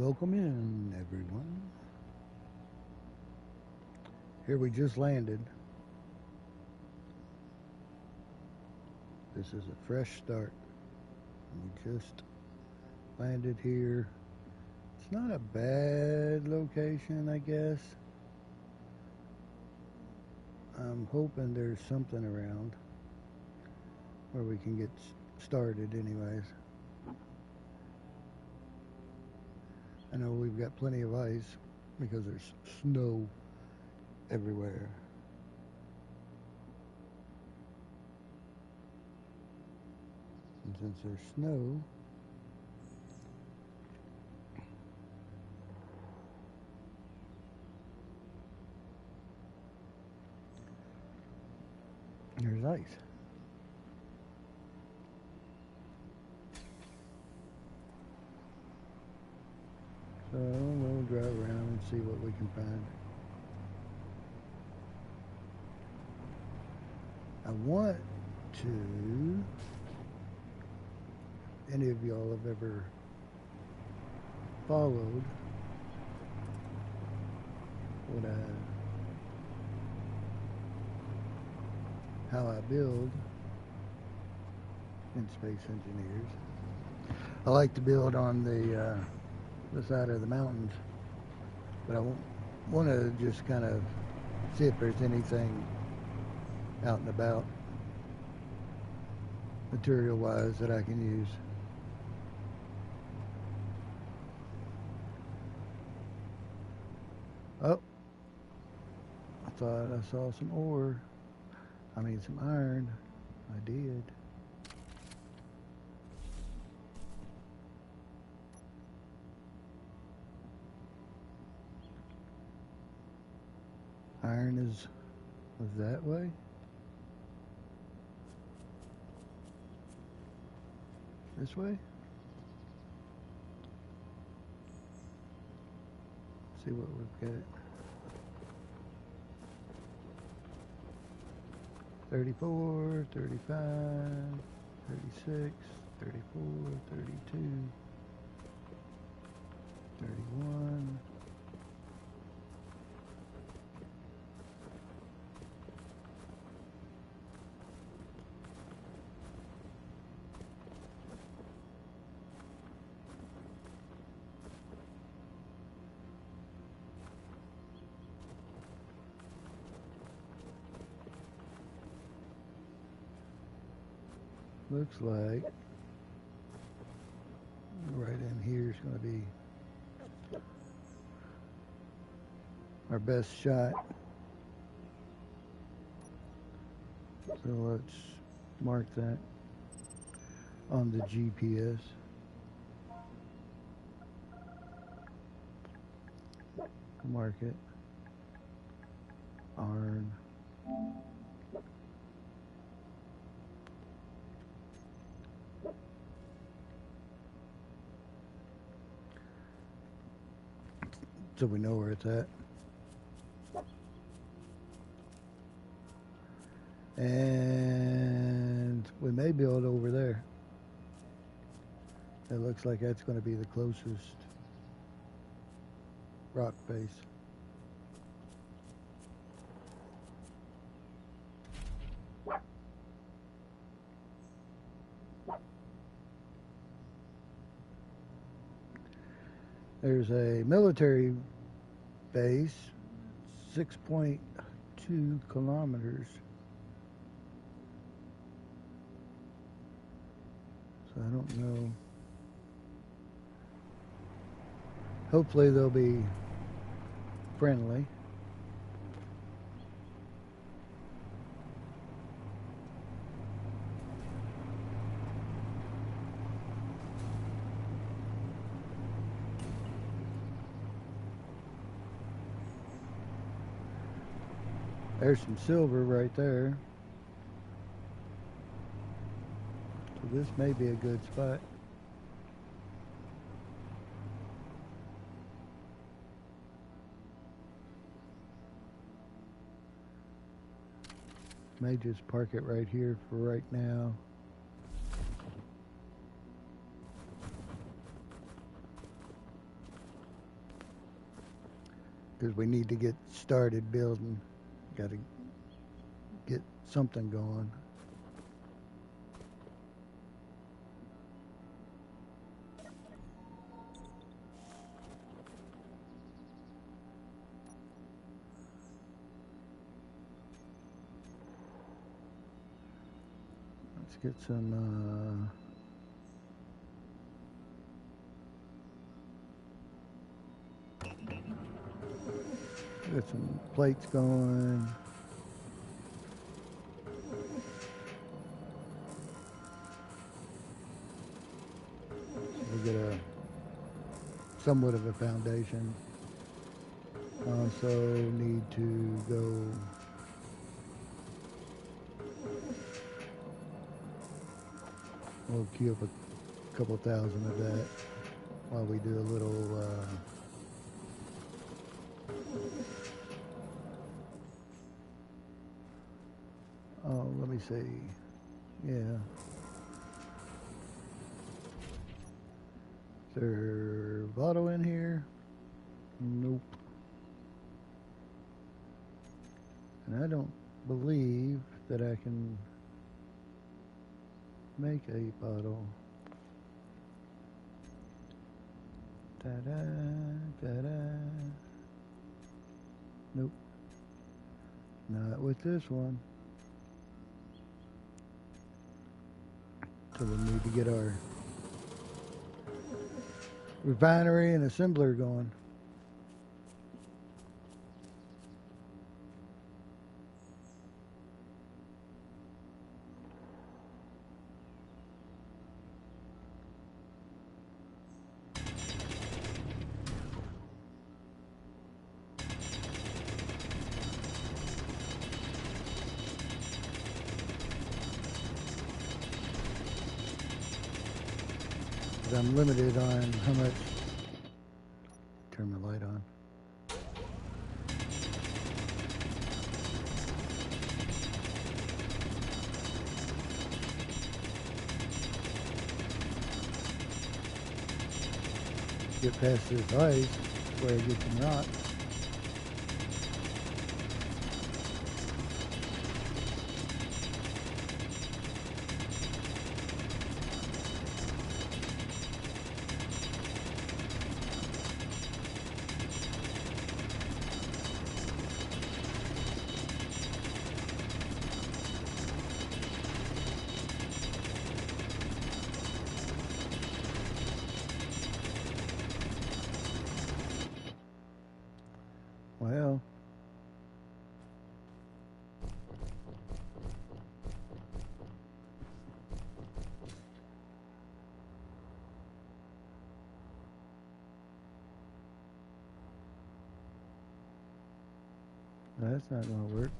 Welcome in, everyone. Here we just landed. This is a fresh start. We just landed here. It's not a bad location, I guess. I'm hoping there's something around where we can get started anyways. I know we've got plenty of ice because there's snow everywhere. And since there's snow, there's ice. So we'll drive around and see what we can find. I want to, any of y'all have ever followed what how I build in Space Engineers. I like to build on the side of the mountains, but I want to just kind of see if there's anything out and about material-wise that I can use. Oh, I thought I saw some ore. I mean some iron. I did. Iron is that way. This way? See what we've got. 34, 35, 36, 34, 32, 31. Looks like right in here is going to be our best shot. So let's mark that on the GPS. Mark it. Iron. So we know where it's at. And we may build over there. It looks like that's going to be the closest rock face. There's a military base, 6.2 kilometers. So I don't know. Hopefully they'll be friendly. There's some silver right there. So this may be a good spot. May just park it right here for right now. because we need to get started building. Got to get something going. Let's get some get some plates going. So we get a somewhat of a foundation. Also need to go we'll queue up a couple thousand of that while we do a little oh, let me see. Yeah. Is there Votto in here? Nope. And I don't believe that I can make a bottle. Ta-da, ta-da. Nope. Not with this one. So we need to get our refinery and assembler going. I'm limited on how much. Turn my light on. Get past this ice where I get some rock. Well, that's not going to work.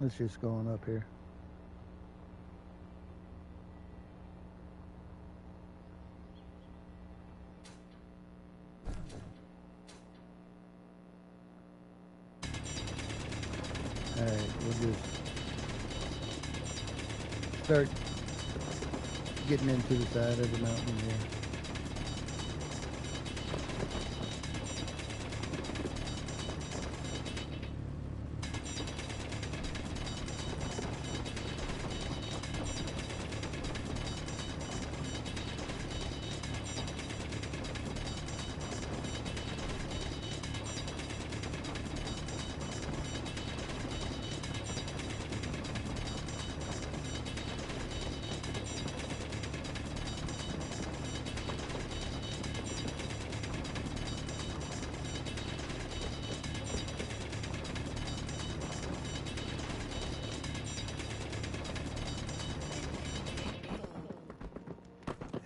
Let's just go on up here. Alright, we'll just start getting into the side of the mountain here.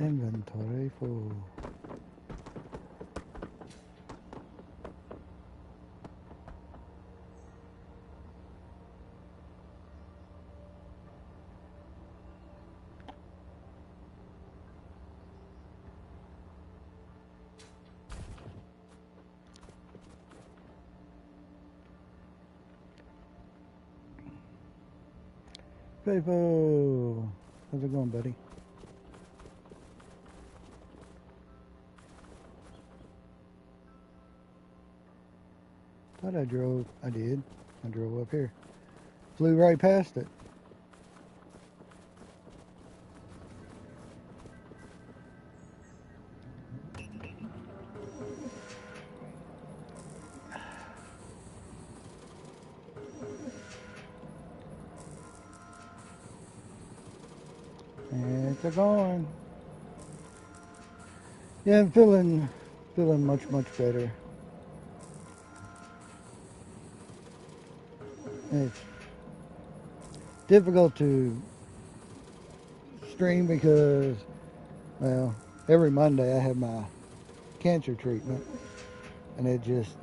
Inventory full. Faithful, how's it going, buddy? Thought I drove. I did. I drove up here. Flew right past it. It's a going. Yeah, I'm feeling much better. It's difficult to stream because, well, every Monday I have my cancer treatment, and it just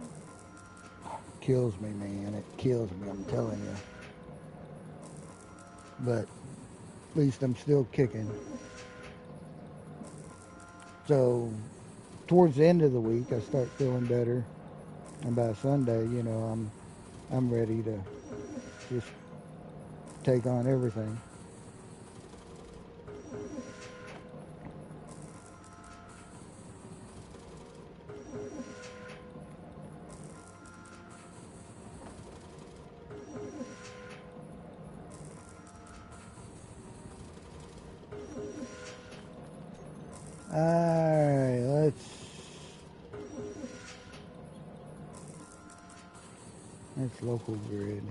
kills me, man. It kills me, I'm telling you. But at least I'm still kicking. So towards the end of the week, I start feeling better, and by Sunday, you know, I'm ready to just take on everything. Alright, let's local grid.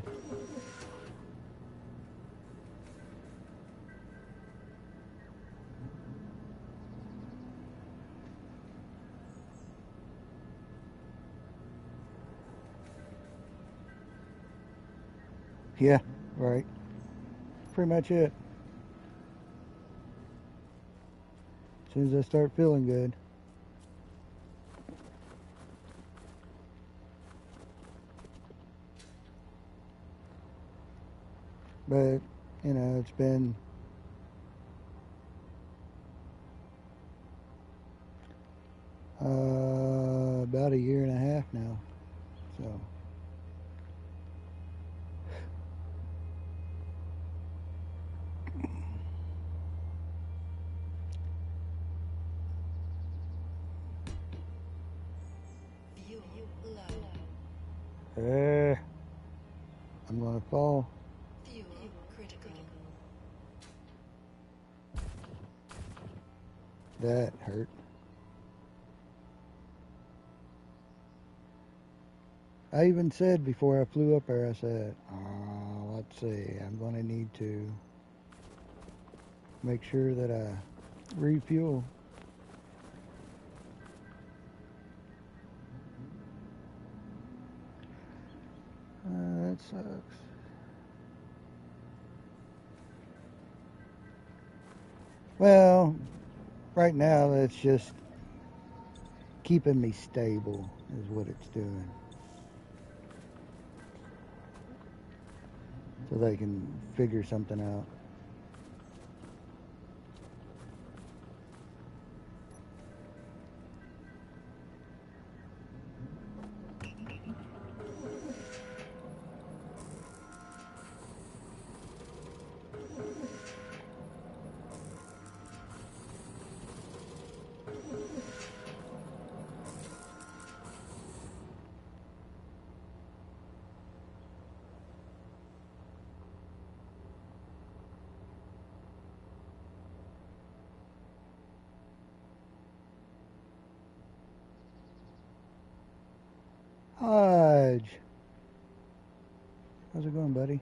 Yeah, right. Pretty much it. As soon as I start feeling good. But, you know, it's been about a year and a half now. So I'm gonna fall. That hurt. I even said before I flew up there, I said, let's see, I'm going to need to make sure that I refuel. That sucks. Well, right now it's just keeping me stable is what it's doing. So they can figure something out. Hodge. How's it going, buddy?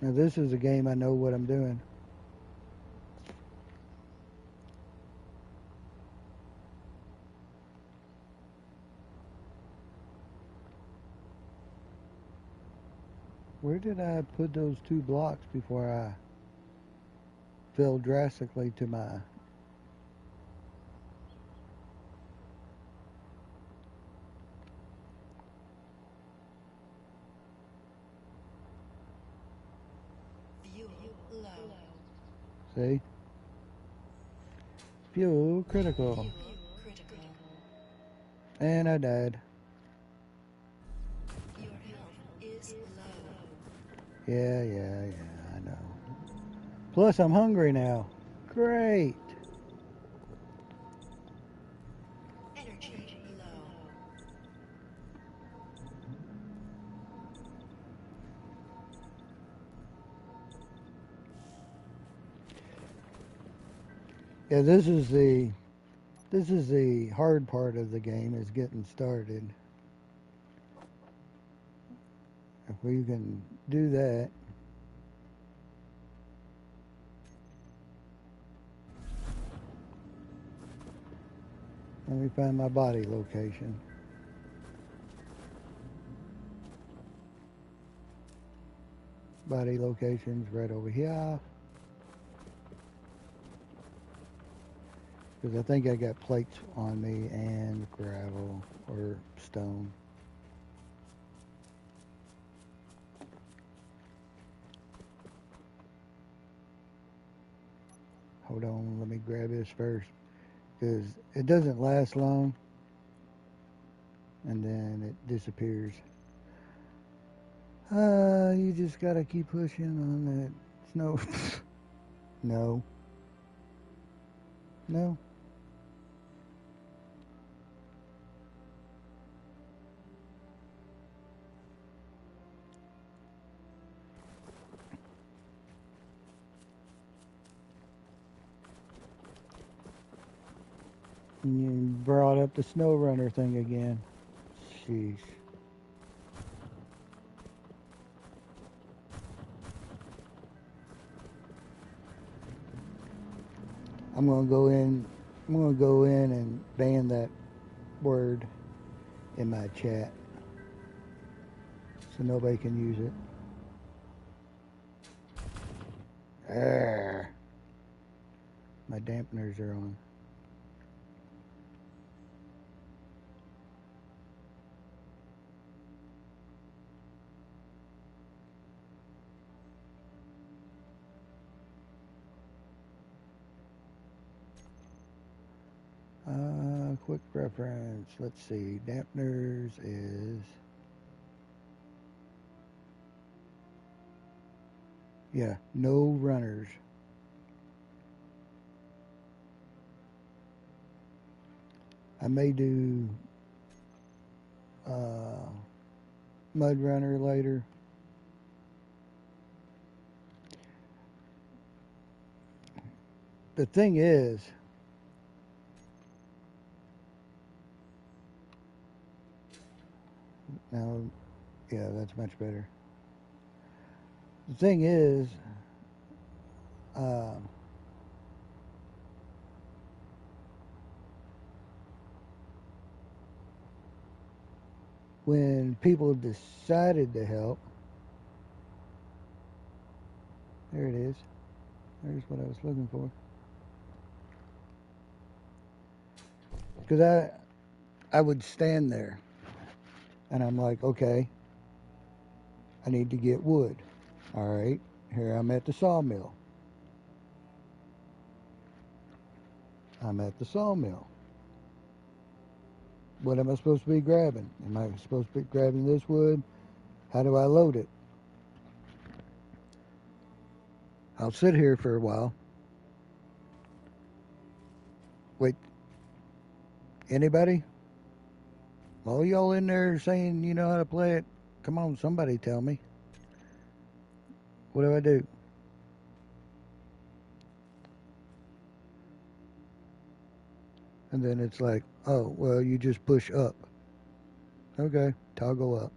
Now this is a game I know what I'm doing. Where did I put those 2 blocks before I fell drastically to my... See? Fuel critical. And I died. Your health is low. Yeah, I know. Plus, I'm hungry now. Great. Energy low. Yeah, this is the hard part of the game is getting started. If we can do that, let me find my body location. Body location's right over here. Because I think I got plates on me and gravel or stone. Hold on, let me grab this first. Because it doesn't last long. And then it disappears. You just gotta keep pushing on that snow. No. No. And you brought up the snow runner thing again. Sheesh. I'm gonna go in. I'm gonna go in and ban that word in my chat so nobody can use it. Arrgh. My dampeners are on. Quick reference. Let's see. Dampeners is. Yeah, no runners. I may do Mud Runner later. The thing is, now, yeah, that's much better. The thing is, uh, when people decided to help, there it is. There's what I was looking for. Because I would stand there, and I'm like, okay, I need to get wood. All right, here I'm at the sawmill. I'm at the sawmill. What am I supposed to be grabbing? Am I supposed to be grabbing this wood? How do I load it? I'll sit here for a while. Wait, anybody? All y'all in there saying you know how to play it? Come on, somebody tell me. What do I do? And then it's like, oh, well, you just push up. Okay, toggle up.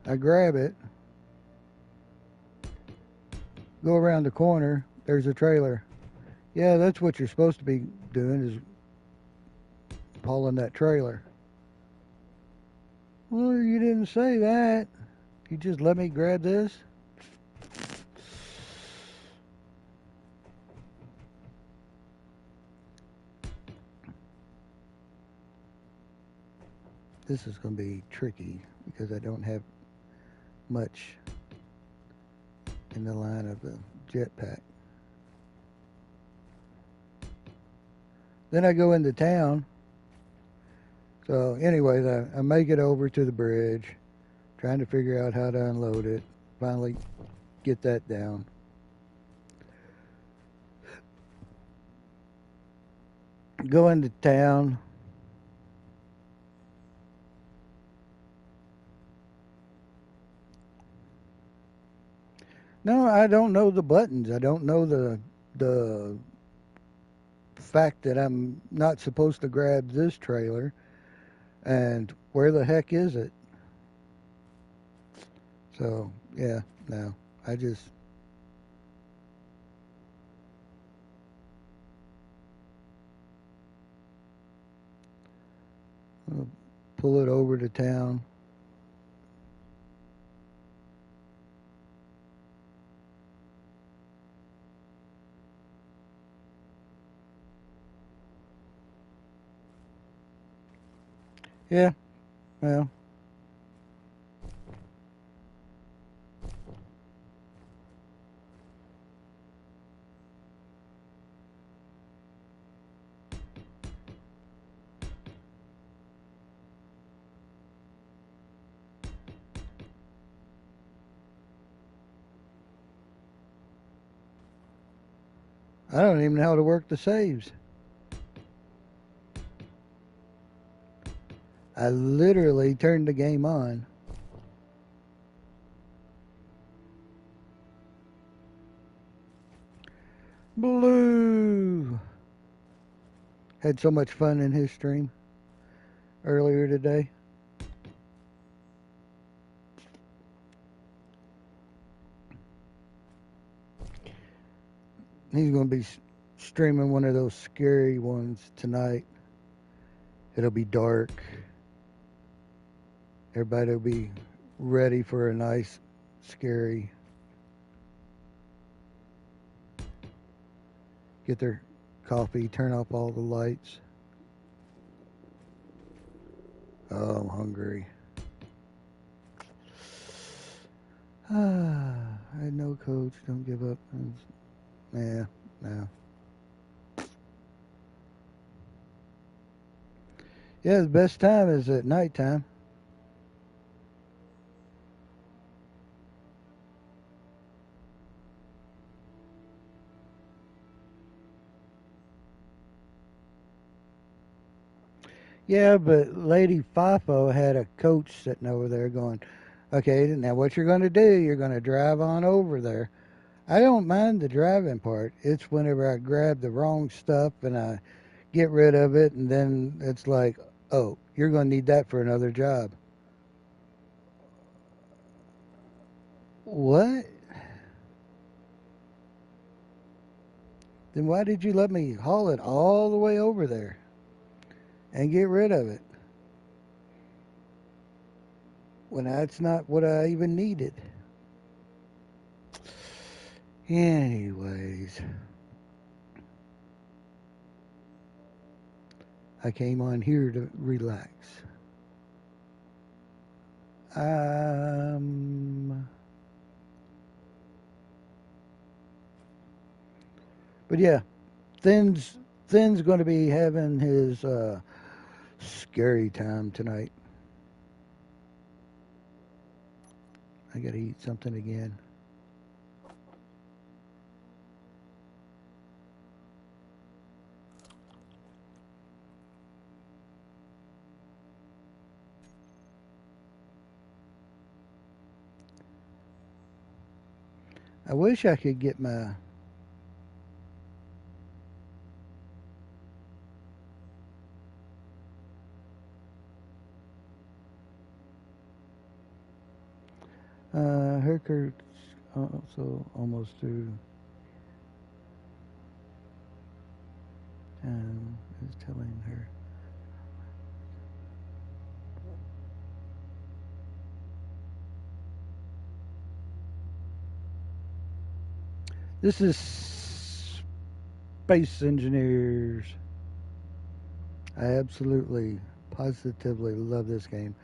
I grab it, go around the corner, there's a trailer. Yeah, that's what you're supposed to be doing is hauling that trailer. Well, you didn't say that. You just let me grab this. This is going to be tricky because I don't have much in the line of the jetpack. Then I go into town. So, anyways, I make it over to the bridge, trying to figure out how to unload it. Finally, get that down. Go into town. No, I don't know the buttons. I don't know the fact that I'm not supposed to grab this trailer. And where the heck is it? So, yeah, no. I just pull it over to town. Yeah, well, I don't even know how to work the saves. I literally turned the game on. Blue had so much fun in his stream earlier today. He's going to be streaming one of those scary ones tonight. It'll be dark. Everybody will be ready for a nice, scary. Get their coffee, turn off all the lights. Oh, I'm hungry. I had no coach. Don't give up. Yeah, no. Yeah, the best time is at nighttime. Yeah, but Lady FIFO had a coach sitting over there going, okay, now what you're going to do, you're going to drive on over there. I don't mind the driving part. It's whenever I grab the wrong stuff and I get rid of it, and then it's like, oh, you're going to need that for another job. What? Then why did you let me haul it all the way over there and get rid of it when that's not what I even needed? Anyways, I came on here to relax. But yeah, Thin's going to be having his scary time tonight. I got to eat something again. I wish I could get my Herkert's also almost through. Is telling her. This is Space Engineers. I absolutely, positively love this game.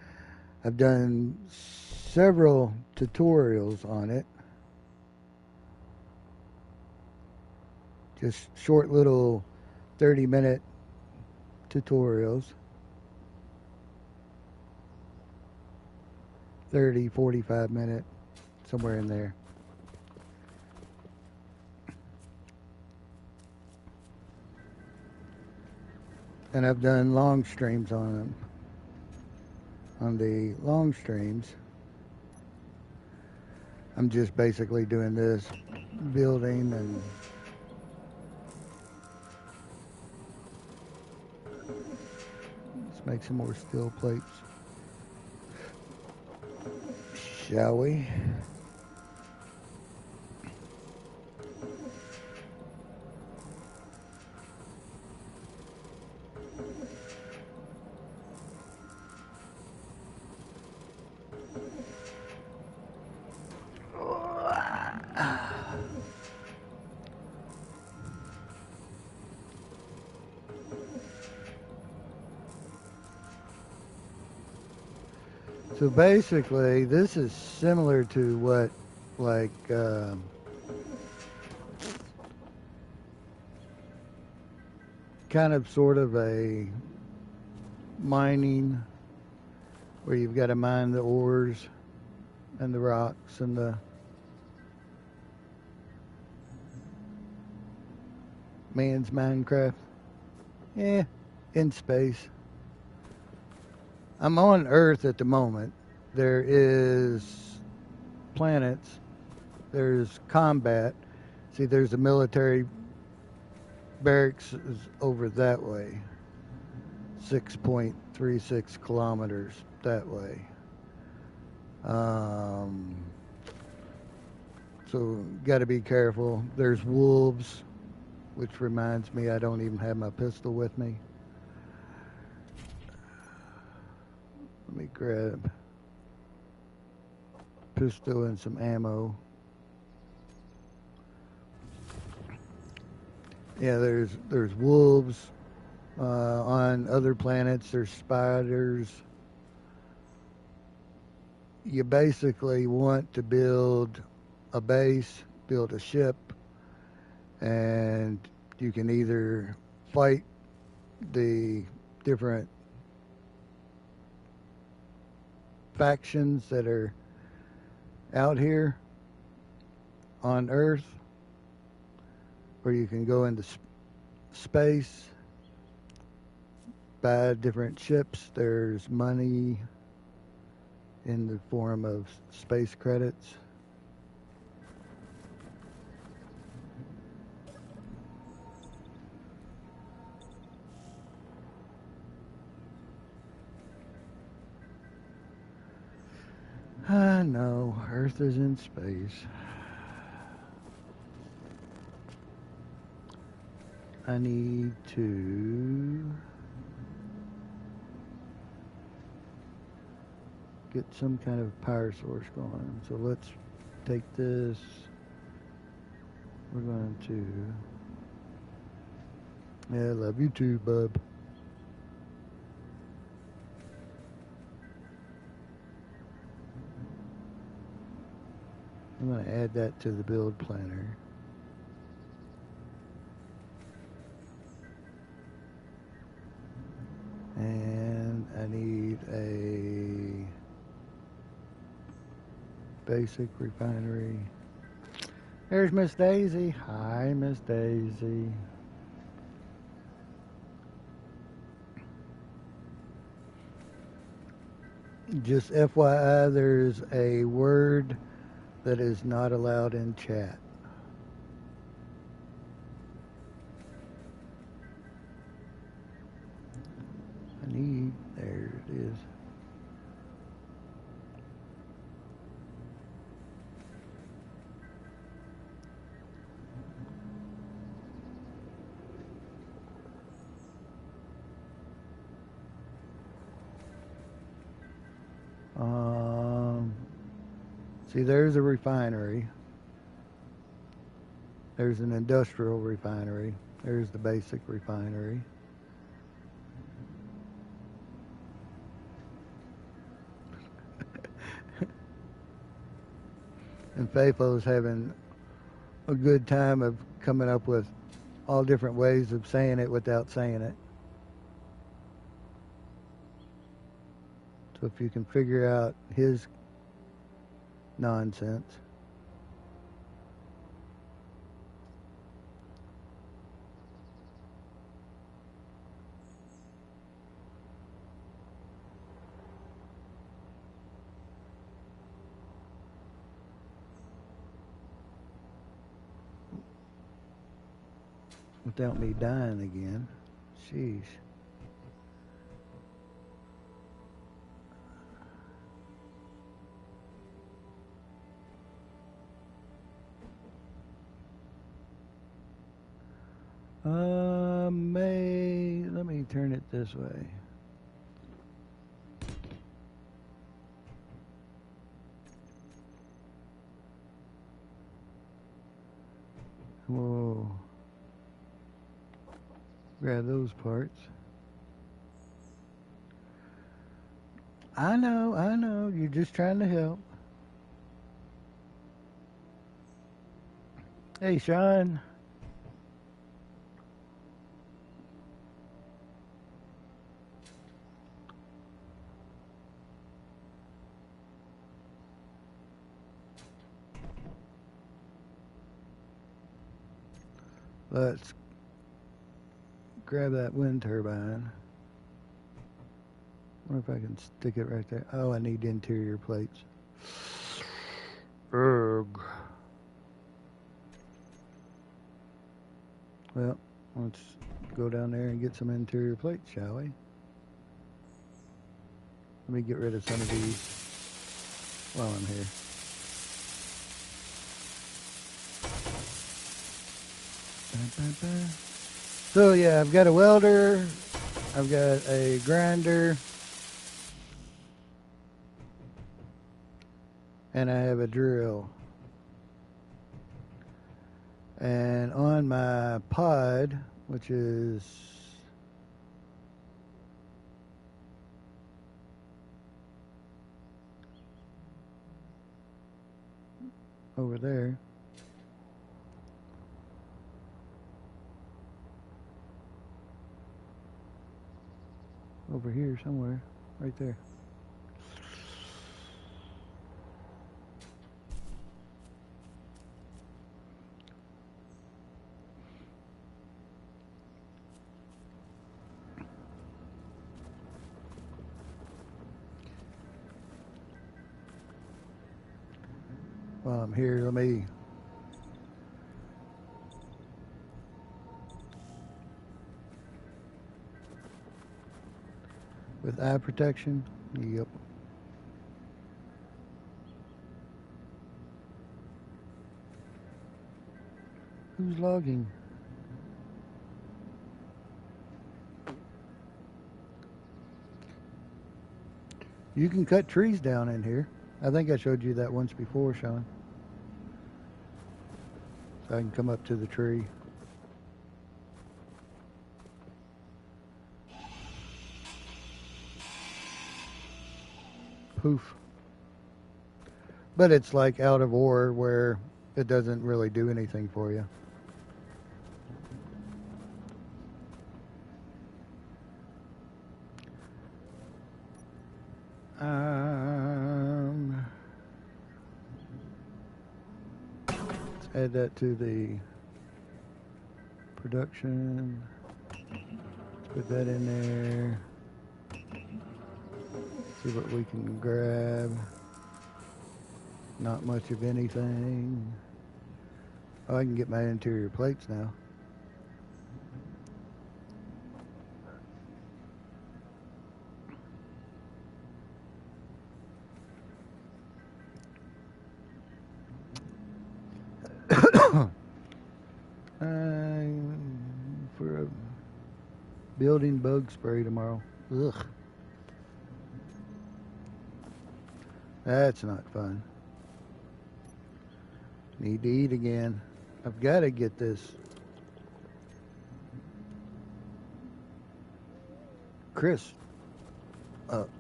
I've done several tutorials on it. Just short little 30-minute tutorials. 30, 45 minute, somewhere in there. And I've done long streams on them. On the long streams, I'm just basically doing this, building, and let's make some more steel plates, shall we? So basically, this is similar to what, like, kind of sort of a mining, where you've got to mine the ores and the rocks and the man's Minecraft. Yeah, in space. I'm on Earth at the moment. There is planets. There's combat. See, there's a military barracks is over that way. 6.36 kilometers that way. So, got to be careful. There's wolves, which reminds me I don't even have my pistol with me. Let me grab pistol and some ammo. Yeah, there's wolves on other planets. There's spiders. You basically want to build a base, build a ship, and you can either fight the different factions that are out here on Earth, or you can go into space, buy different ships. There's money in the form of space credits. I know, Earth is in space. I need to get some kind of power source going. So let's take this. We're going to... Yeah, I love you too, bub. I'm going to add that to the build planner. And I need a basic refinery. There's Miss Daisy. Hi, Miss Daisy. Just FYI, there's a word that is not allowed in chat. There it is. See, there's a refinery. There's an industrial refinery. There's the basic refinery. And Faithful's having a good time of coming up with all different ways of saying it without saying it. So if you can figure out his nonsense. Without me dying again. Sheesh. Let me turn it this way. Whoa. Grab those parts. I know. You're just trying to help. Hey, Sean. Let's grab that wind turbine. Wonder if I can stick it right there. Oh, I need interior plates. Ugh. Well, let's go down there and get some interior plates, shall we? Let me get rid of some of these while I'm here. So yeah, I've got a welder, I've got a grinder, and I have a drill. And on my pod, which is over there, over here somewhere, right there. While I'm here, let me with eye protection. Yep. Who's logging? You can cut trees down in here. I think I showed you that once before, Sean. So I can come up to the tree. Poof. But it's like out of ore where it doesn't really do anything for you. Let's add that to the production. Let's put that in there. See what we can grab. Not much of anything. Oh, I can get my interior plates now. For a building bug spray tomorrow. Ugh. That's not fun. Need to eat again. I've got to get this Chris up.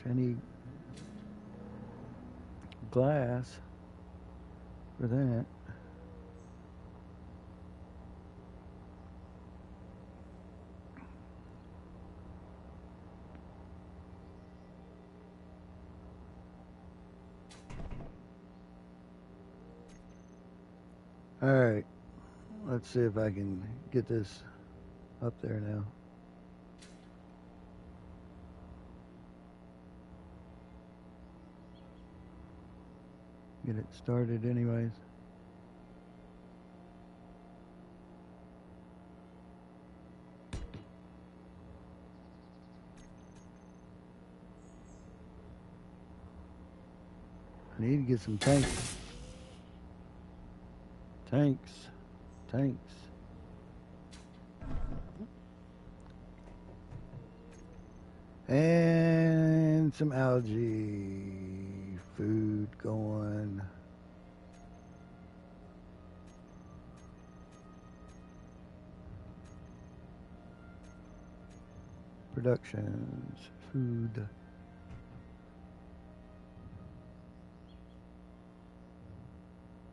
I need glass for that. Alright, let's see if I can get this up there now. Get it started anyways. I need to get some tanks. Tanks. And some algae food going. Productions, food.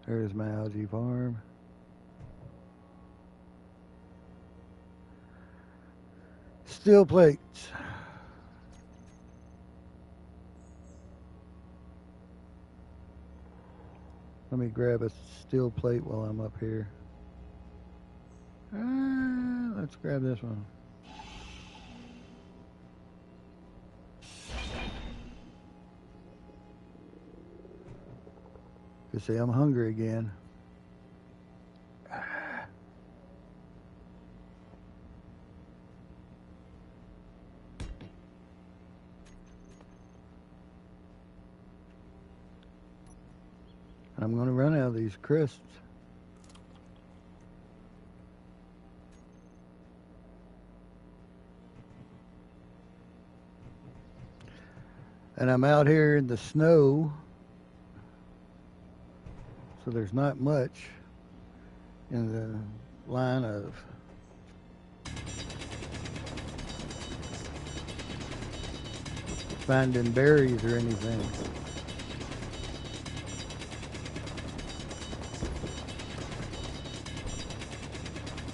There's my algae farm. Steel plates. Let me grab a steel plate while I'm up here. Let's grab this one. You see, I'm hungry again. I'm going to run out of these crisps. And I'm out here in the snow, so there's not much in the line of finding berries or anything.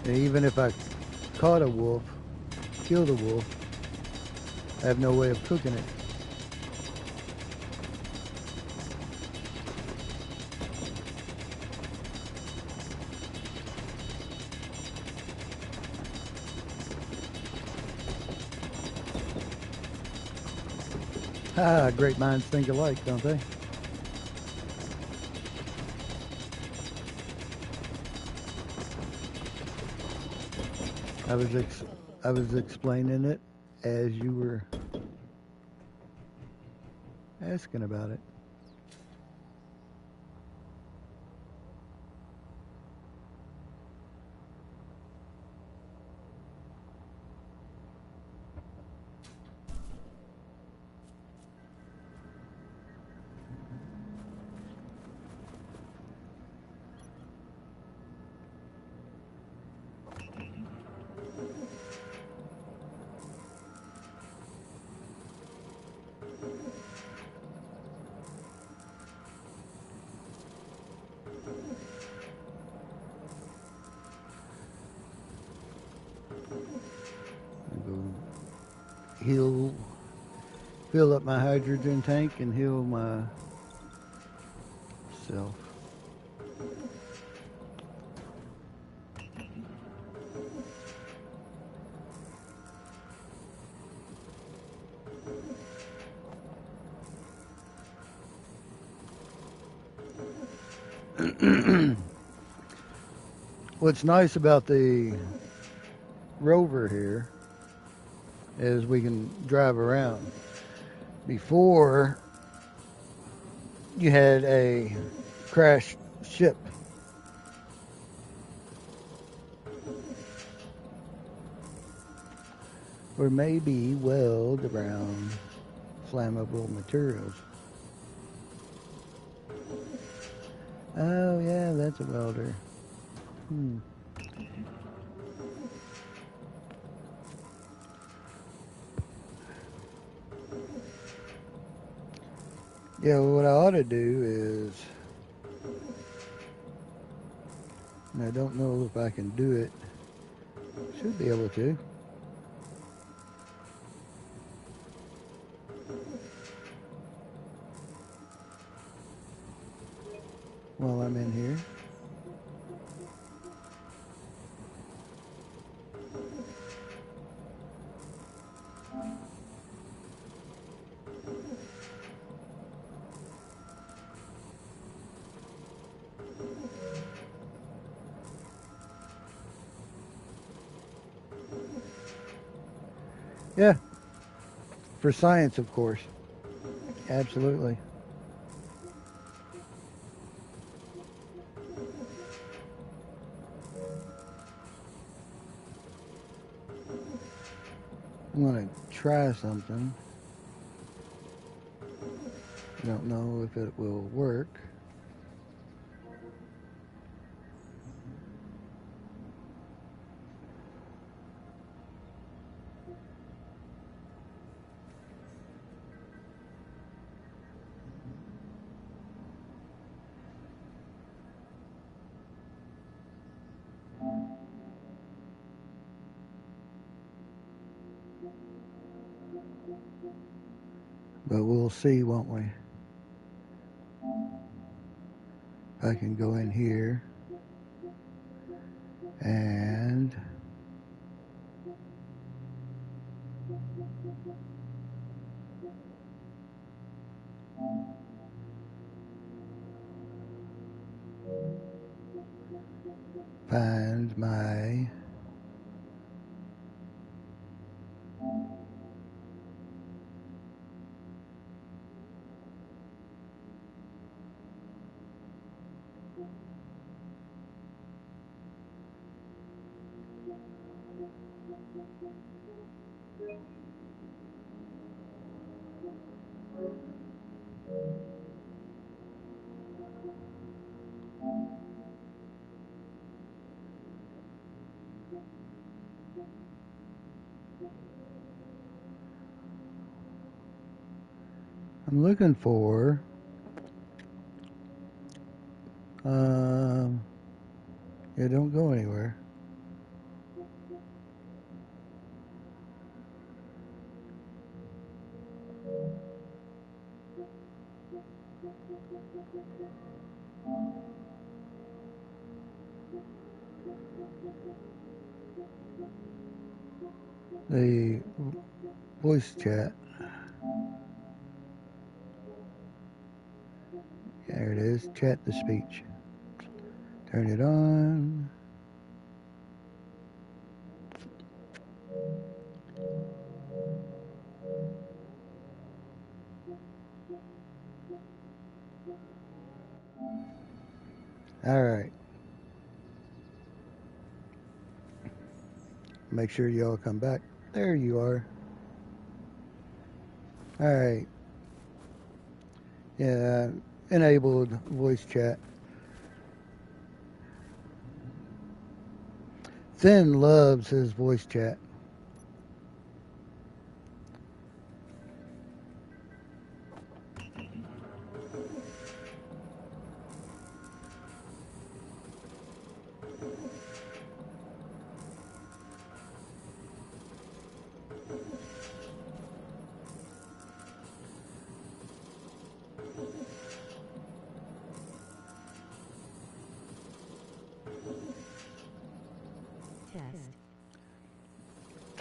And even if I caught a wolf, killed a wolf, I have no way of cooking it. Ah, great minds think alike, don't they? I was explaining it as you were asking about it. Heal, fill up my hydrogen tank and heal myself. What's nice about the Rover here is we can drive around. Before, you had a crashed ship. Or maybe weld around flammable materials. Oh yeah, that's a welder. Yeah, well, what I ought to do is, and I don't know if I can do it. Should be able to. While I'm in here. Yeah, for science, of course. Absolutely. I'm gonna try something. I don't know if it will work. But we'll see, won't we? I can go in here and find my I'm looking for um it don't go anywhere. The voice chat. There it is. Chat to speech. Turn it on. All right. Make sure y'all come back. There you are. All right. Yeah, enabled voice chat. Finn loves his voice chat. Test.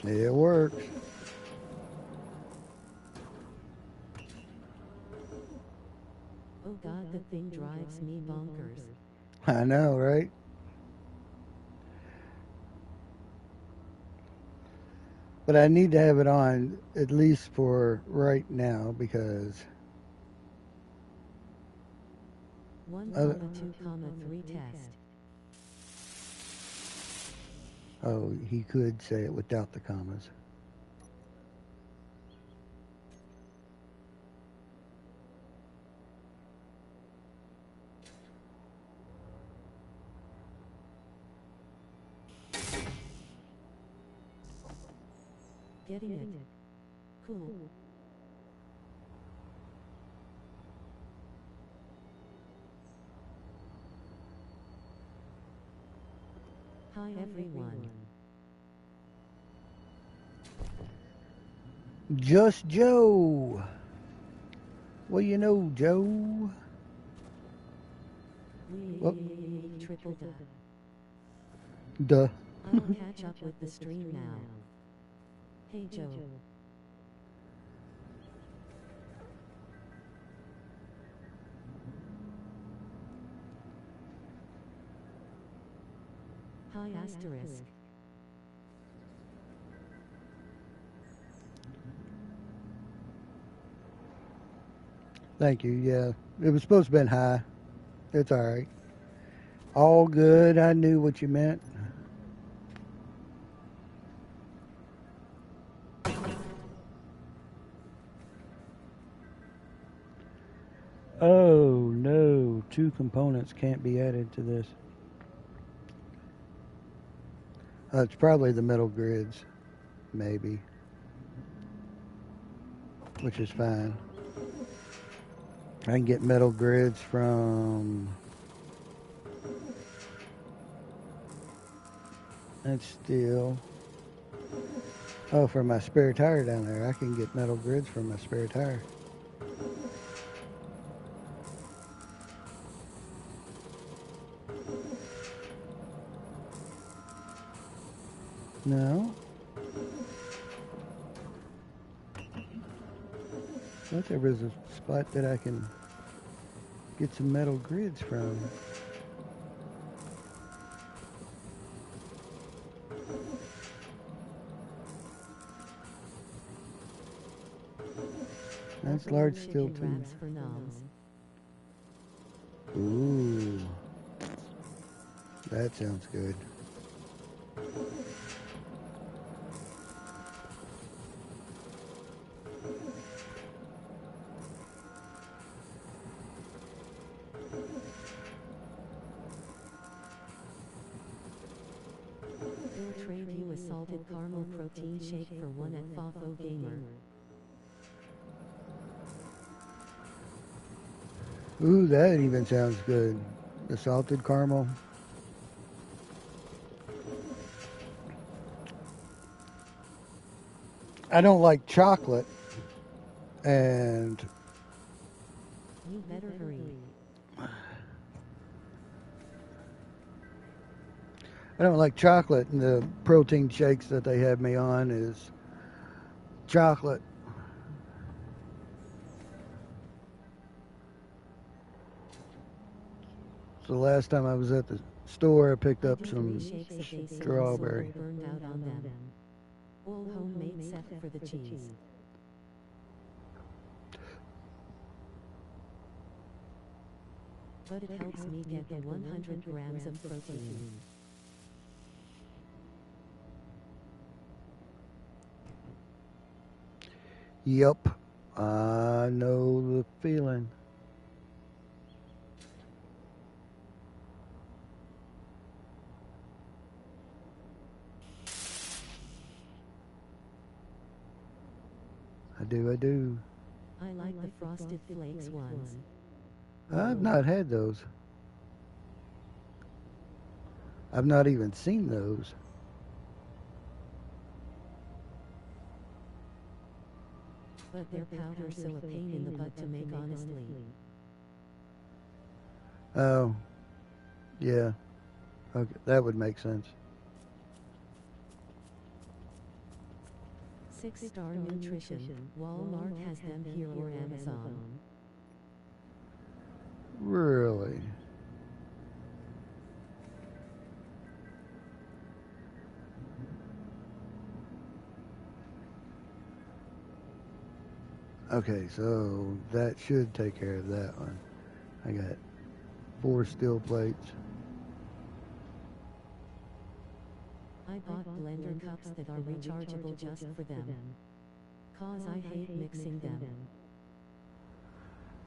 It works. Oh god, the thing drives me bonkers. I know, right? But I need to have it on at least for right now because 1,2,3 test. oh, he could say it without the commas. Getting it. Cool. Hi everyone. Just Joe. What do you know, Joe? We triple duh. Duh. I'll catch up with the stream now. Hey Joe. Hi asterisk. Thank you. Yeah, it was supposed to have been high. It's all right. All good. I knew what you meant. Oh no, two components can't be added to this. It's probably the metal grids, maybe, which is fine. I can get metal grids from that steel. Oh, for my spare tire down there, I can get metal grids from my spare tire. No. Thought there was a spot that I can get some metal grids from. That's Buffalo large chicken steel too. wraps for noms. Ooh. That sounds good. They'll trade you a salted caramel protein shake for one at Fafo Gamer. Ooh, that even sounds good. The salted caramel. I don't like chocolate, and You better hurry. I don't like chocolate, and the protein shakes that they have me on is chocolate. So the last time I was at the store, I picked I up do some 3 shakes a day, so strawberry. burned out on them. All homemade except for the cheese. But it helps me get the 100 grams of protein. Yep, I know the feeling. I do. I like the frosted flakes ones. I've not had those. I've not even seen those. But their powder's so a pain in the butt to make, honestly. Oh, yeah. Okay, that would make sense. 6-star nutrition. Walmart has them here or Amazon. Really? Okay, so that should take care of that one. I got 4 steel plates. I bought blender cups that are rechargeable just for them. Cause I hate mixing them.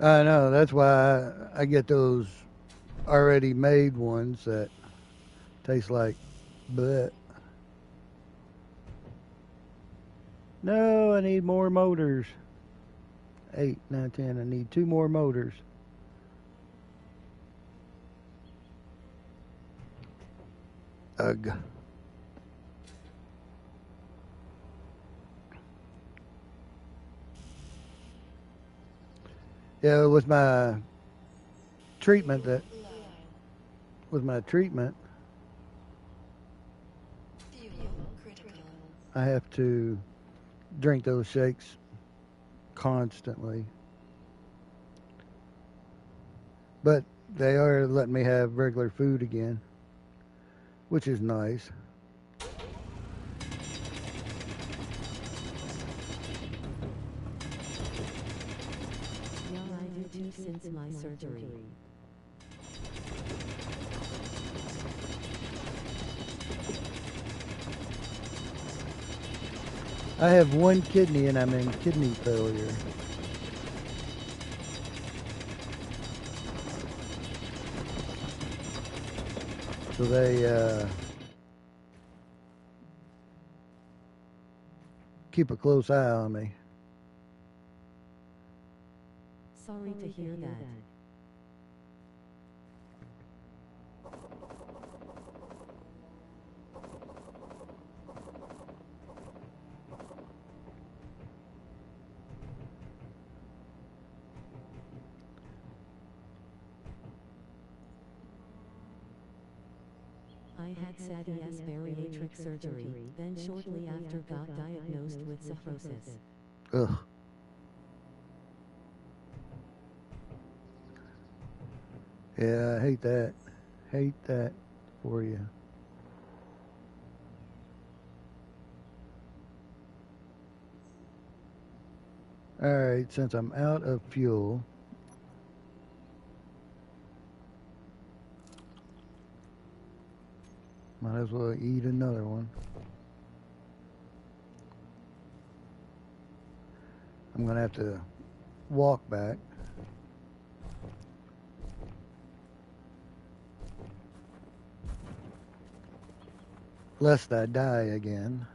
I know, that's why I get those already made ones that taste like bleh. No, I need more motors. 8, 9, 10. I need 2 more motors. Ugh. Yeah, with my treatment Low. Fuel critical. I have to drink those shakes constantly. But they are letting me have regular food again, which is nice. Yeah, I do It's my surgery. I have one kidney and I'm in kidney failure. So they keep a close eye on me. Sorry to hear that. I had SADIAS bariatric surgery, then shortly after got diagnosed with cirrhosis. Ugh. Yeah, I hate that. Hate that for you. Alright, since I'm out of fuel, might as well eat another one. I'm gonna have to walk back. Lest I die again.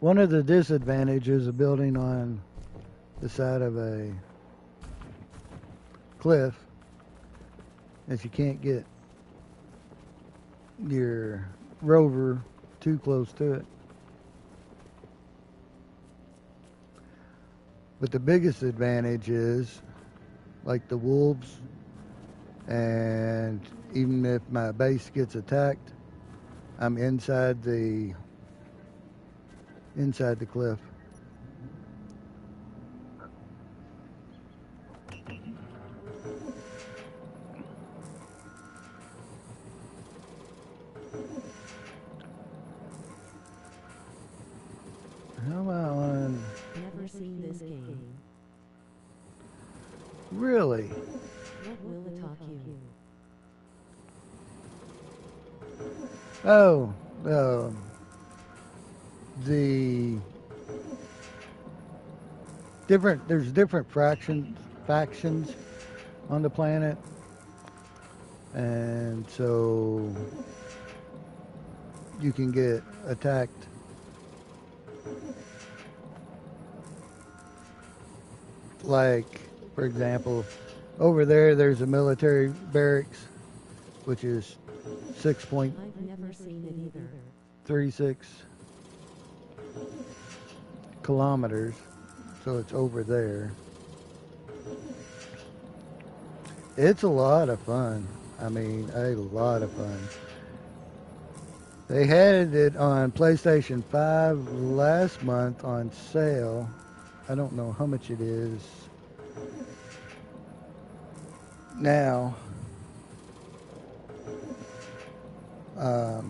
One of the disadvantages of building on the side of a cliff is you can't get your rover too close to it. But the biggest advantage is, like the wolves, and even if my base gets attacked, I'm inside the cliff. How am I on? Never seen this game. Really? What will it talk you? Oh, the there's different factions on the planet, and so you can get attacked. Like, for example, over there's a military barracks, which is 6.36 I've never seen it either. kilometers, so it's over there. It's a lot of fun. I mean, a lot of fun. They had it on PlayStation 5 last month on sale. I don't know how much it is now. Let's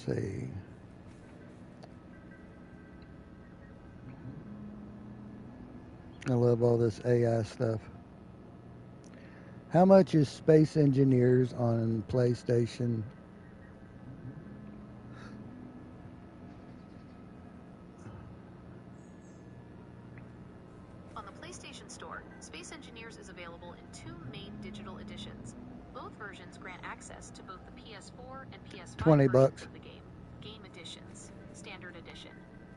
see. I love all this AI stuff. How much is Space Engineers on PlayStation? On the PlayStation Store, Space Engineers is available in two main digital editions. Both versions grant access to both the PS4 and PS5 $20 versions of the game. Game Editions. Standard Edition.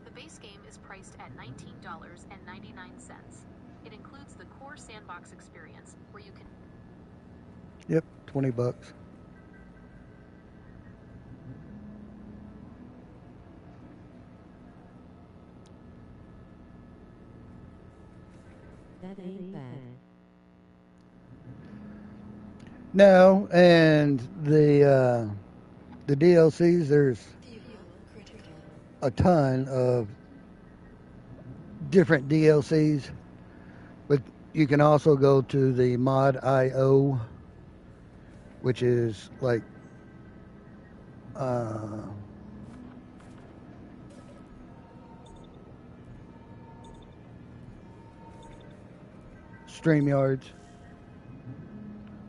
The base game is priced at $19.99. It includes the core sandbox experience, where you can... Yep, $20. That ain't bad. No, and the DLCs, there's Fuel critical. a ton of different DLCs, but you can also go to the Mod.io, which is like uh, StreamYards,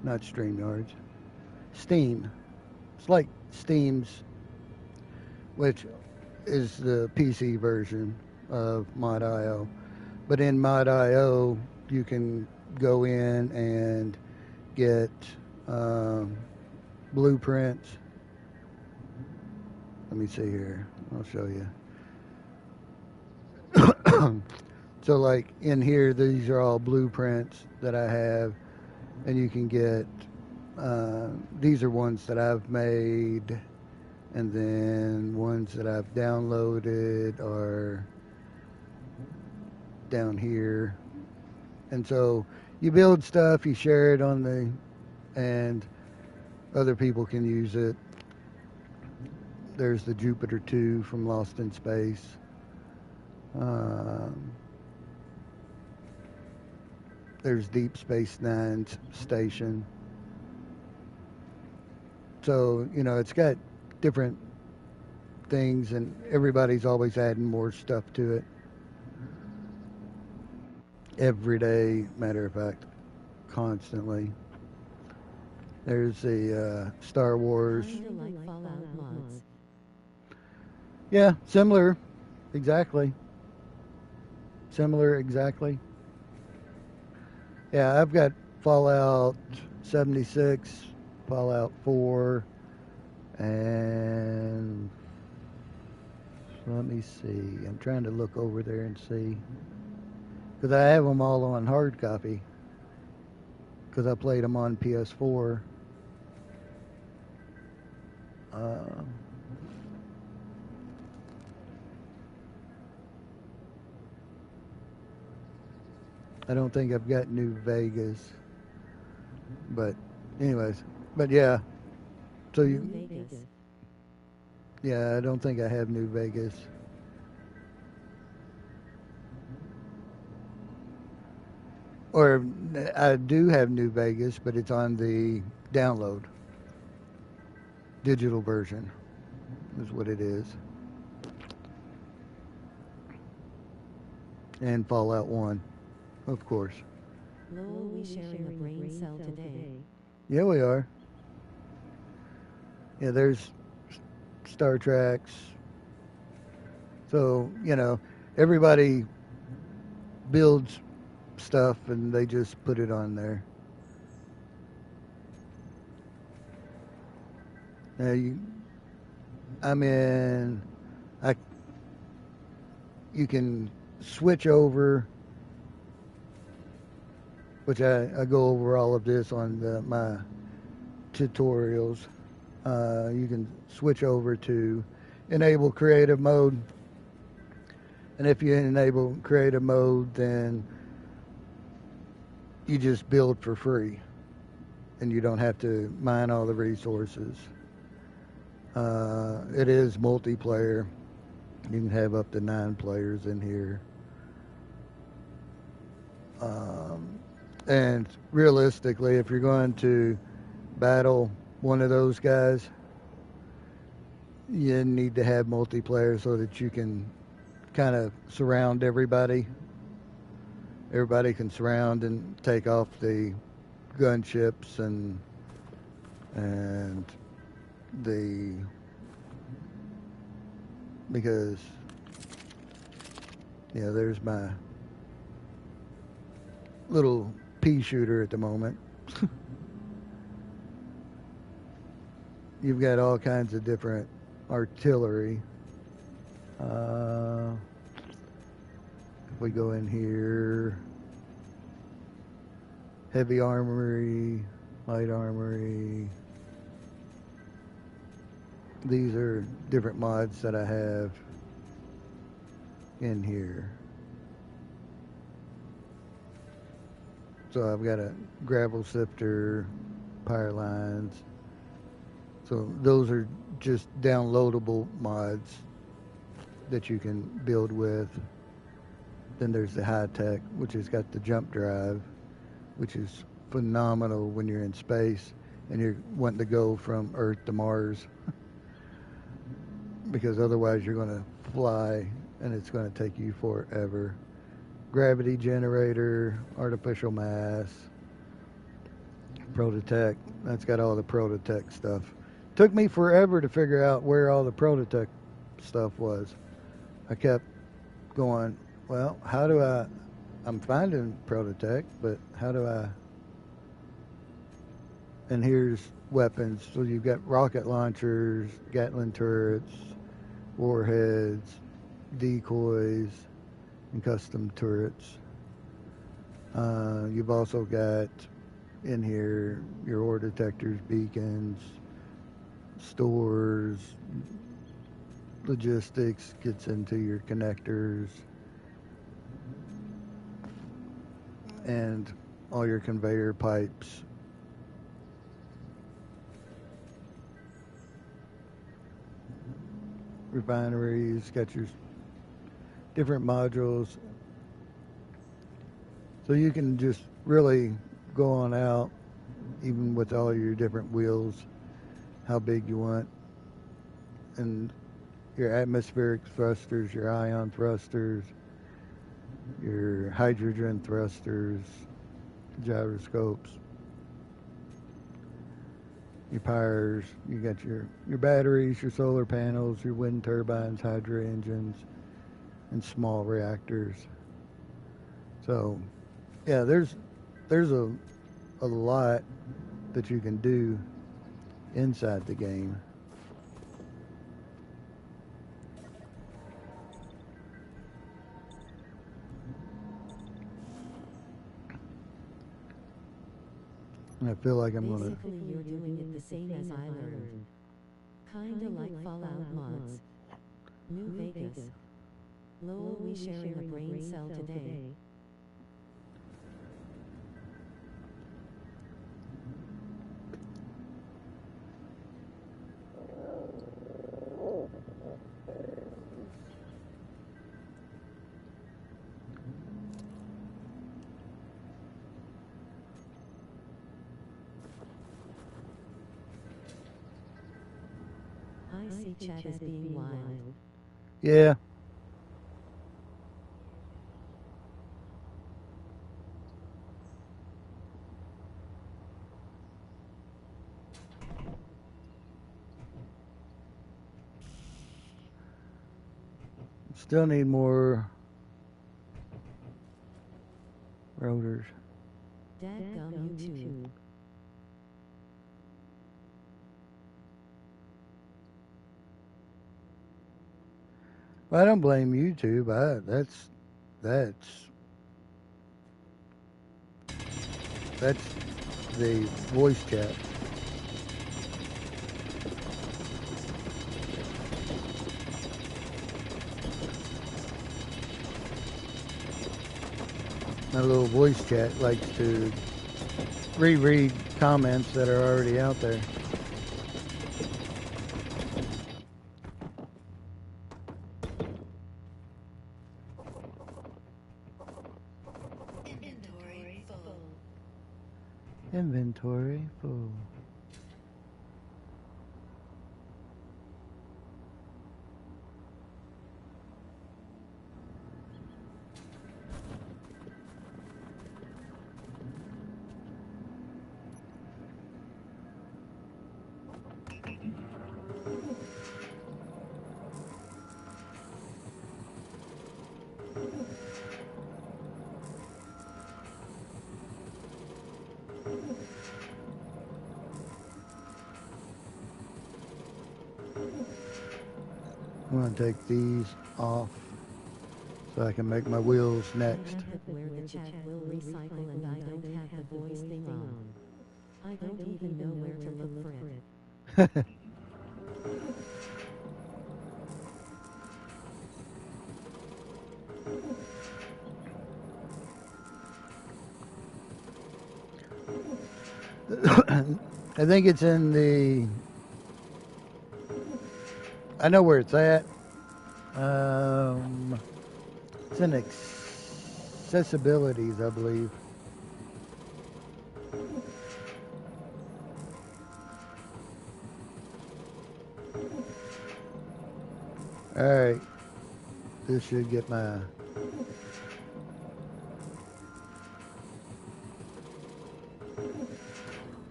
not StreamYards, Steam. It's like Steam's, which is the PC version of Mod.io. But in Mod.io, you can go in and get blueprints. Let me see here. I'll show you. So like in here, these are all blueprints that I have, and you can get, these are ones that I've made, and then ones that I've downloaded are down here. And so you build stuff, you share it on the, and other people can use it. There's the Jupiter 2 from Lost in Space. There's Deep Space Nine's station. So, you know, it's got different things, and everybody's always adding more stuff to it. Every day, matter of fact, constantly. There's the Star Wars. Kinda like Fallout mods. Yeah, similar. Exactly. Similar, exactly. Yeah, I've got Fallout 76, Fallout 4, and let me see. I'm trying to look over there and see. Because I have them all on hard copy. Because I played them on PS4. I don't think I've got New Vegas. But anyways, but yeah. So you, Vegas. yeah, I don't think I have New Vegas. Or I do have New Vegas, but it's on the download. Digital version is what it is. And Fallout 1, of course. Lol, we sharing a brain cell today. Yeah, we are. Yeah, there's Star Treks. So, you know, everybody builds stuff and they just put it on there. Now you can switch over, which I go over all of this on my tutorials. You can switch over to enable creative mode. And if you enable creative mode, then you just build for free. And you don't have to mine all the resources. It is multiplayer. You can have up to 9 players in here. And realistically, if you're going to battle one of those guys, you need to have multiplayer so that you can kind of surround everybody. Everybody can surround and take off the gunships and the, because yeah, there's my little pea shooter at the moment. You've got all kinds of different artillery. If we go in here, heavy armory, light armory. These are different mods that I have in here. So I've got a gravel sifter, power lines. So those are just downloadable mods that you can build with. Then there's the high tech, which has got the jump drive, which is phenomenal when you're in space and you're wanting to go from Earth to Mars. because otherwise you're going to fly and it's going to take you forever. Gravity generator, artificial mass, Prototech. That's got all the Prototech stuff. Took me forever to figure out where all the Prototech stuff was. I kept going, well, how do I'm finding Prototech, but how do I? And here's weapons. So you've got rocket launchers, Gatling turrets, warheads, decoys, and custom turrets. You've also got in here your ore detectors, beacons, stores, logistics gets into your connectors, and all your conveyor pipes. Refineries, got your different modules. So you can just really go on out, even with all your different wheels, how big you want. And your atmospheric thrusters, your ion thrusters, your hydrogen thrusters, gyroscopes, your powers, you got your batteries, your solar panels, your wind turbines, hydro engines, and small reactors. So, yeah, there's a lot that you can do inside the game. And I feel like I'm gonna. Basically, you're doing it the same as I learned. Kinda like Fallout mods. New Vegas. Lol, we sharing a brain cell today. I see chat as being wild. Yeah. Still need more rotors. Dadgum YouTube. Well, I don't blame YouTube. That's the voice chat. My little voice chat likes to reread comments that are already out there. Inventory full. Inventory full. I'm going to take these off so I can make my wheels next. Where the chat will recycle and I don't have the voice thing on. I don't even know where to look for it. I think it's in the. I know where it's at. It's in accessibilities, I believe. Alright. This should get my...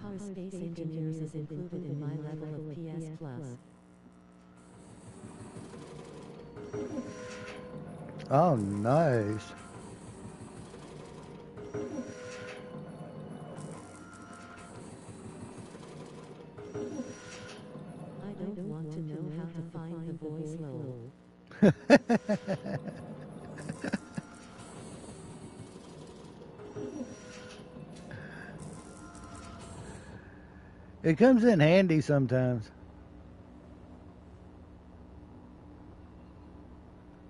How Space Engineers is included in my level of PS Plus. Oh, nice. I don't want to know how to find the voice lol. It comes in handy sometimes.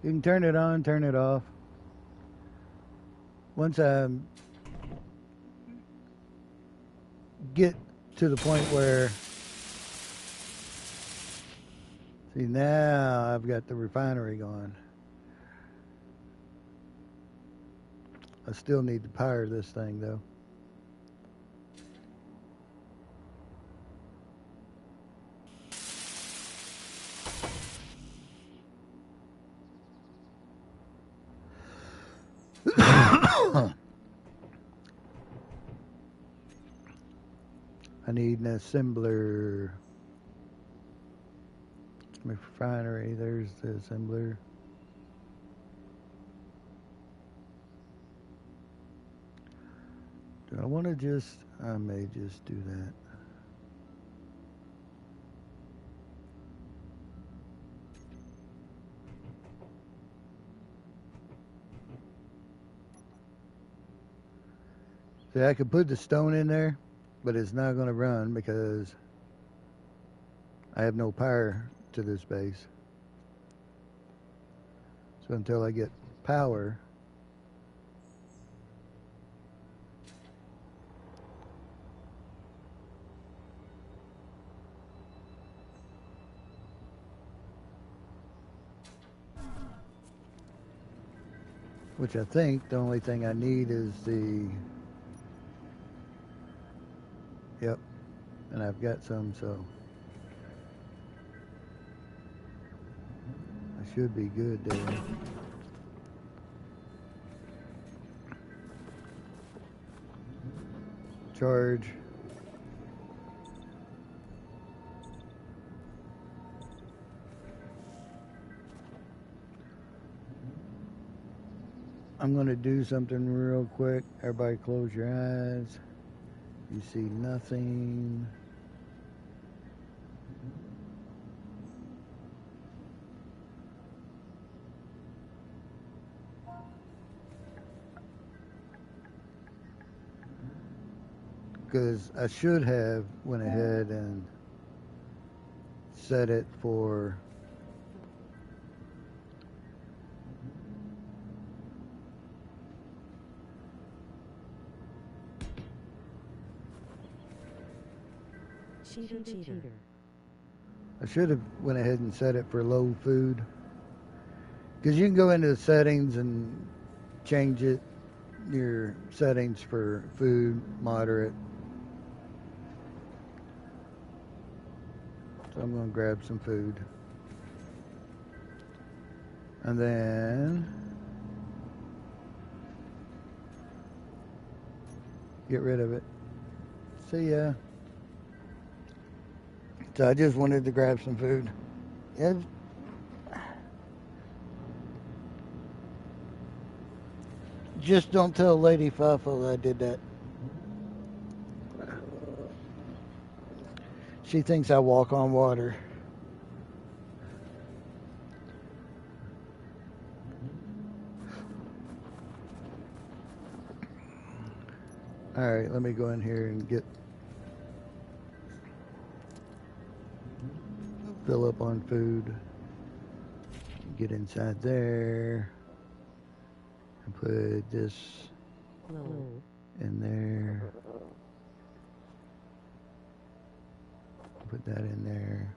You can turn it on, turn it off. Once I get to the point where, see, now I've got the refinery going. I still need to power this thing though. I need an assembler. Refinery, there's the assembler. Do I want to just, I may just do that. See, I could put the stone in there, but it's not going to run because I have no power to this base. So until I get power, which I think the only thing I need is the, yep, and I've got some, so I should be good there. Charge. I'm going to do something real quick. Everybody close your eyes. You see nothing. Because I should have went ahead and set it for Cheater. I should have went ahead and set it for low food. Because you can go into the settings and change it, your settings for food, moderate. So I'm going to grab some food. And then get rid of it. See ya. So I just wanted to grab some food. Yeah. Just don't tell Lady Fafo I did that. She thinks I walk on water. Alright, let me go in here and fill up on food. Get inside there. And put this in there. Put that in there.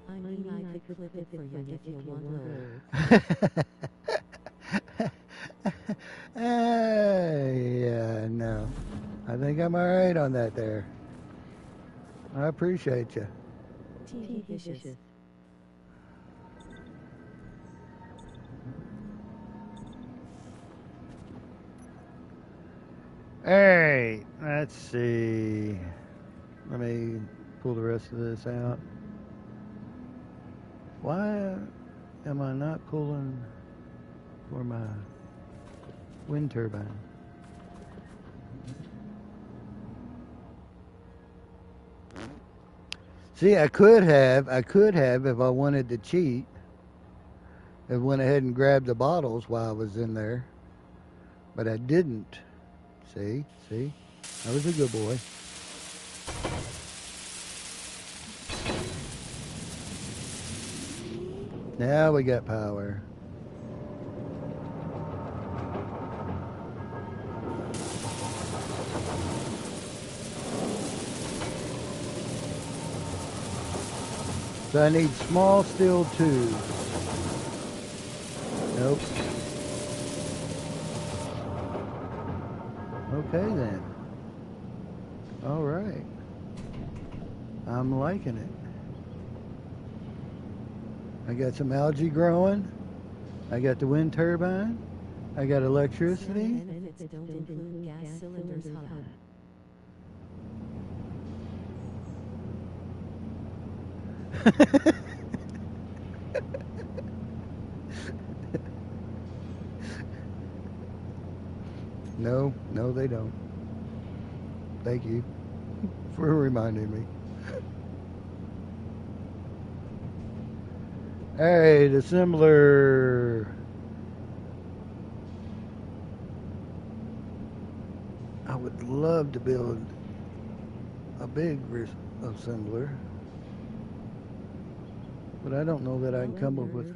I mean, I could clip it for you if you want load. Yeah, no. I think I'm all right on that there. I appreciate you. TV vicious. All right, let's see. Let me pull the rest of this out. Why am I not pulling for my wind turbine? See, I could have, if I wanted to cheat, I went ahead and grabbed the bottles while I was in there, but I didn't. See, I was a good boy. Now we got power. So I need small steel tubes. Nope. Okay then. All right. I'm liking it. I got some algae growing. I got the wind turbine. I got electricity. Benefits don't include gas cylinders hub. No, they don't. Thank you for reminding me. Alright, assembler. I would love to build a big assembler, but I don't know that I can come up with.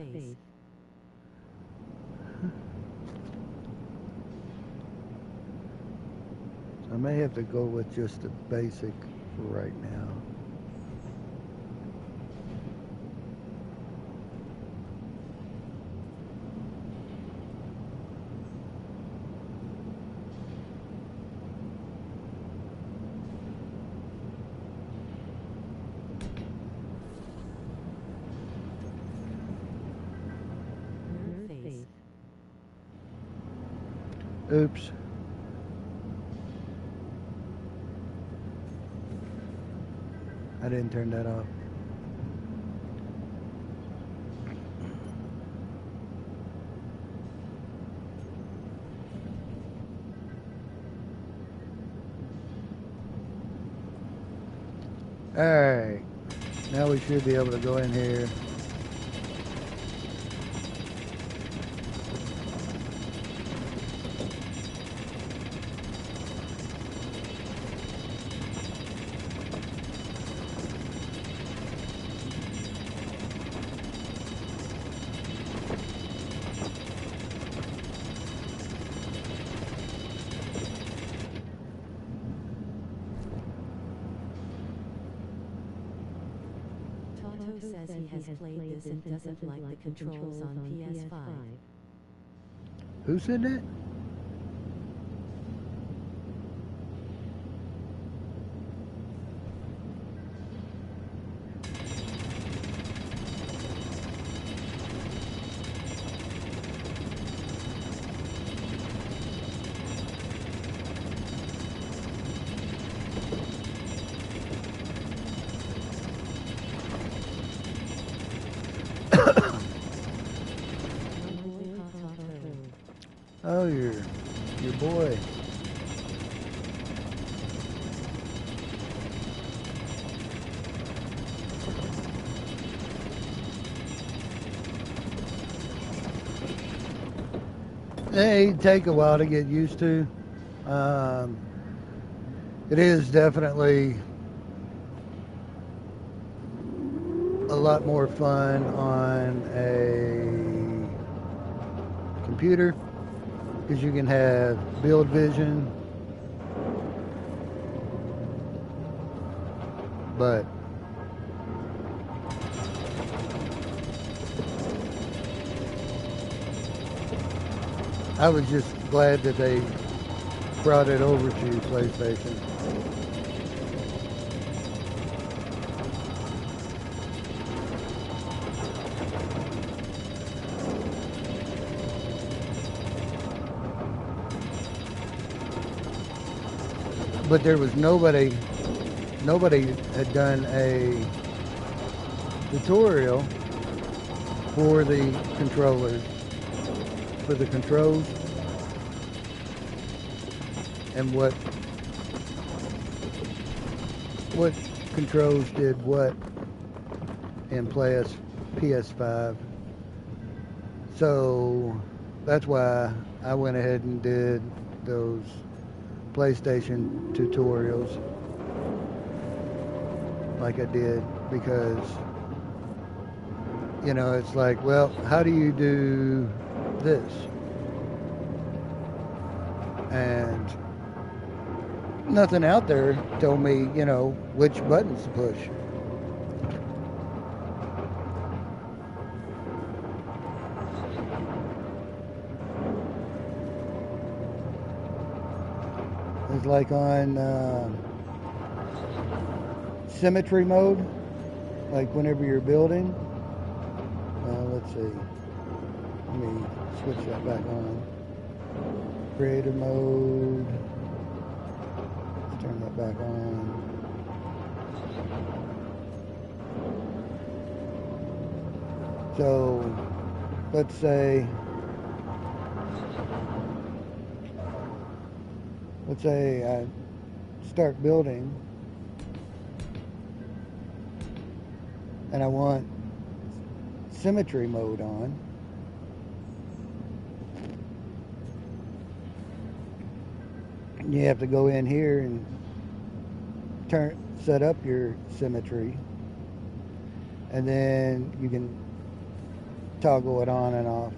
I may have to go with just the basic for right now. Oops. I didn't turn that off. Alright. Now we should be able to go in here. Says he has played this and doesn't like the controls on PS5. Who said that? Oh, your boy. They take a while to get used to. It is definitely a lot more fun on a computer because you can have build vision, I was just glad that they brought it over to PlayStation. But there was nobody had done a tutorial for the controllers, for the controls, and what controls did what in PS5. So that's why I went ahead and did those PlayStation tutorials like I did, because you know, it's like, well, how do you do this? And nothing out there told me, you know, which buttons to push. It's like on symmetry mode, like whenever you're building. Let's see. Let me switch that back on. Creative mode. Let's turn that back on. So, let's say I start building and I want symmetry mode on. You have to go in here and set up your symmetry, and then you can toggle it on and off.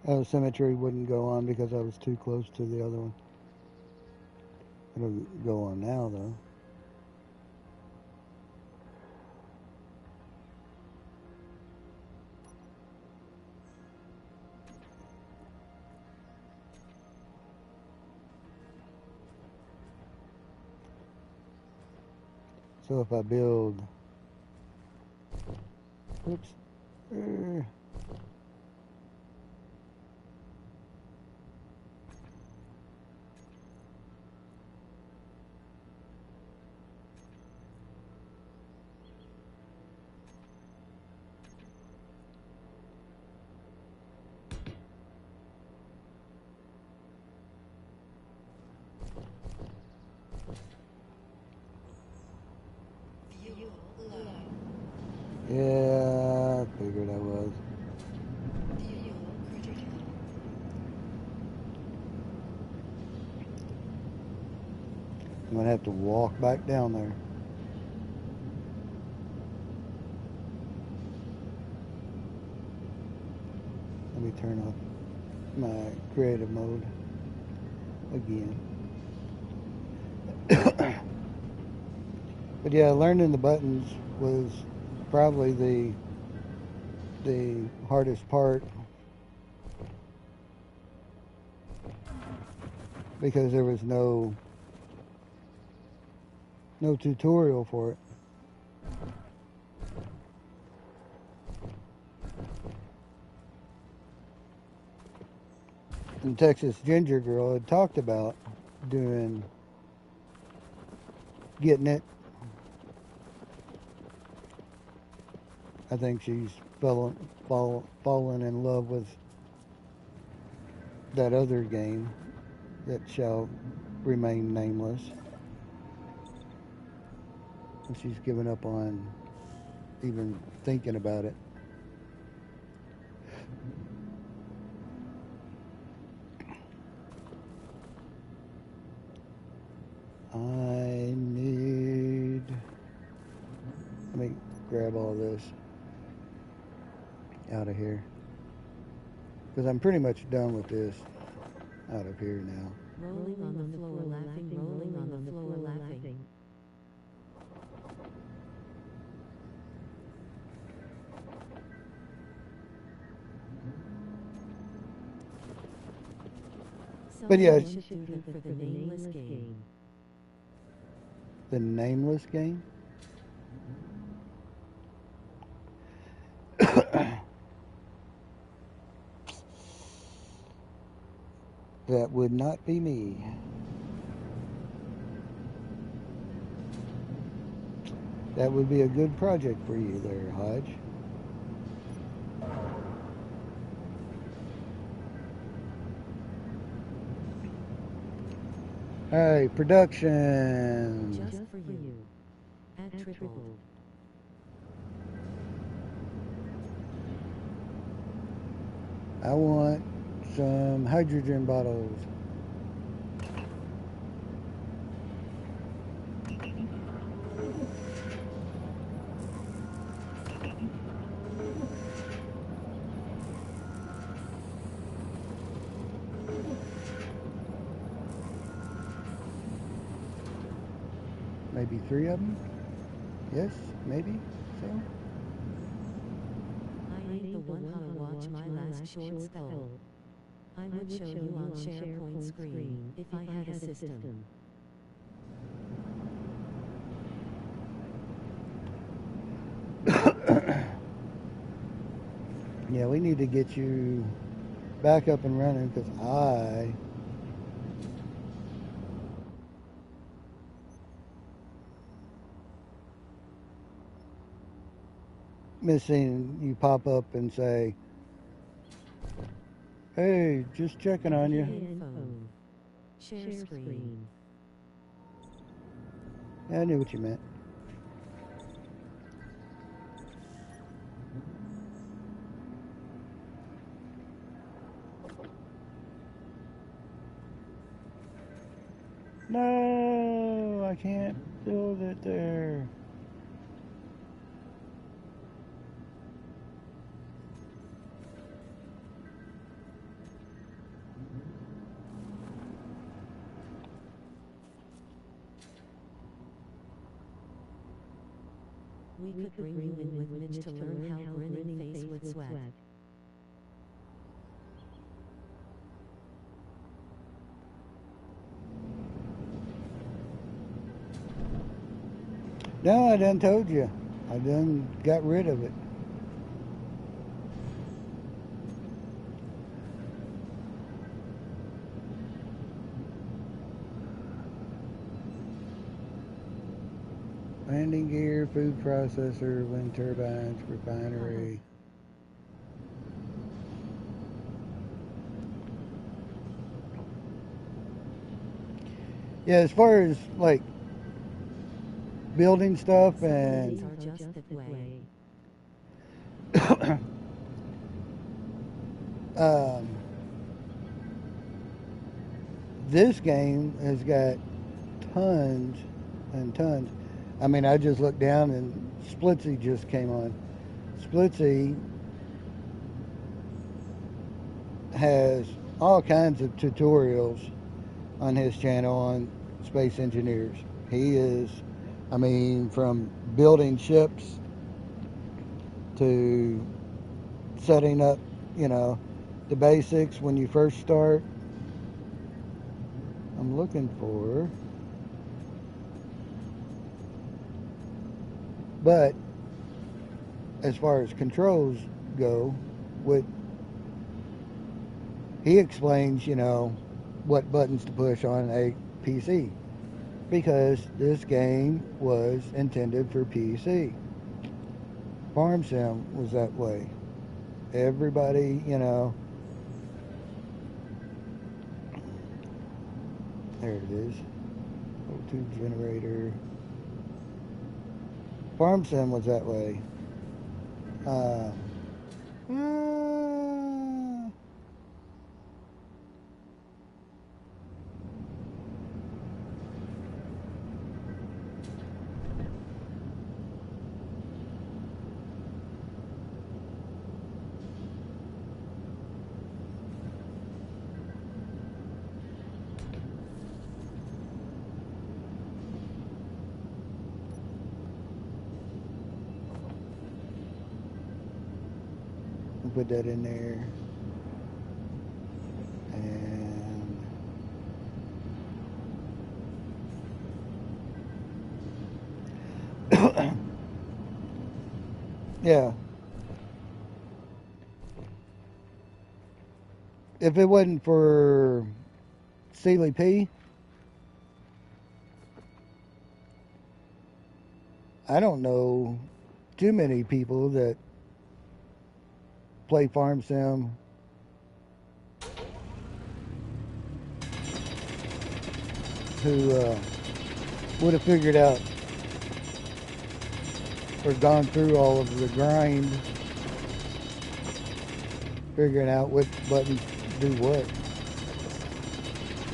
Oh, symmetry wouldn't go on because I was too close to the other one. It'll go on now, though. So if I build, oops, I'm gonna have to walk back down there. Let me turn off my creative mode again. But yeah, learning the buttons was probably the hardest part, because there was no tutorial for it. And Texas Ginger Girl had talked about getting it. I think she's fallen in love with that other game that shall remain nameless. And she's given up on even thinking about it. Let me grab all this out of here, because I'm pretty much done with this out of here now. Rolling on the floor laughing, rolling on the floor laughing. But yeah, Someone should do for the nameless game. The nameless game? That would not be me. That would be a good project for you there, Hodge. Alright, production. Just for you. At triple. I want some hydrogen bottles. Maybe 3 of them? Yes, maybe so. I ain't the one how to watch my last short skull. I would show you on SharePoint screen if I had a system. Yeah, we need to get you back up and running, because missing you pop up and say, hey, just checking on you. Phone. Share screen. I knew what you meant. No, I can't build it there. We could bring you in with Mitch to learn how grinning face would sweat. No, I done told you. I done got rid of it. Landing gear, food processor, wind turbines, refinery. Yeah, as far as like building stuff and Are just that way. this game has got tons and tons. I mean, I just looked down and Splitsy just came on. Splitsy has all kinds of tutorials on his channel on space engineers. He is, I mean, from building ships to setting up, you know, the basics when you first start. I'm looking for, but as far as controls go, with he explains, you know, what buttons to push on a PC, because this game was intended for PC. Farm Sim was that way. Everybody, you know, there it is. O2 generator. Farm Sim was that way. Uh, put that in there. And yeah. If it wasn't for Sealy P, I don't know too many people that play Farm Sim who would have figured out or gone through all of the grind, figuring out which buttons do what.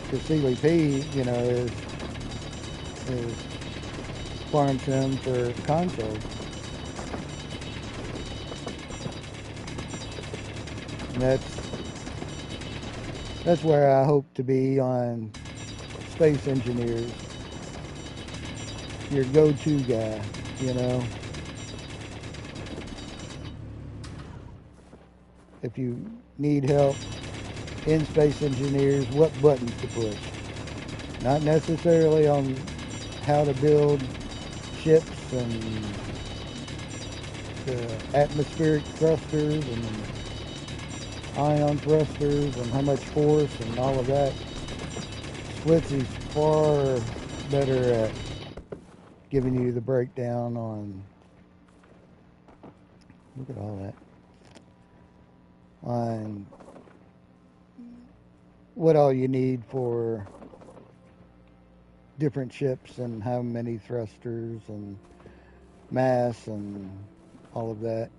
Because Sealy P, you know, is Farm Sim for console. And that's where I hope to be on Space Engineers. Your go-to guy, you know. If you need help in Space Engineers, what buttons to push. Not necessarily on how to build ships and the atmospheric thrusters and ion thrusters and how much force and all of that. Splitsy's far better at giving you the breakdown on, look at all that, on what all you need for different ships and how many thrusters and mass and all of that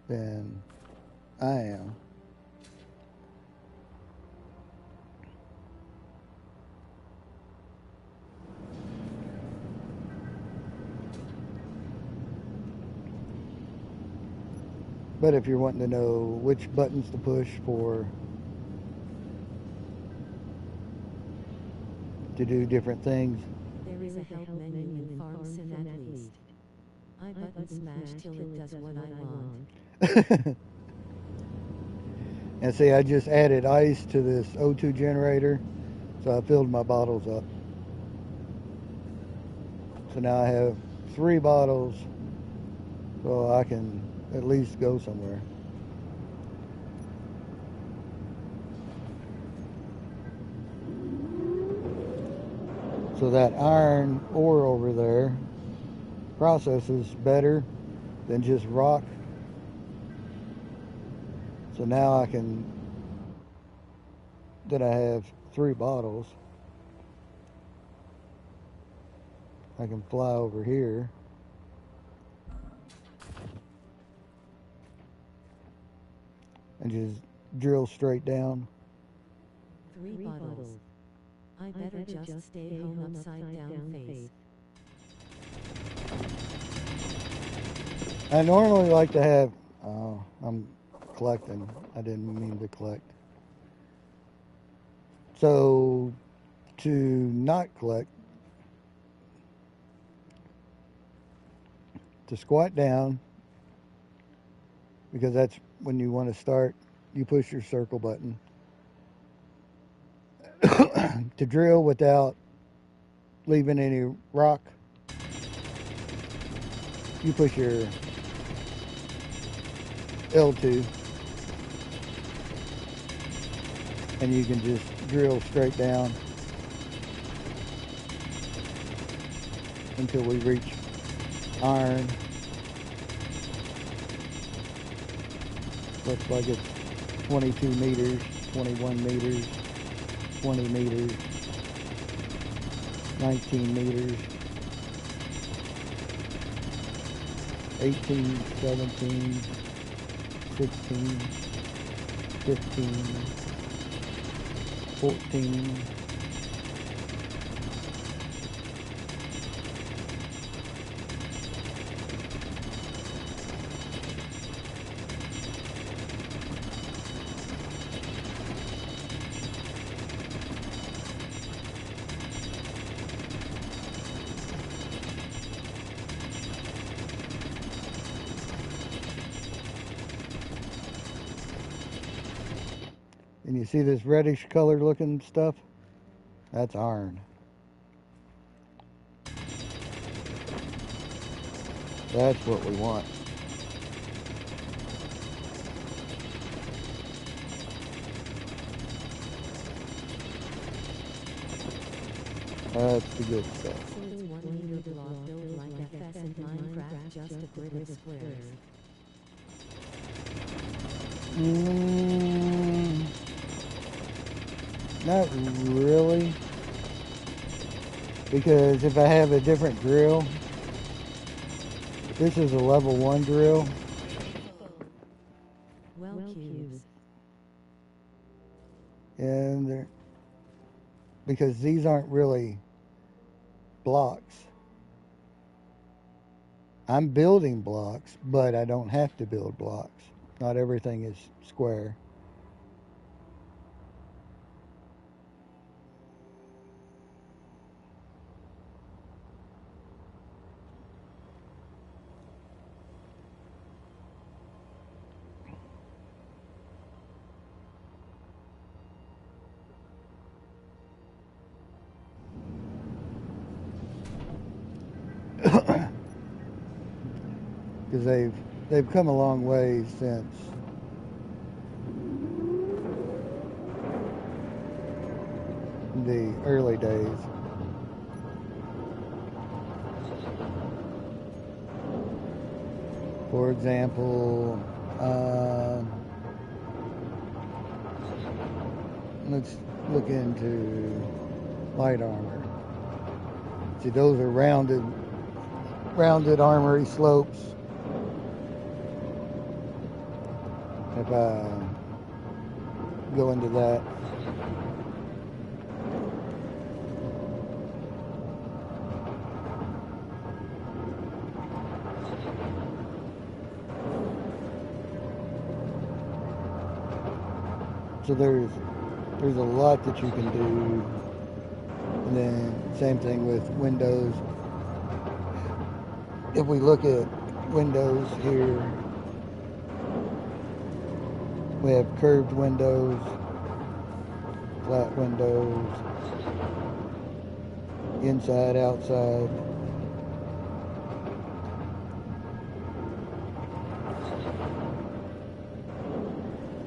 than I am. But if you're wanting to know which buttons to push to do different things, There is a help menu in Farm Sim at least. I button smash till it does what I want. and see, I just added ice to this O2 generator, so I filled my bottles up. So now I have 3 bottles, so I can at least go somewhere. So that iron ore over there processes better than just rock. So now I have 3 bottles. I can fly over here. And just drill straight down. 3 bottles. I better just stay home upside down face. I normally like to have, oh, I'm collecting. I didn't mean to collect. So, to not collect, to squat down, because that's when you want to start, you push your circle button. To drill without leaving any rock, you push your L2, and you can just drill straight down until we reach iron. Looks like it's 22 meters, 21 meters, 20 meters, 19 meters, 18, 17, 16, 15, 14, 'And you see this reddish colored looking stuff? That's iron. That's what we want. That's the good stuff. So it's 1 meter block built like FS and Minecraft, just a grid of squares. Not really. Because if I have a different drill, this is a level 1 drill. Well, cubes. And they're, because these aren't really blocks. I'm building blocks, but I don't have to build blocks. Not everything is square. Because they've come a long way since the early days. For example, let's look into light armor. See, those are rounded armory slopes. If I go into that, so there's a lot that you can do. And then same thing with windows. If we look at windows here, we have curved windows, flat windows, inside, outside.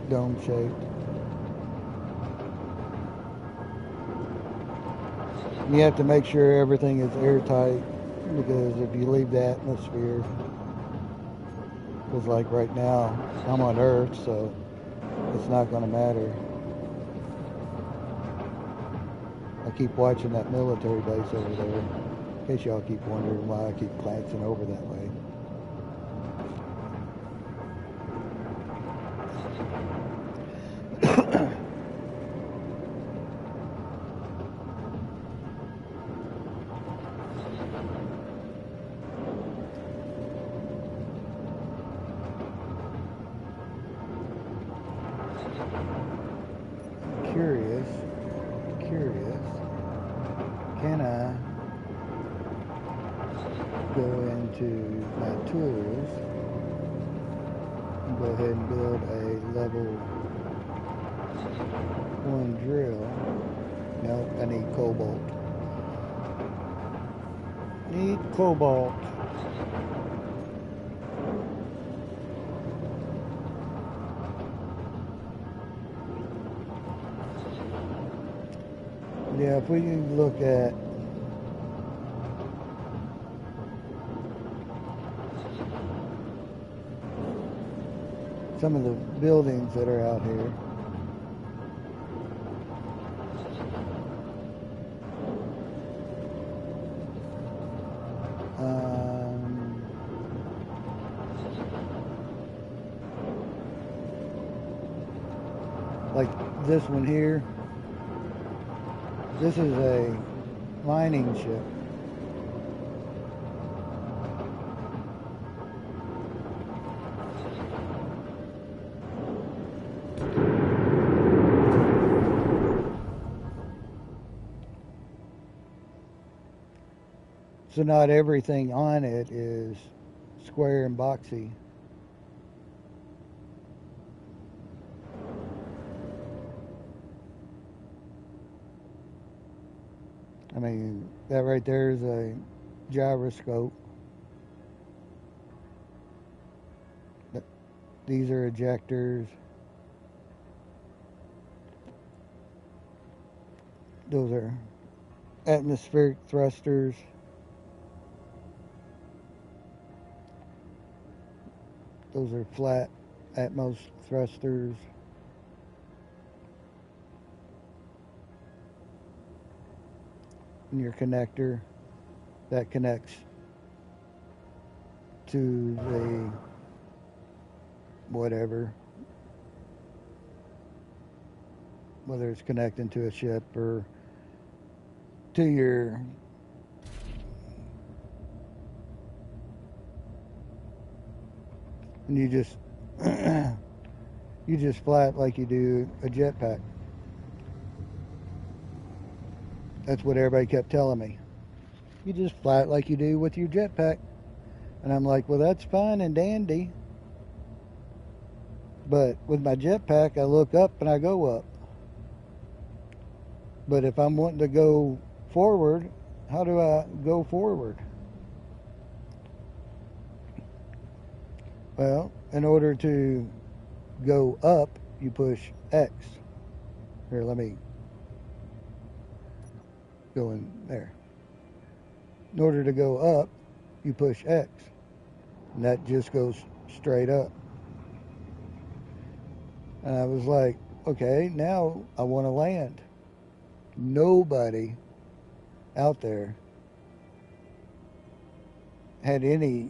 Dome shaped. You have to make sure everything is airtight, because if you leave the atmosphere, because like right now I'm on Earth, so it's not going to matter. I keep watching that military base over there, in case y'all keep wondering why I keep glancing over that way. curious, can I go into my tools and go ahead and build a level 1 drill? Nope, I need cobalt. Need cobalt. Yeah, if we look at some of the buildings that are out here, like this one here, this is a mining ship. So not everything on it is square and boxy. I mean, that right there is a gyroscope. These are ejectors. Those are atmospheric thrusters. Those are flat atmos thrusters. And your connector that connects to the whatever, whether it's connecting to a ship or to your and you just flat like you do a jetpack. That's what everybody kept telling me. You just flat like you do with your jetpack. And I'm like, well, that's fine and dandy. But with my jetpack, I look up and I go up. But if I'm wanting to go forward, how do I go forward? Well, in order to go up, you push X. Here, let me go in there. In order to go up, you push X. And that just goes straight up. And I was like, okay, now I want to land. Nobody out there had any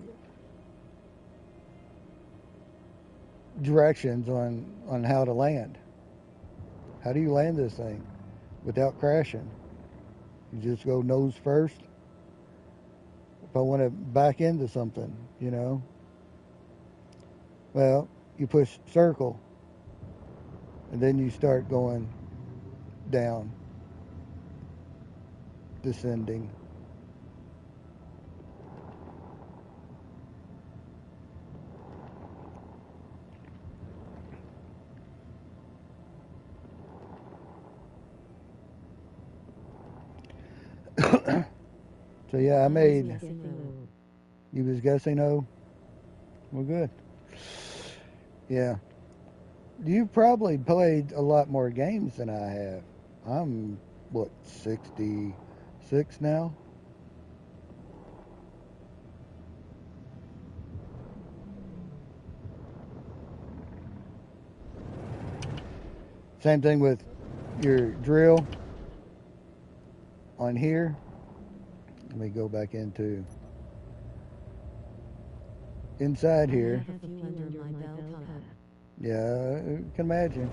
directions on how to land. How do you land this thing without crashing? You just go nose first. If I want to back into something, you know. Well, you push circle. And then you start going down. Descending. So yeah, I made. You was guessing O? Well, good. Yeah. You've probably played a lot more games than I have. I'm, what, 66 now? Same thing with your drill on here. Let me go back into inside here. Yeah, I can imagine.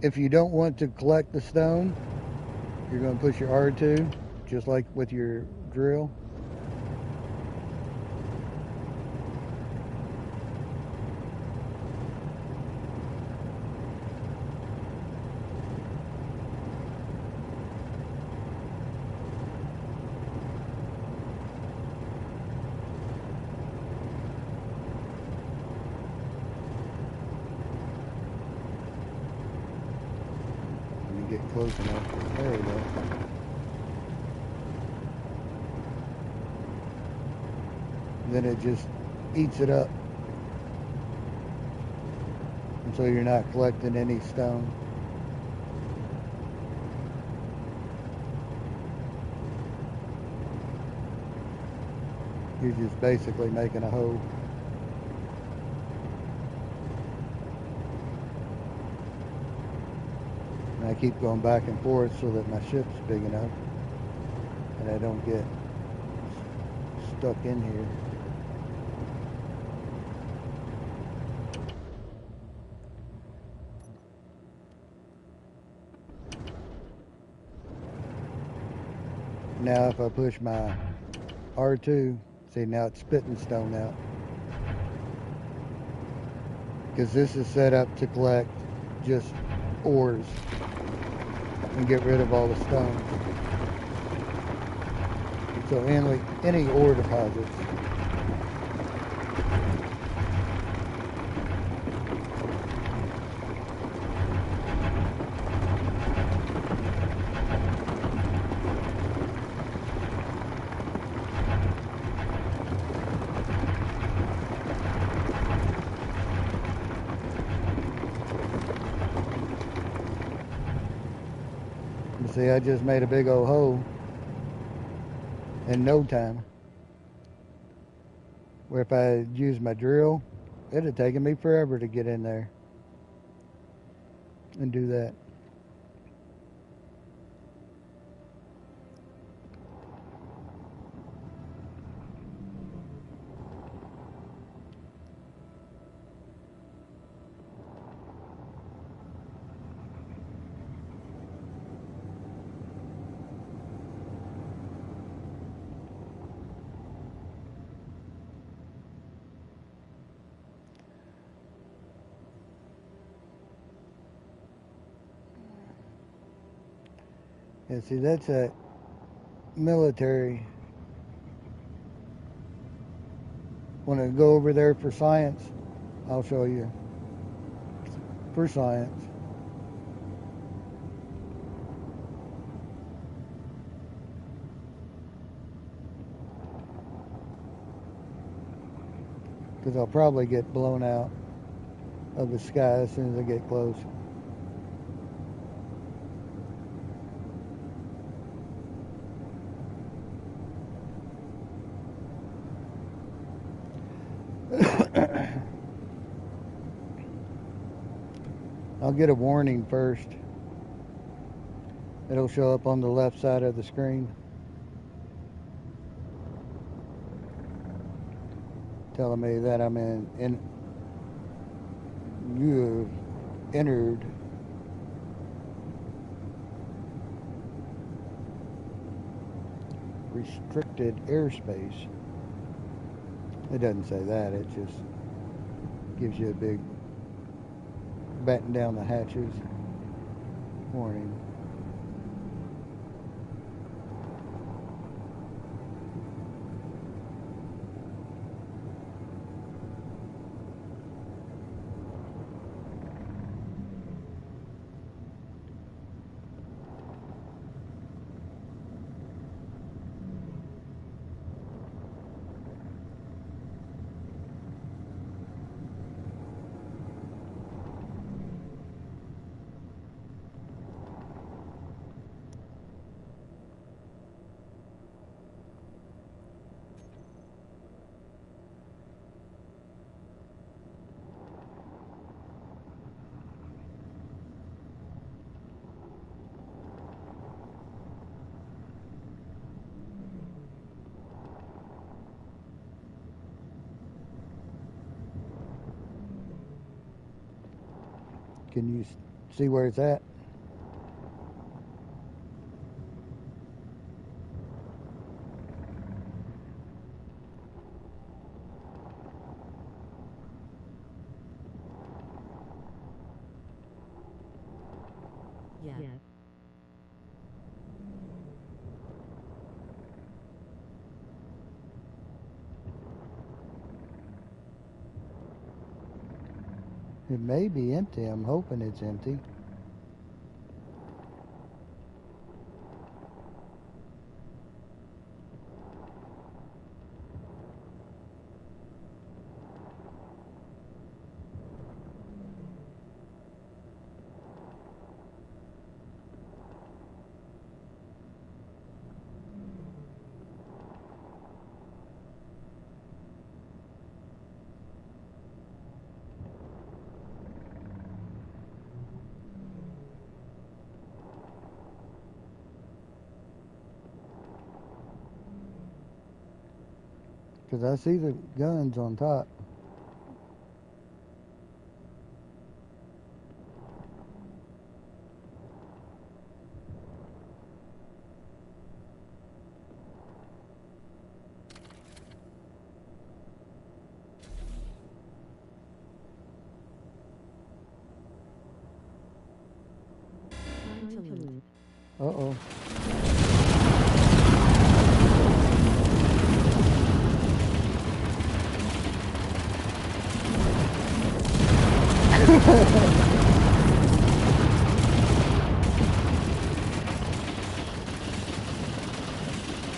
If you don't want to collect the stone, you're going to push your R2, just like with your drill. get close enough. There we go. Then it just eats it up. And so you're not collecting any stone. You're just basically making a hole. And I keep going back and forth so that my ship's big enough and I don't get stuck in here. Now if I push my R2, see now it's spitting stone out. Because this is set up to collect just ores and get rid of all the stones. So any ore deposits. See, I just made a big old hole in no time. Where if I used my drill, it'd have taken me forever to get in there and do that. Yeah, see, that's a military. Want to go over there for science? I'll show you. For science. Because I'll probably get blown out of the sky as soon as I get close. I'll get a warning first. It'll show up on the left side of the screen, telling me that I'm you have entered restricted airspace. It doesn't say that, it just gives you a big batten down the hatches warning. Can you see where it's at? Yeah. It may be empty. I'm hoping it's empty. Because I see the guns on top. Time to loot. Uh-oh.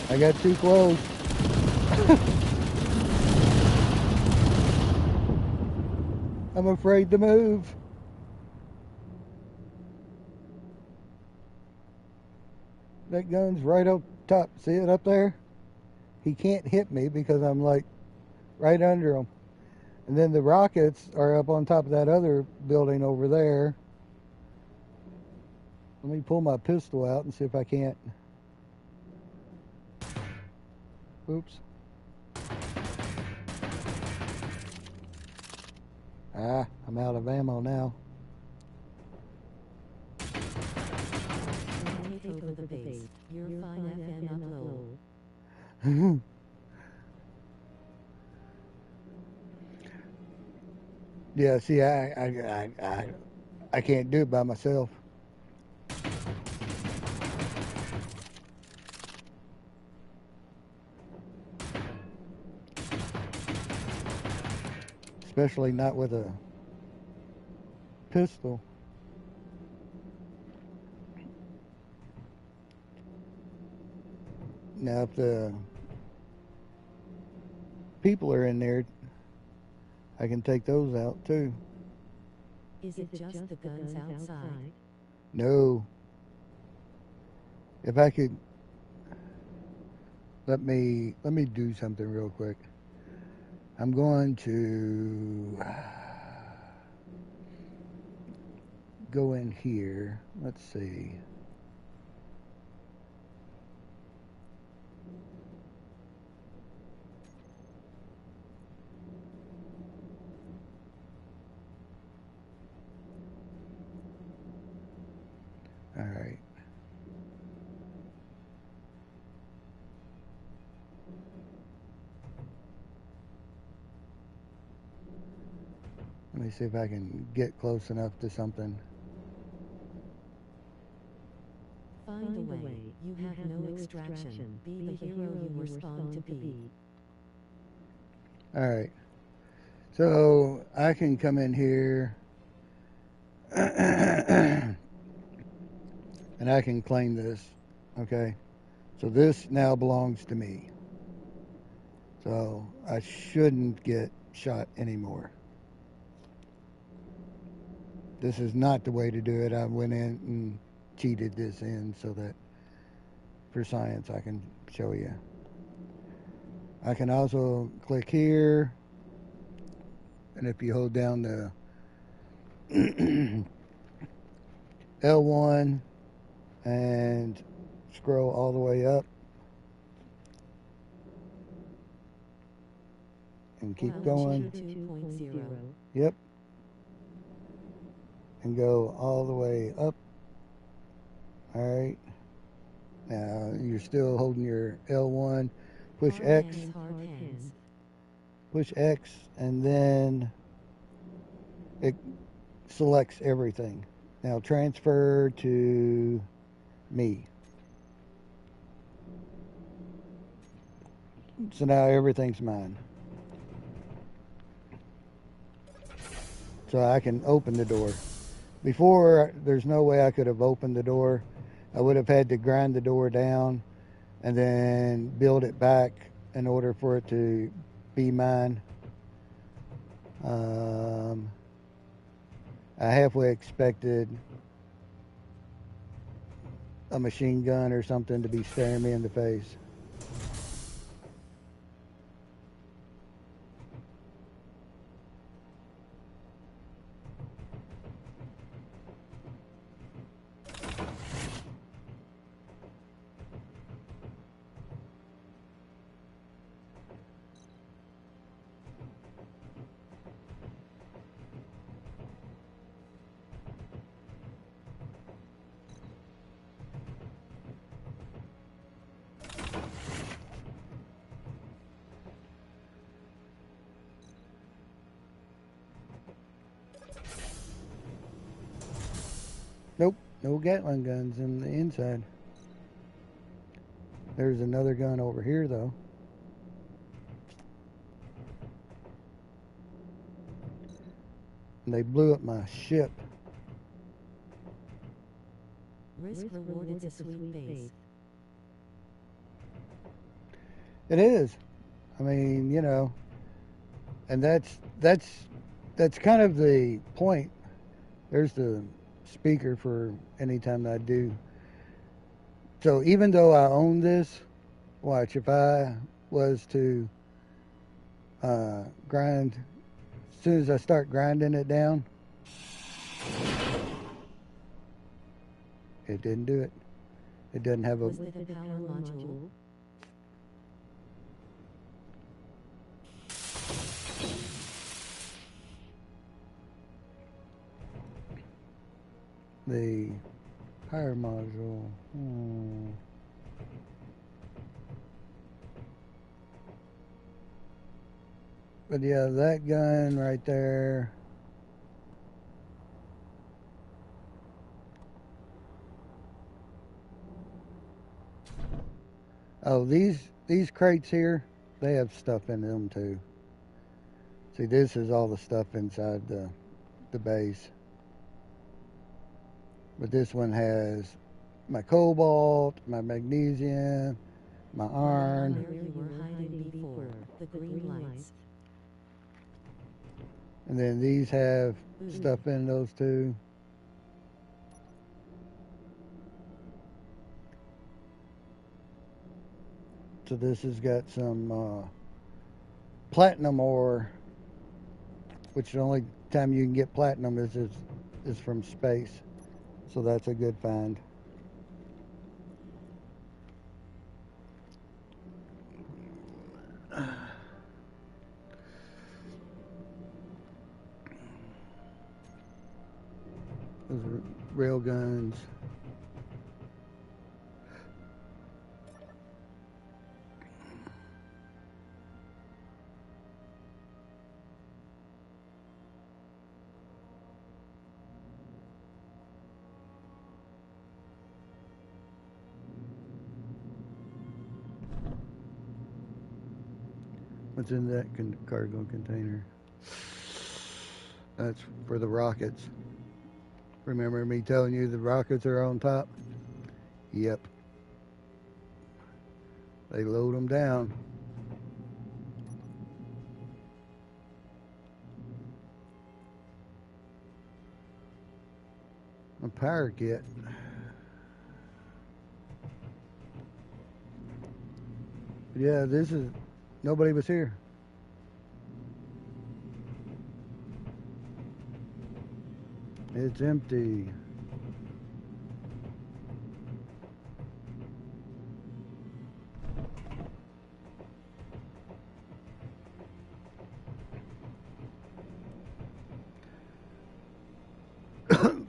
I got too close. I'm afraid to move. That gun's right up top. See it up there? He can't hit me because I'm like right under him. And then the rockets are up on top of that other building over there. Let me pull my pistol out and see if I can't. Oops. Ah, I'm out of ammo now. Take over the base. You're fine FM upload. Yeah, see, I can't do it by myself. Especially not with a pistol. Now, if the people are in there, I can take those out too. Is it just the guns outside? No. If I could, let me do something real quick. I'm going to go in here. Let's see. All right. Let me see if I can get close enough to something. Find a way. You have no extraction. Be the hero you were spawned to be. All right. So I can come in here and I can claim this. Okay. So this now belongs to me. So I shouldn't get shot anymore. This is not the way to do it. I went in and cheated this in so that for science I can show you. I can also click here, and if you hold down the L1 and scroll all the way up and keep going. 2.0. Yep. And go all the way up. All right. Now you're still holding your L1. Push X. Hard hands. Push X, and then it selects everything. Now transfer to me. So now everything's mine. So I can open the door. Before, there's no way I could have opened the door. I would have had to grind the door down and then build it back in order for it to be mine. I halfway expected a machine gun or something to be staring me in the face. Nope, no Gatling guns in the inside. There's another gun over here, though. And they blew up my ship. Risk rewarded, it's a sweet base. It is. I mean, you know, and that's kind of the point. There's the speaker for any time that I do. So even though I own this, watch, if I was to grind, as soon as I start grinding it down, it didn't do it. It doesn't have a... Was it the power module? The power module. But yeah, that gun right there. Oh, these crates here, they have stuff in them too. See, this is all the stuff inside the base. But this one has my cobalt, my magnesium, my iron. Where you were hiding before, the green lights. And then these have stuff in those too. So this has got some platinum ore, which the only time you can get platinum is from space. So that's a good find. Those are rail guns. What's in that cargo container? That's for the rockets. Remember me telling you the rockets are on top? Yep. They load them down. A power kit. Yeah, this is... Nobody was here. It's empty.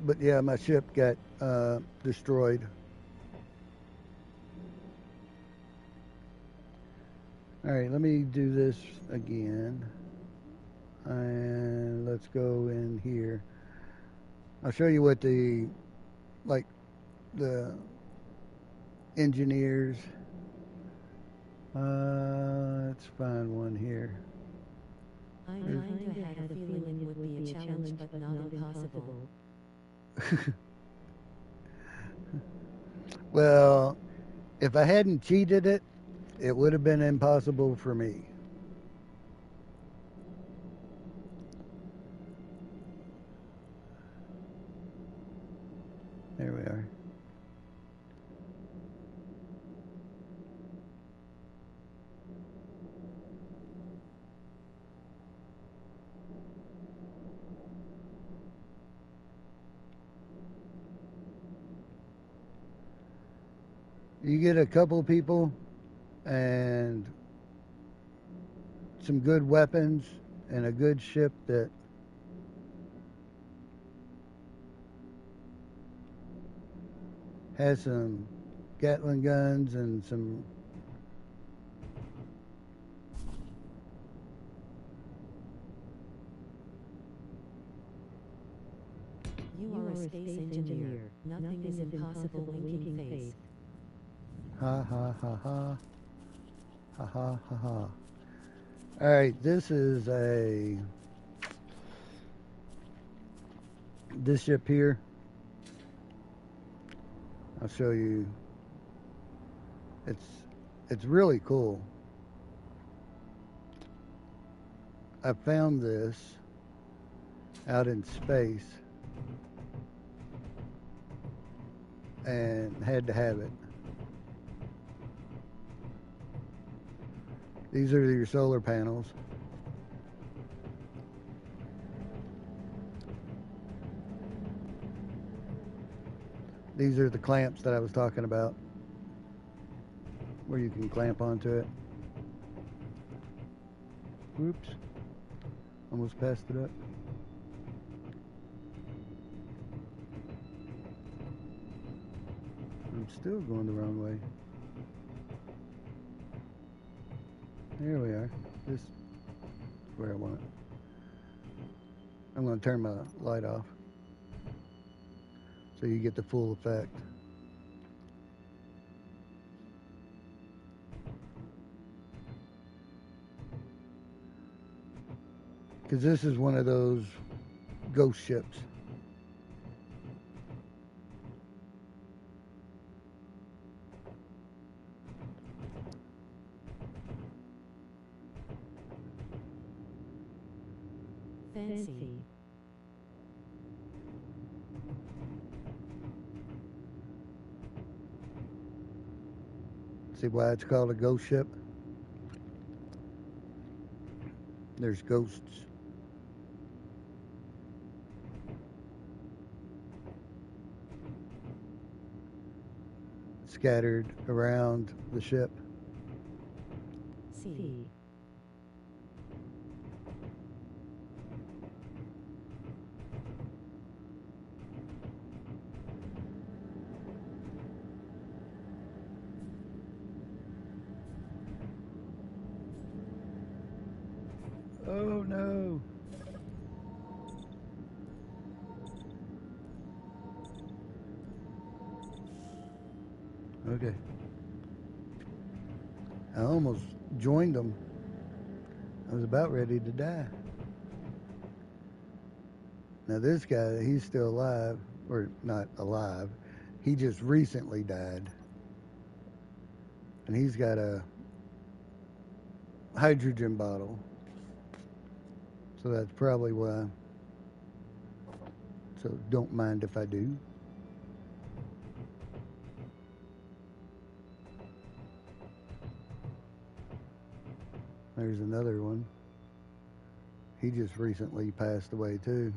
But yeah, my ship got destroyed. All right, let me do this again. And let's go in here. I'll show you what the engineers. Let's find one here. I kinda had a feeling it would be a challenge, but not impossible. Well, if I hadn't cheated it, it would have been impossible for me. There we are. You get a couple people and some good weapons and a good ship that has some Gatling guns and some You are a space engineer. Nothing is impossible, winking face. Ha ha ha ha. Ha ha ha ha. Alright, this ship here. I'll show you. It's really cool. I found this out in space and had to have it. These are your solar panels. These are the clamps that I was talking about, where you can clamp onto it. Oops. Almost passed it up. I'm still going the wrong way. Here we are. This is where I want it. I'm going to turn my light off so you get the full effect. Because this is one of those ghost ships. Fancy. See why it's called a ghost ship? There's ghosts. Scattered around the ship. C. Oh no. Okay. I almost joined them. I was about ready to die. Now this guy, he's still alive, or not alive. He just recently died. And he's got a hydrogen bottle. So that's probably why. So don't mind if I do. There's another one. He just recently passed away too.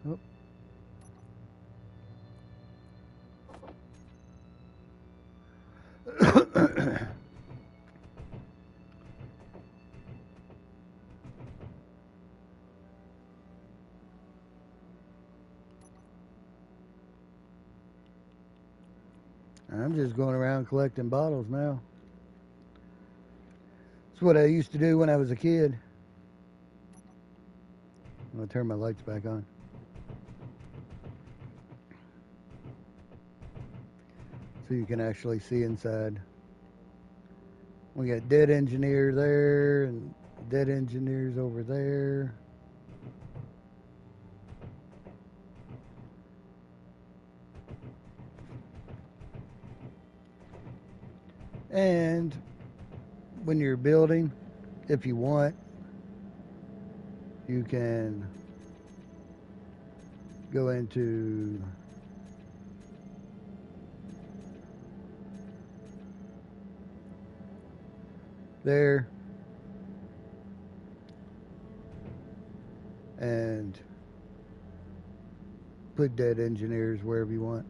Oh. I'm just going around collecting bottles now. That's what I used to do when I was a kid. I'm going to turn my lights back on. So you can actually see inside. We got dead engineer there and dead engineers over there. And when you're building, if you want, you can go into there and put dead engineers wherever you want.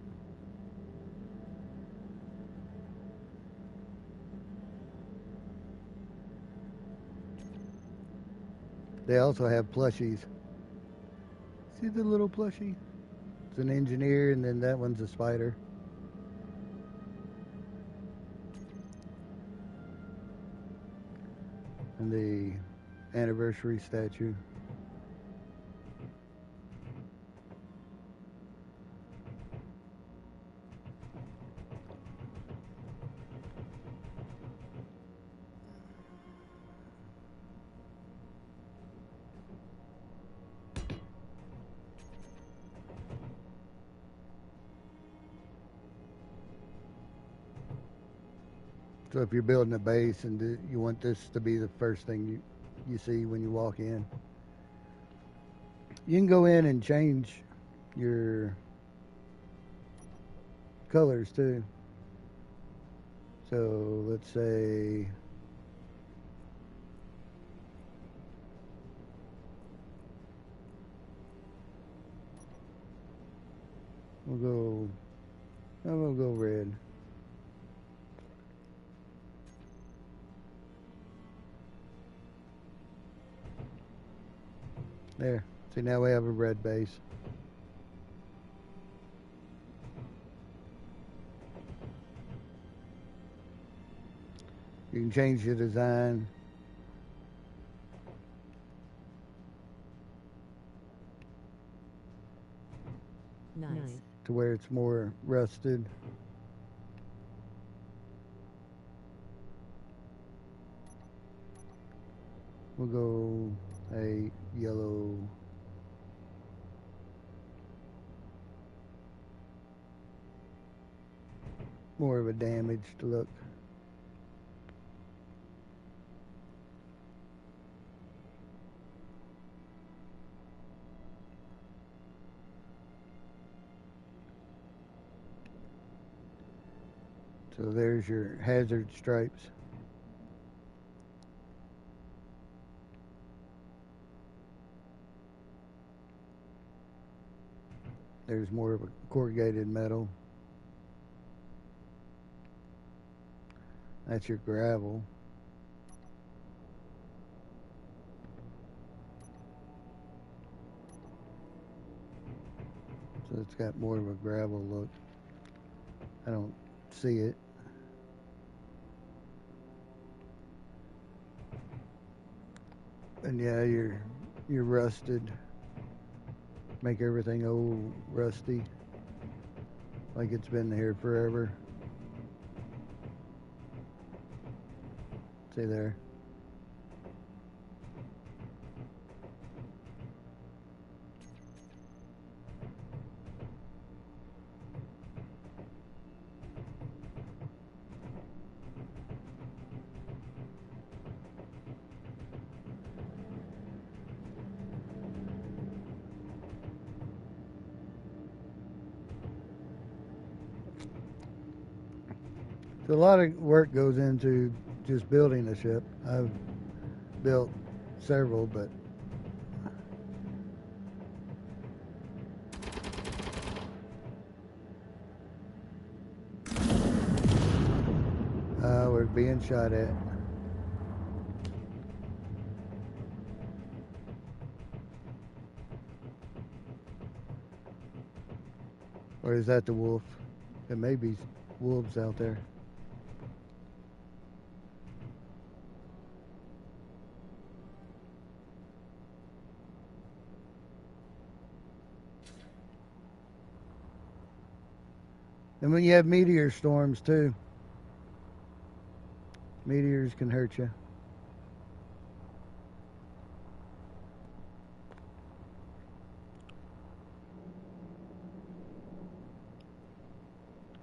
They also have plushies. See the little plushie? It's an engineer, and then that one's a spider. and the anniversary statue. So if you're building a base and you want this to be the first thing you see when you walk in, you can go in and change your colors too. So let's say I'm gonna go red. There. See, now we have a red base. You can change the design. Nice. To where it's more rusted. We'll go a yellow. More of a damaged look. So there's your hazard stripes. There's more of a corrugated metal. That's your gravel. So it's got more of a gravel look. I don't see it. And yeah, you're rusted. Make everything old rusty. Like it's been here forever. See there. So a lot of work goes into just building a ship. I've built several, but we're being shot at. Or is that the wolf? There may be wolves out there. And when you have meteor storms too, meteors can hurt you.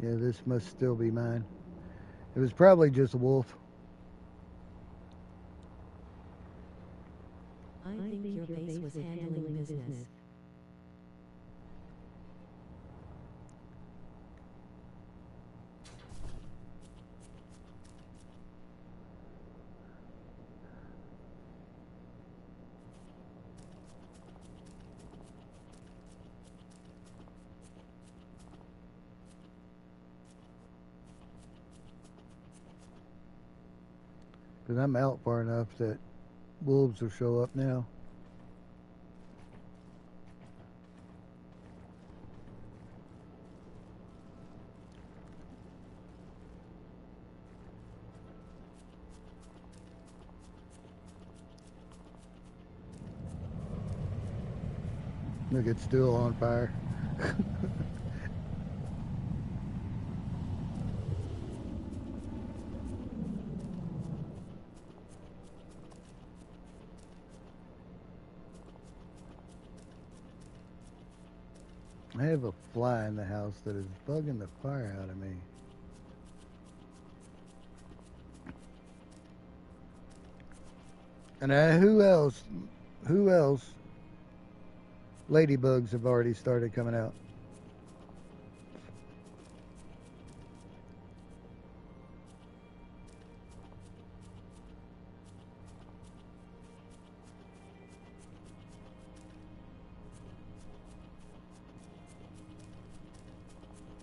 Yeah, this must still be mine. It was probably just a wolf. I think your base was handling business. Because I'm out far enough that wolves will show up now. Look, it's still on fire. I have a fly in the house that is bugging the fire out of me. And who else? Ladybugs have already started coming out.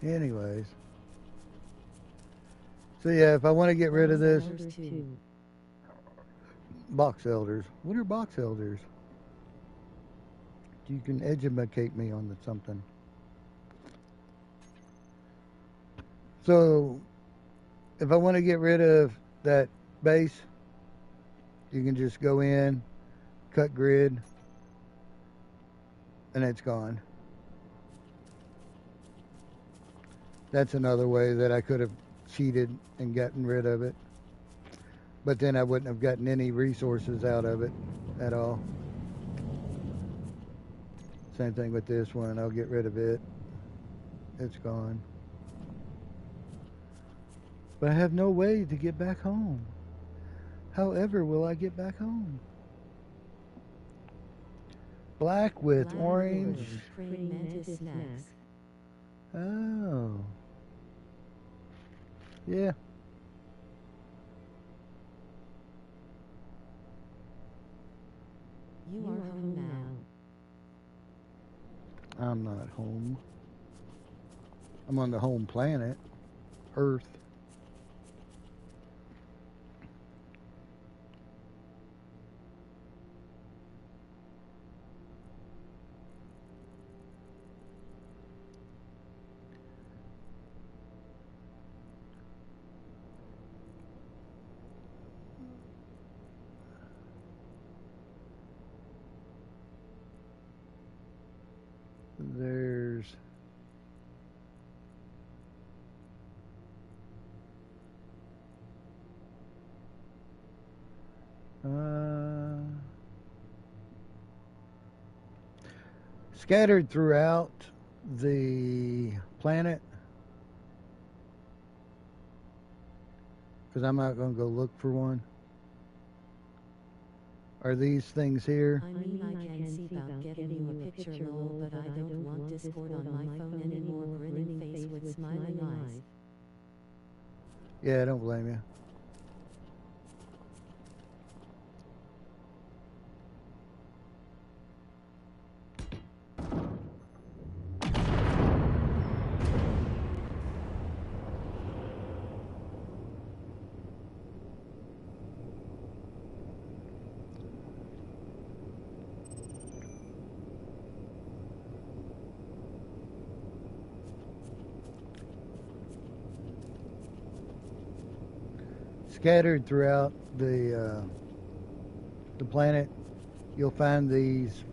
Anyways. So yeah, if I want to get rid of this, box elders. What are box elders? You can educate me on something. So, if I want to get rid of that base, you can just go in, cut grid, and it's gone. That's another way that I could have cheated and gotten rid of it. But then I wouldn't have gotten any resources out of it at all. Same thing with this one. I'll get rid of it. It's gone. But I have no way to get back home. However will I get back home? Black with orange. Oh. Yeah. You are home now. I'm not home. I'm on the home planet, Earth. There's scattered throughout the planet, because I'm not going to go look for one, are these things here. I mean, I can see about getting you a picture, lol, but I don't want Discord on my phone anymore. Grinning face with smiling eyes. Yeah, I don't blame you. Scattered throughout the planet, you'll find these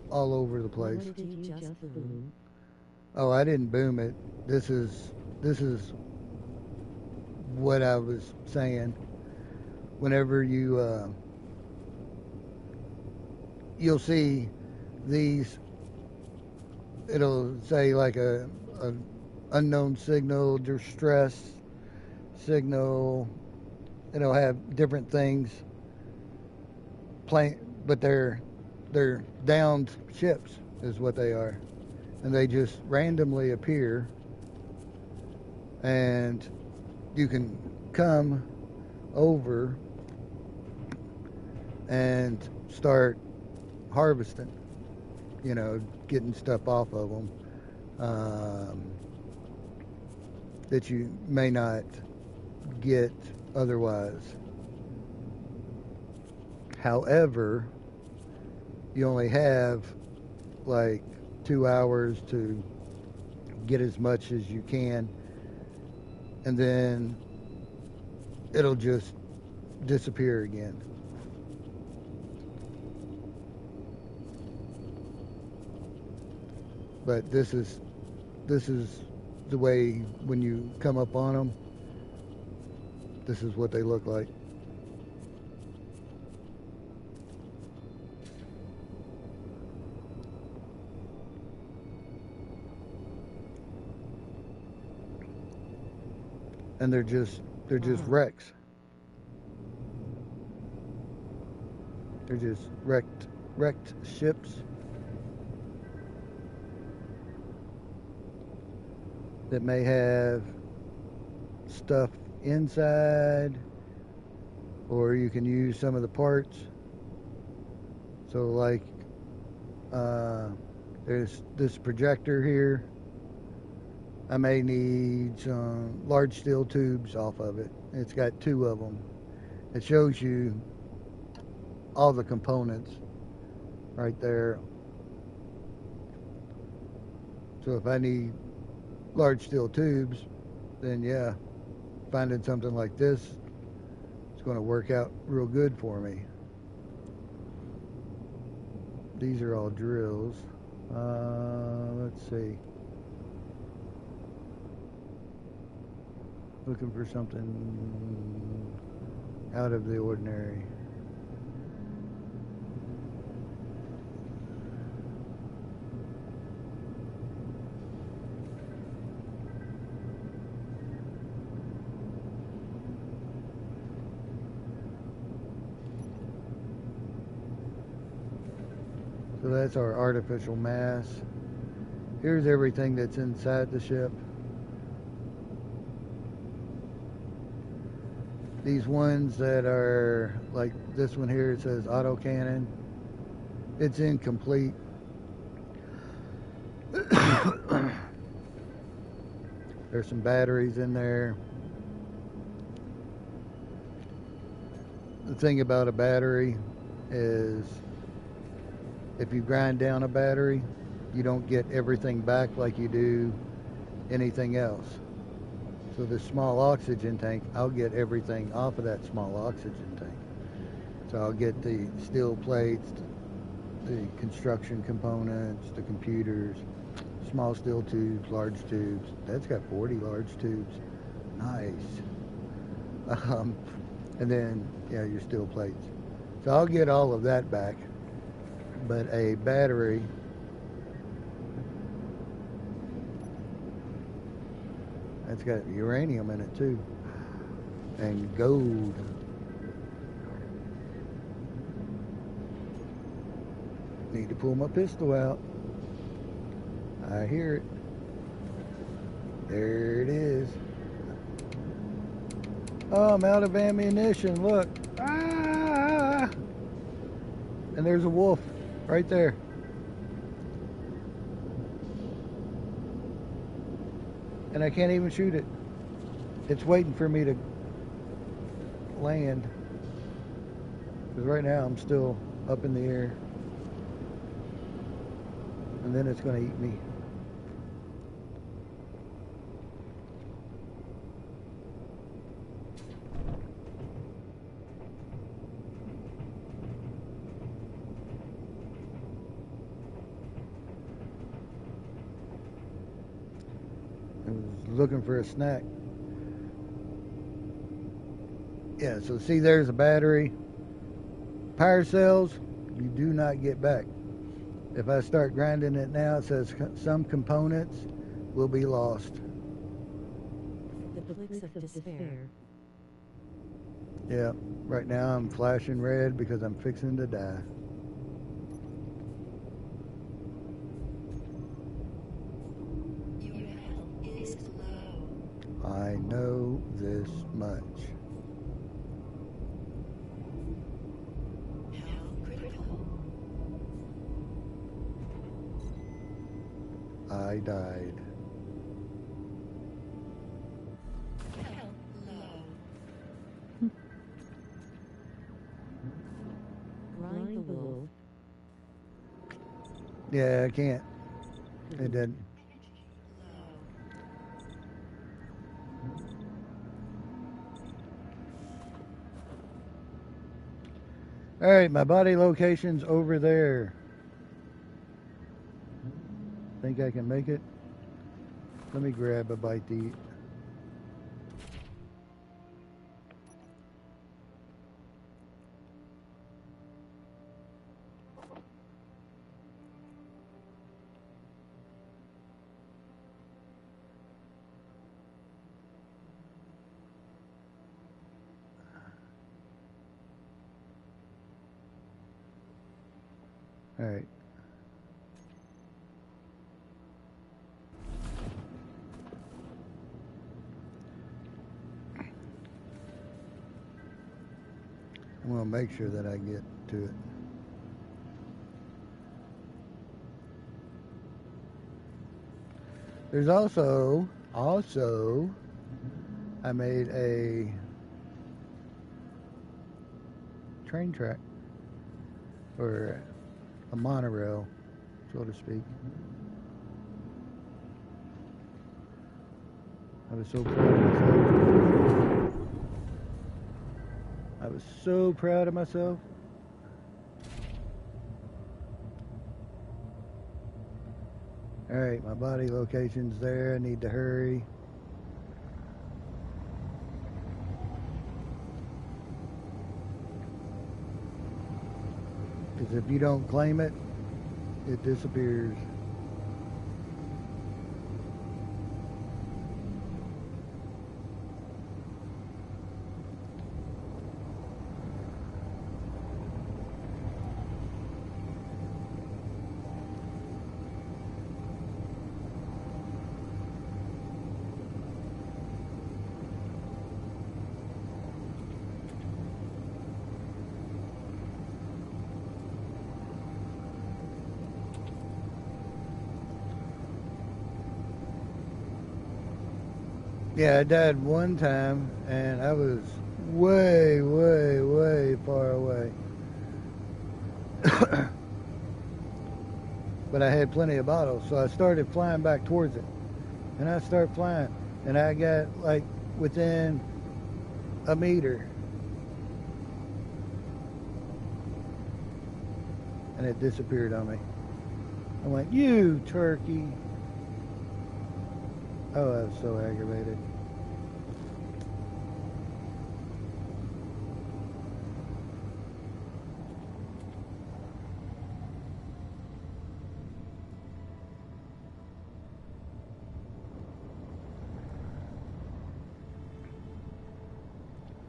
all over the place. What did you just boom? Oh, I didn't boom it. This is what I was saying. Whenever you'll see these, it'll say like a unknown signal, distress signal. It'll have different things playing, but they're downed ships is what they are, and they just randomly appear, and you can come over and start harvesting, getting stuff off of them that you may not get otherwise. However, you only have like 2 hours to get as much as you can, and then it'll just disappear again. But this is the way when you come up on them. This is what they look like. And they're just wrecks. They're just wrecked ships that may have stuff inside, or you can use some of the parts. So like there's this projector here. I may need some large steel tubes off of it. It's got 2 of them. It shows you all the components right there. So if I need large steel tubes, then yeah, finding something like this is going to work out real good for me. These are all drills. Let's see. Looking for something out of the ordinary. So that's our artificial mass. Here's everything that's inside the ship. These ones that are like this one here, it says autocannon. It's incomplete. There's some batteries in there. The thing about a battery is if you grind down a battery, you don't get everything back like you do anything else. So this small oxygen tank, I'll get everything off of that small oxygen tank. So I'll get the steel plates, the construction components, the computers, small steel tubes, large tubes. That's got 40 large tubes. Nice. And then, yeah, your steel plates. So I'll get all of that back. But a battery, that's got uranium in it too, and gold. Need to pull my pistol out. I hear it. There it is. Oh, I'm out of ammunition. Look. Ah! And there's a wolf right there. And I can't even shoot it. It's waiting for me to land. Because right now I'm still up in the air. And then it's going to eat me. Looking for a snack. Yeah, so see, there's a battery. Power cells, you do not get back. If I start grinding it now, it says some components will be lost. The clicks of despair. Yeah, right now I'm flashing red because I'm fixing to die. Your health is low. I know this much. Health critical. I died. Health low. Grind the wolf. Yeah, I can't. It didn't. All right, my body location's over there. I think think I can make it? Let me grab a bite to eat. All right. I'm going to make sure that I get to it. There's also, I made a train track, or a monorail, so to speak. I was so proud of myself. I was so proud of myself. Alright, my body location's there. I need to hurry. Because if you don't claim it, it disappears. Yeah, I died one time, and I was way, way, way far away. But I had plenty of bottles, so I started flying back towards it. And I started flying, and I got like within a meter. And it disappeared on me. I went, "You turkey." Oh, I was so aggravated.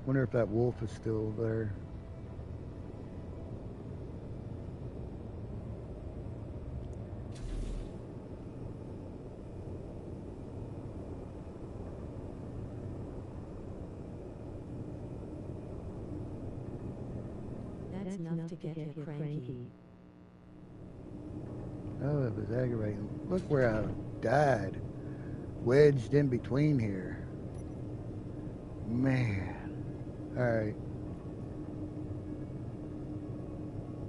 Wonder if that wolf is still there. That's enough to get you cranky. Oh, it was aggravating. Look where I died. Wedged in between here. Man. Alright.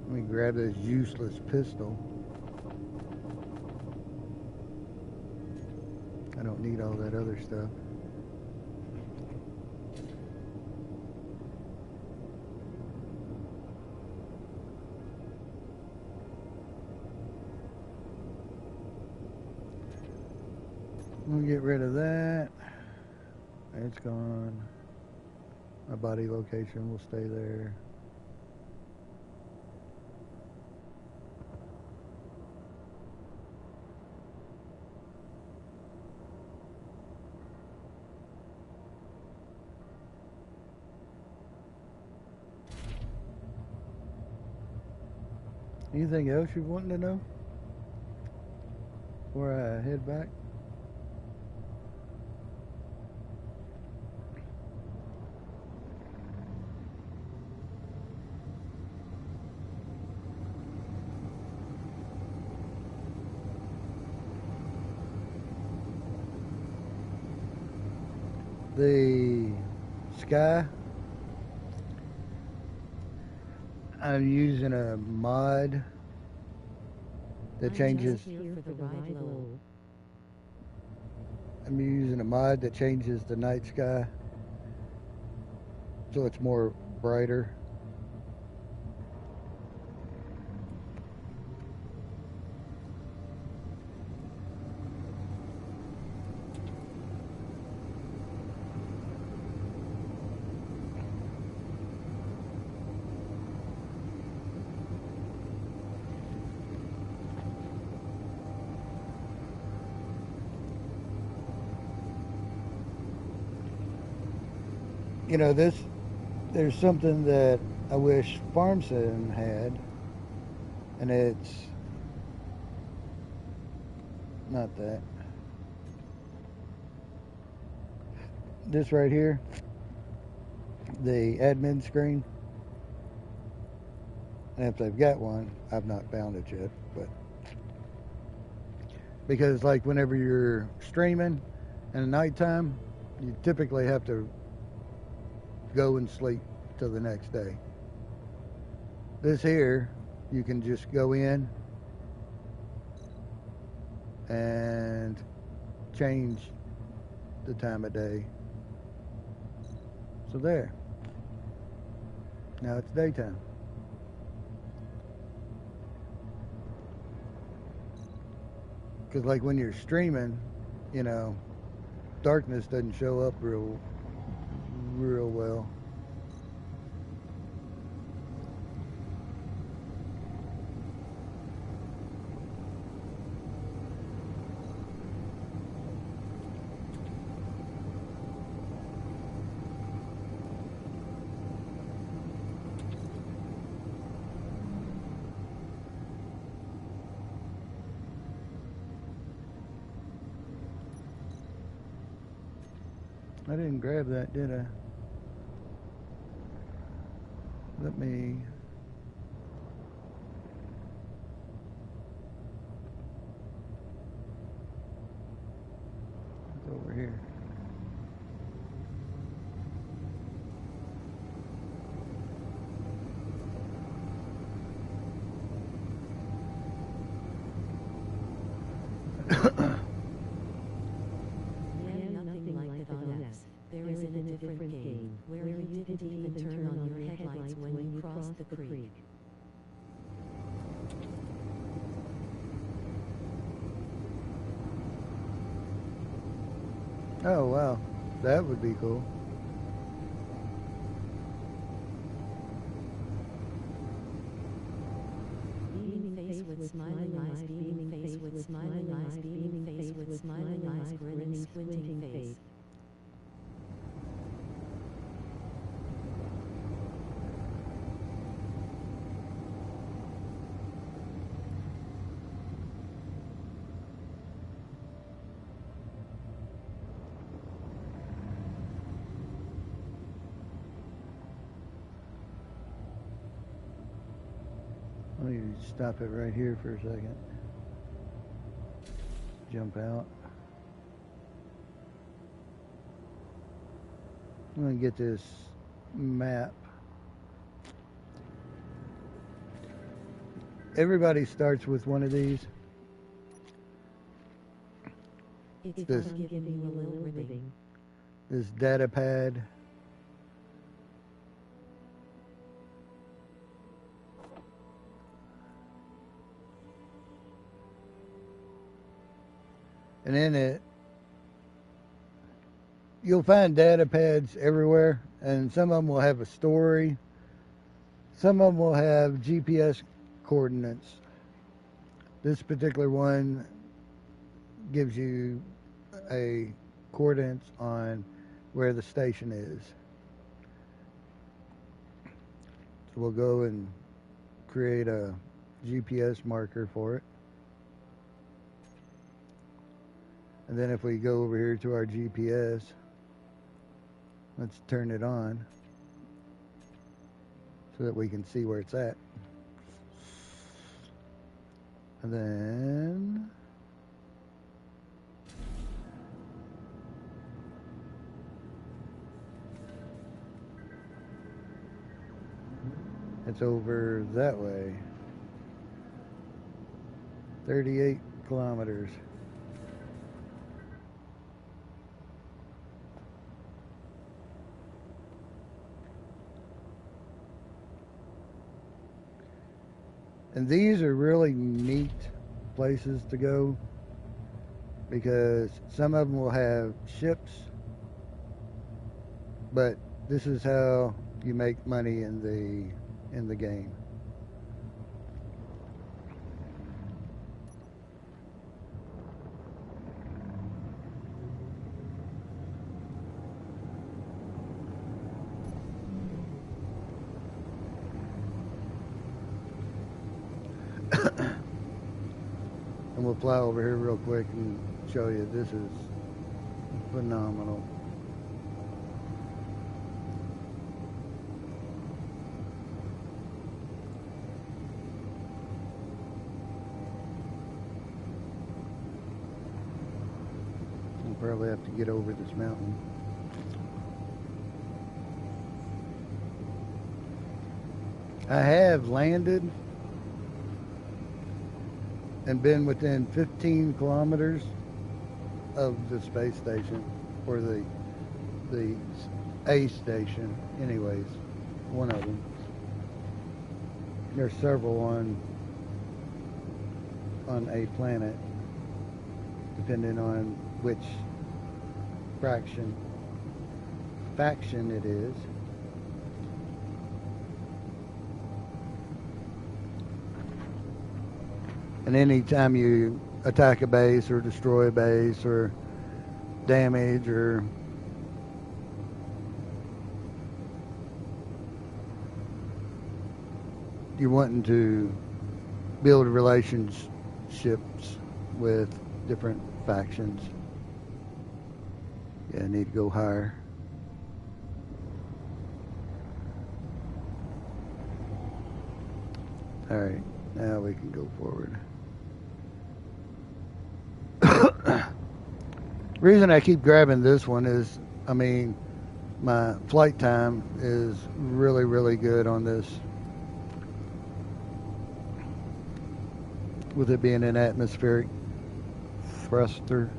Let me grab this useless pistol. I don't need all that other stuff. I'm gonna get rid of that. It's gone. My body location will stay there. Anything else you wanting to know before I head back? The sky, I'm using a mod that changes. I'm using a mod that changes the night sky so it's more brighter. You know, there's something that I wish FarmSim had, and it's not that. This right here, the admin screen. And if they've got one, I've not found it yet, but because like whenever you're streaming in the nighttime, you typically have to go and sleep till the next day. This here, you can just go in and change the time of day. So there. Now it's daytime. Because like when you're streaming, you know, darkness doesn't show up real well. I didn't grab that, did I? Let me... It's over here. Yeah, nothing like the Gonex. There is in a different game, where you didn't even turn on your headlights when you crossed the creek. Oh, wow. That would be cool. Beaming face with smiling eyes, beaming face with smiling eyes, beaming face with smiling eyes, grinning, squinting face. Let me stop it right here for a second. Jump out. I'm going to get this map. Everybody starts with one of these. It's This- fun giving you a little ribbing. This data pad. And in it, you'll find data pads everywhere, and some of them will have a story. Some of them will have GPS coordinates. This particular one gives you a coordinates on where the station is. So we'll go and create a GPS marker for it. And then if we go over here to our GPS, let's turn it on so that we can see where it's at. And then it's over that way. 38 kilometers. And these are really neat places to go because some of them will have ships, but this is how you make money in the game. we'll fly over here real quick and show you. This is phenomenal. We'll probably have to get over this mountain. I have landed and been within 15 kilometers of the space station, or the A station, anyways, one of them. There's several on a planet, depending on which faction it is. And anytime you attack a base or destroy a base or damage or you're wanting to build relationships with different factions, yeah, I need to go higher. All right, now we can go forward. The reason I keep grabbing this one is, I mean, my flight time is really, really good on this, with it being an atmospheric thruster.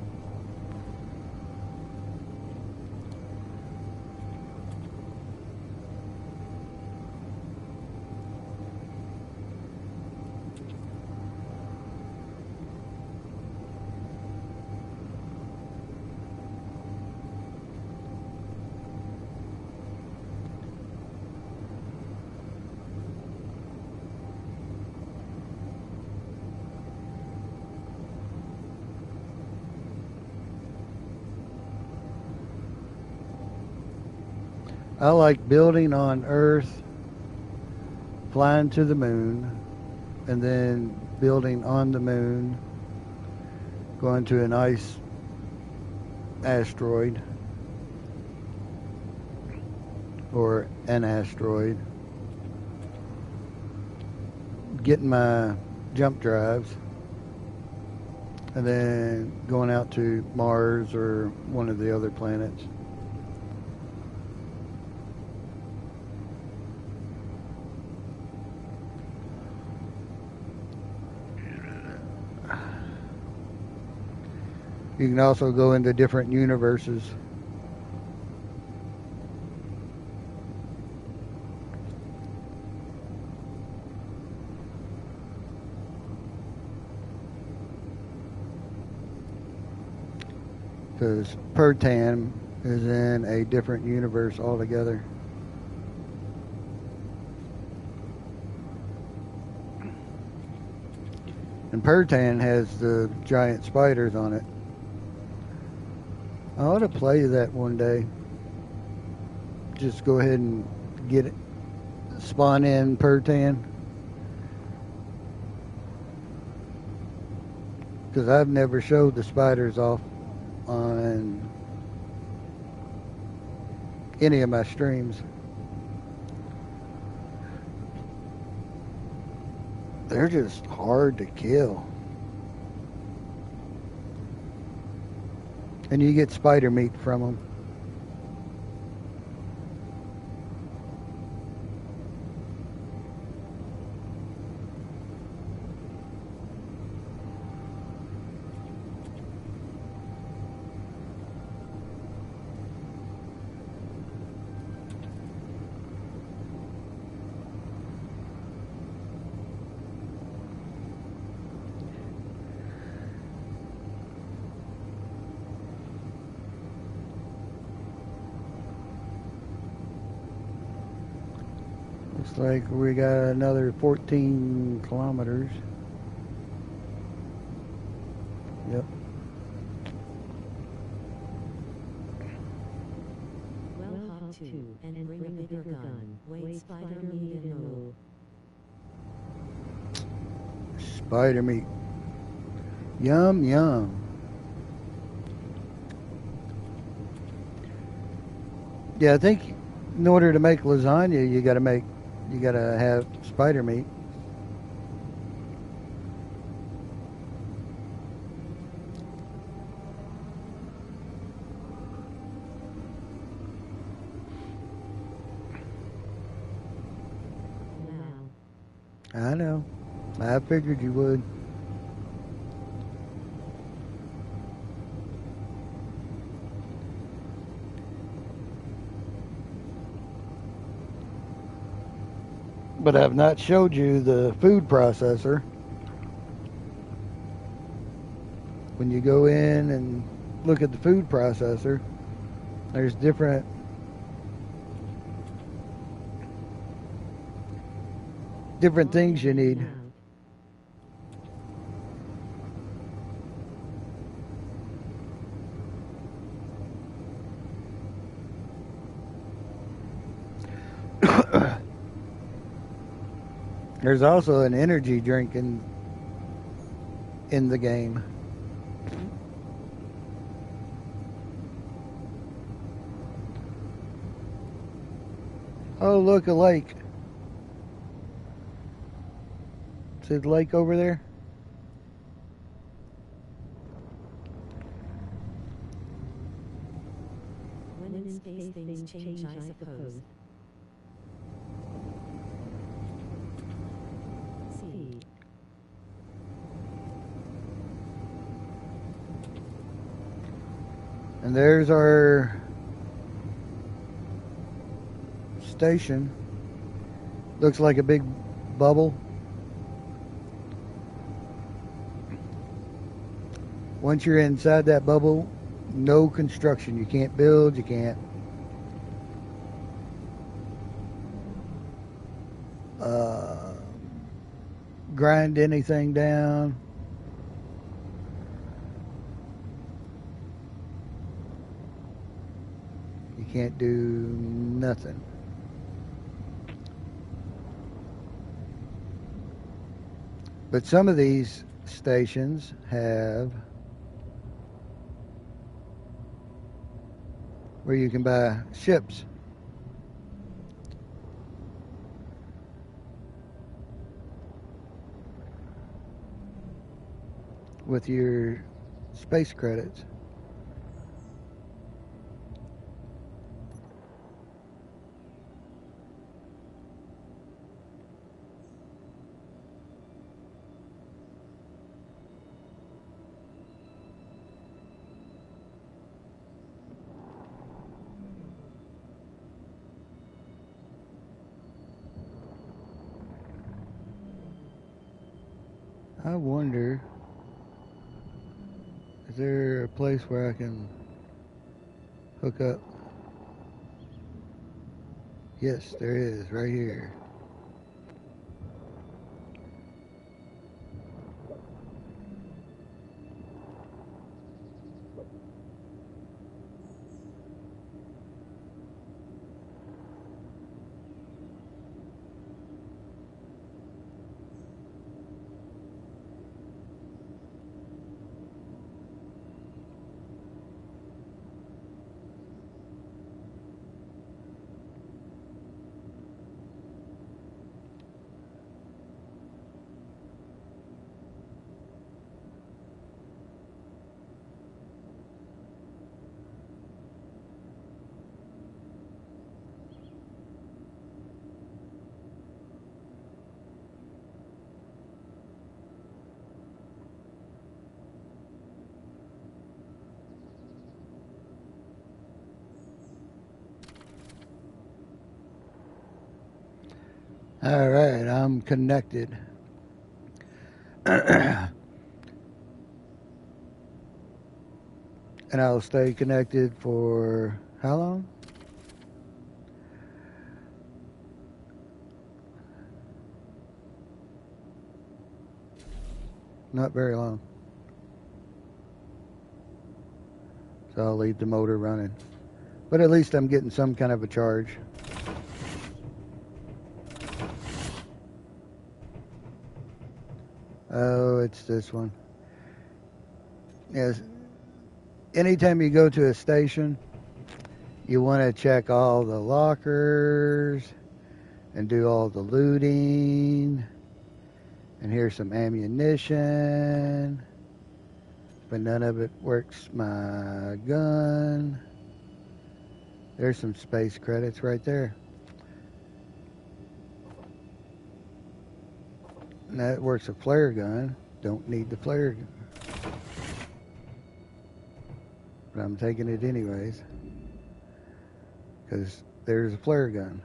I like building on Earth, flying to the moon, and then building on the moon, going to an ice asteroid or an asteroid, getting my jump drives, and then going out to Mars or one of the other planets. You can also go into different universes. Because Pertan is in a different universe altogether. And Pertan has the giant spiders on it. I ought to play that one day. Just go ahead and get it, spawn in Pertan. Because I've never showed the spiders off on any of my streams. They're just hard to kill. And you get spider meat from them. Looks like we got another 14 kilometers. Yep. Well hot too, and bring a bigger gun. Wait, spider meat and no. Spider meat. Yum, yum. Yeah, I think in order to make lasagna, you gotta have spider meat. Wow. I know. I figured you would. But I've not showed you the food processor. When you go in and look at the food processor, there's different things you need. There's also an energy drink in the game. Oh, look, a lake. See the lake over there? When in space things change, I suppose. See. And there's our station. Looks like a big bubble. Once you're inside that bubble, no construction. You can't build, you can't grind anything down. You can't do nothing. But some of these stations have where you can buy ships. With your space credits. I wonder, is there a place where I can hook up? Yes, there is, right here. All right, I'm connected. And I'll stay connected for how long? Not very long. So I'll leave the motor running. But at least I'm getting some kind of a charge. Oh, it's this one. Yes. Anytime you go to a station, you want to check all the lockers and do all the looting. And here's some ammunition, but none of it works my gun. There's some space credits right there. And that works a flare gun. Don't need the flare gun. But I'm taking it anyways, because there's a flare gun.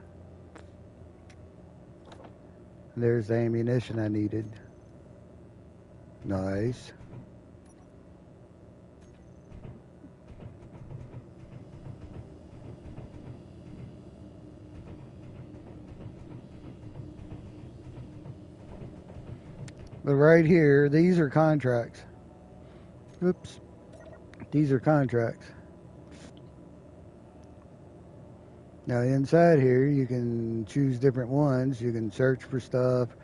And there's the ammunition I needed. Nice. But right here, these are contracts. Oops. These are contracts. Now inside here, you can choose different ones. You can search for stuff.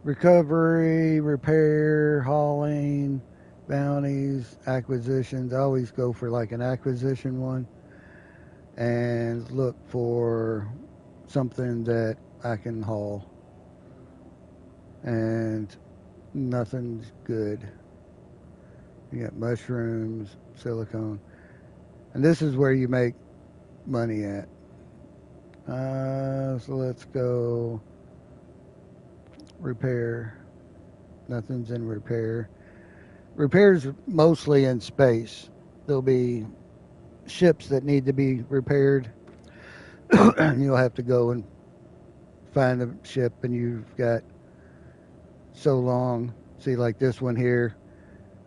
Recovery, repair, hauling, bounties, acquisitions. I always go for like an acquisition one and look for something that I can haul. And nothing's good. You got mushrooms, silicone. And this is where you make money at. So let's go repair. Nothing's in repair. Repair's mostly in space. There'll be ships that need to be repaired. You'll have to go and find the ship, and you've got so long. See, like this one here,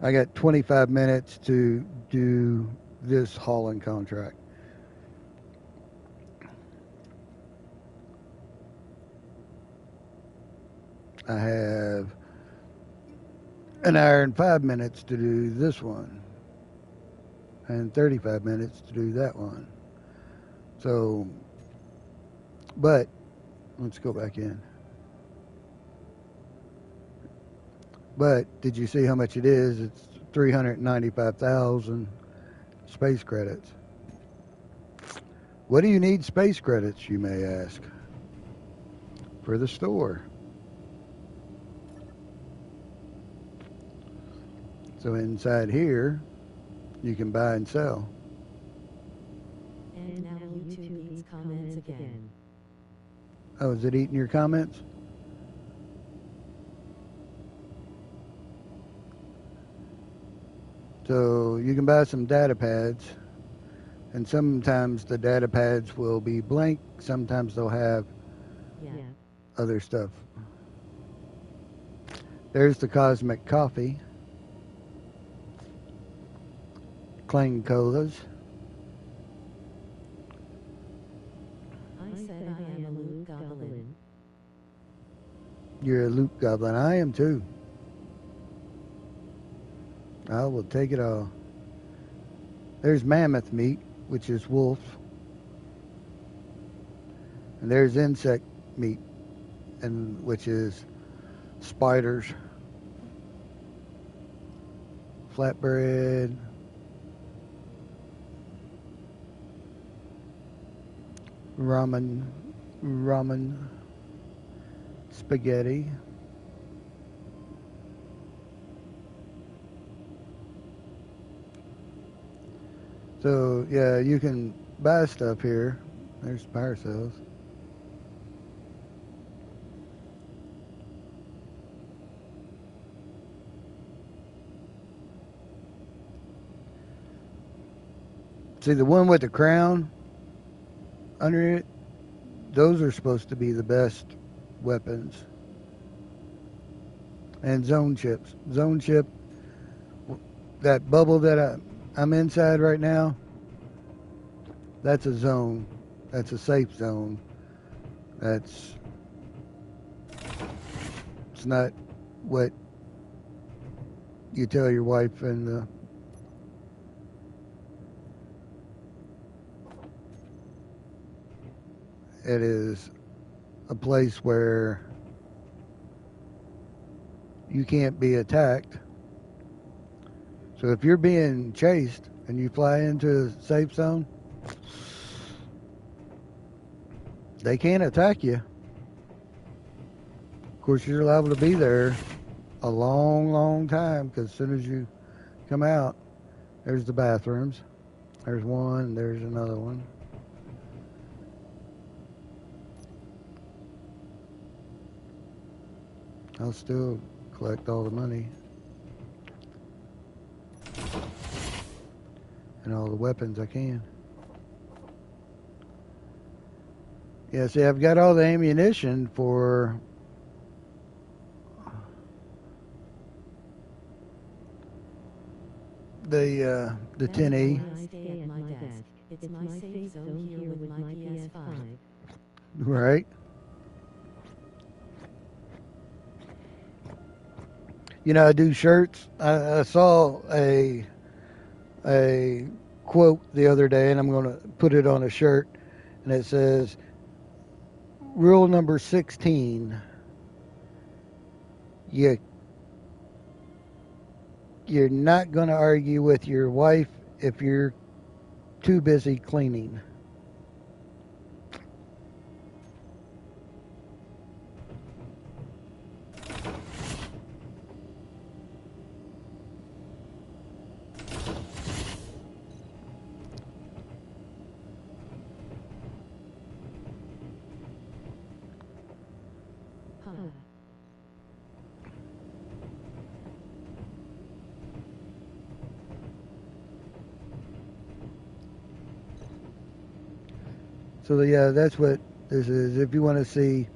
I got 25 minutes to do this hauling contract. I have an hour and 5 minutes to do this one, and 35 minutes to do that one. So, but let's go back in. But did you see how much it is? It's 395,000 space credits. What do you need space credits, you may ask? For the store. So inside here, you can buy and sell. And now YouTube eats comments again. Oh, is it eating your comments? So you can buy some data pads, and sometimes the data pads will be blank, sometimes they'll have Yeah. other stuff. There's the Cosmic Coffee. Clang Colas. I said I am a loot goblin. You're a loot goblin. I am too. I will take it all. There's mammoth meat, which is wolf. And there's insect meat, and which is spiders. Flatbread. Ramen, spaghetti. So yeah, you can buy stuff here. There's power cells. See the one with the crown under it? Those are supposed to be the best weapons. And zone chips. Zone chip, that bubble that I'm inside right now, that's a zone. That's a safe zone. It's not what you tell your wife in the it is a place where you can't be attacked. So So if you're being chased and you fly into a safe zone, they can't attack you. Of course, you're liable to be there a long, long time, because as soon as you come out, there's the bathrooms. There's one, there's another one. I'll still collect all the money and all the weapons I can. Yeah, see, I've got all the ammunition for the 10E. I stay at my desk. It's my safe zone here with my PS5. Right. You know, I do shirts. I saw a quote the other day, and I'm going to put it on a shirt, and it says, rule number 16, you're not going to argue with your wife if you're too busy cleaning. Huh. So yeah, that's what this is. If you want to see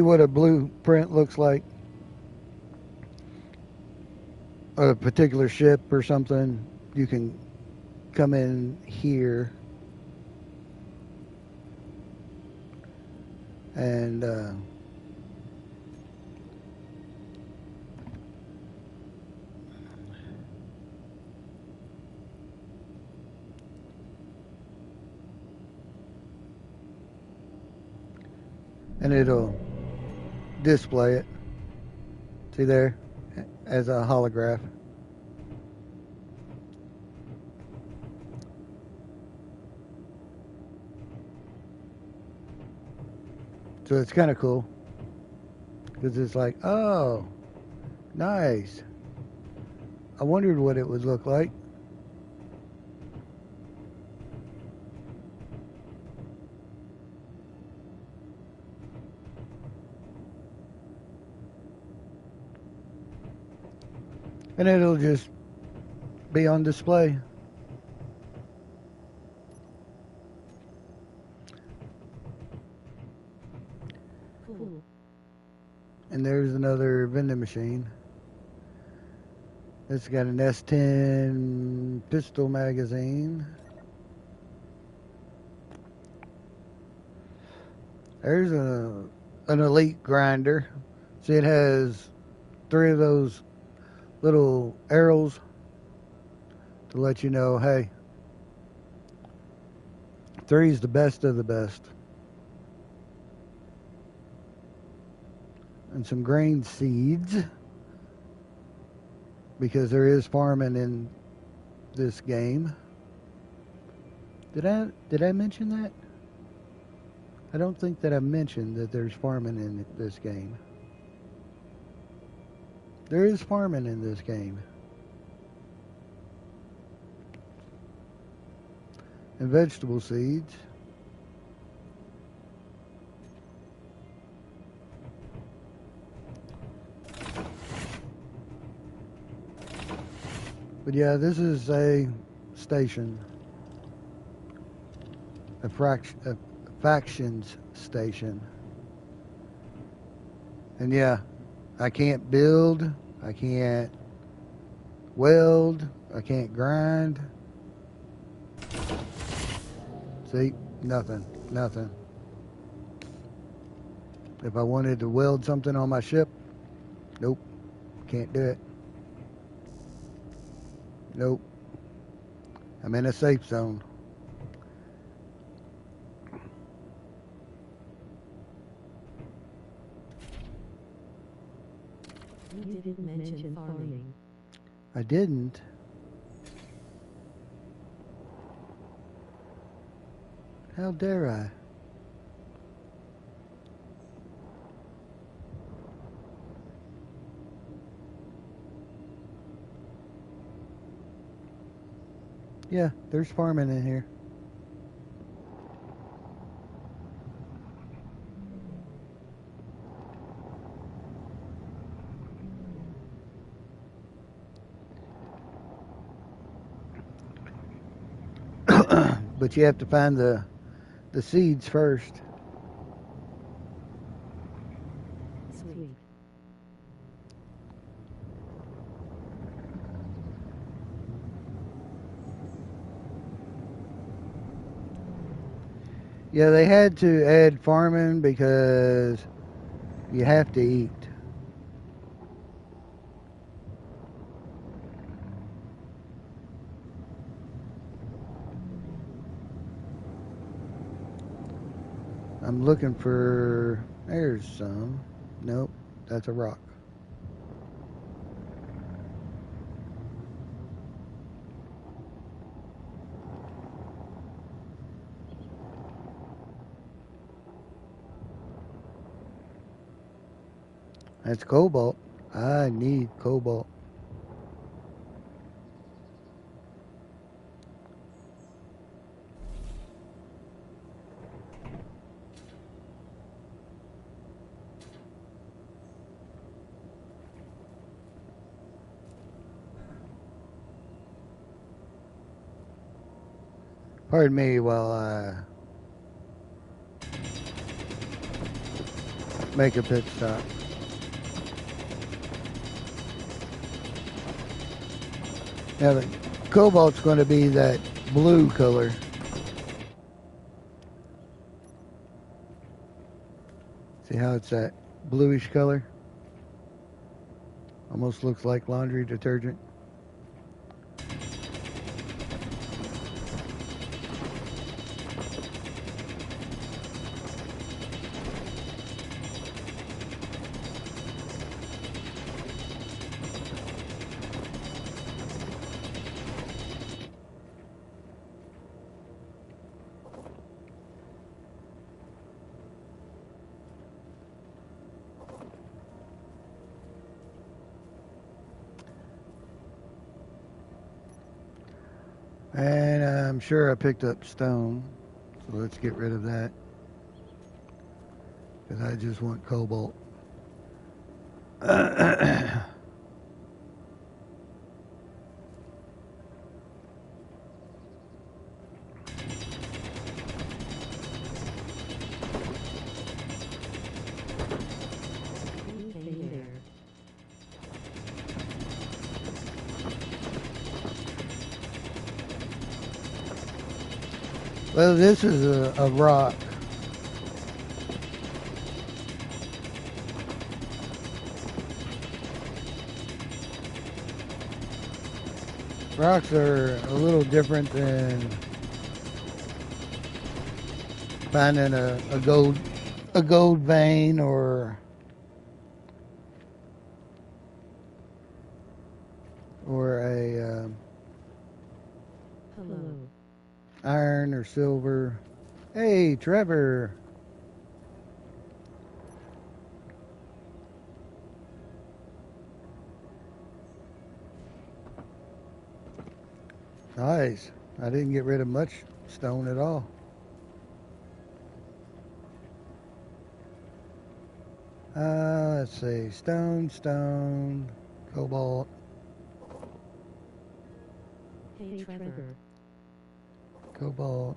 what a blueprint looks like, a particular ship or something, you can come in here and it'll display it. See there? As a holograph. So it's kind of cool. Because it's like, oh, nice. I wondered what it would look like. And it'll just be on display. Cool. And there's another vending machine. It's got an S10 pistol magazine. There's an elite grinder. See, it has 3 of those little arrows to let you know, hey, 3 is the best of the best. And some grain seeds, because there is farming in this game. Did I mention that? I don't think that I mentioned that there's farming in this game. There is farming in this game. And vegetable seeds. But yeah, this is a station. A factions station. And yeah, I can't build, I can't weld, I can't grind. See, nothing. If I wanted to weld something on my ship, nope, can't do it. Nope, I'm in a safe zone. You didn't mention farming. I didn't. How dare I? Yeah, there's farming in here. But you have to find the seeds first. Sweet. Yeah, they had to add farming because you have to eat. I'm looking for... There's some. Nope, that's a rock. That's cobalt. I need cobalt. Pardon me while I make a pit stop. Now the cobalt's going to be that blue color. See how it's that bluish color? Almost looks like laundry detergent. And I'm sure I picked up stone, so let's get rid of that. Because I just want cobalt. Anything there. Well, this is a rock. Rocks are a little different than finding a gold vein or a Hello. iron or silver. Hey, Trevor. Nice. I didn't get rid of much stone at all. Let's see. Stone, cobalt. Hey, Trevor. Cobalt.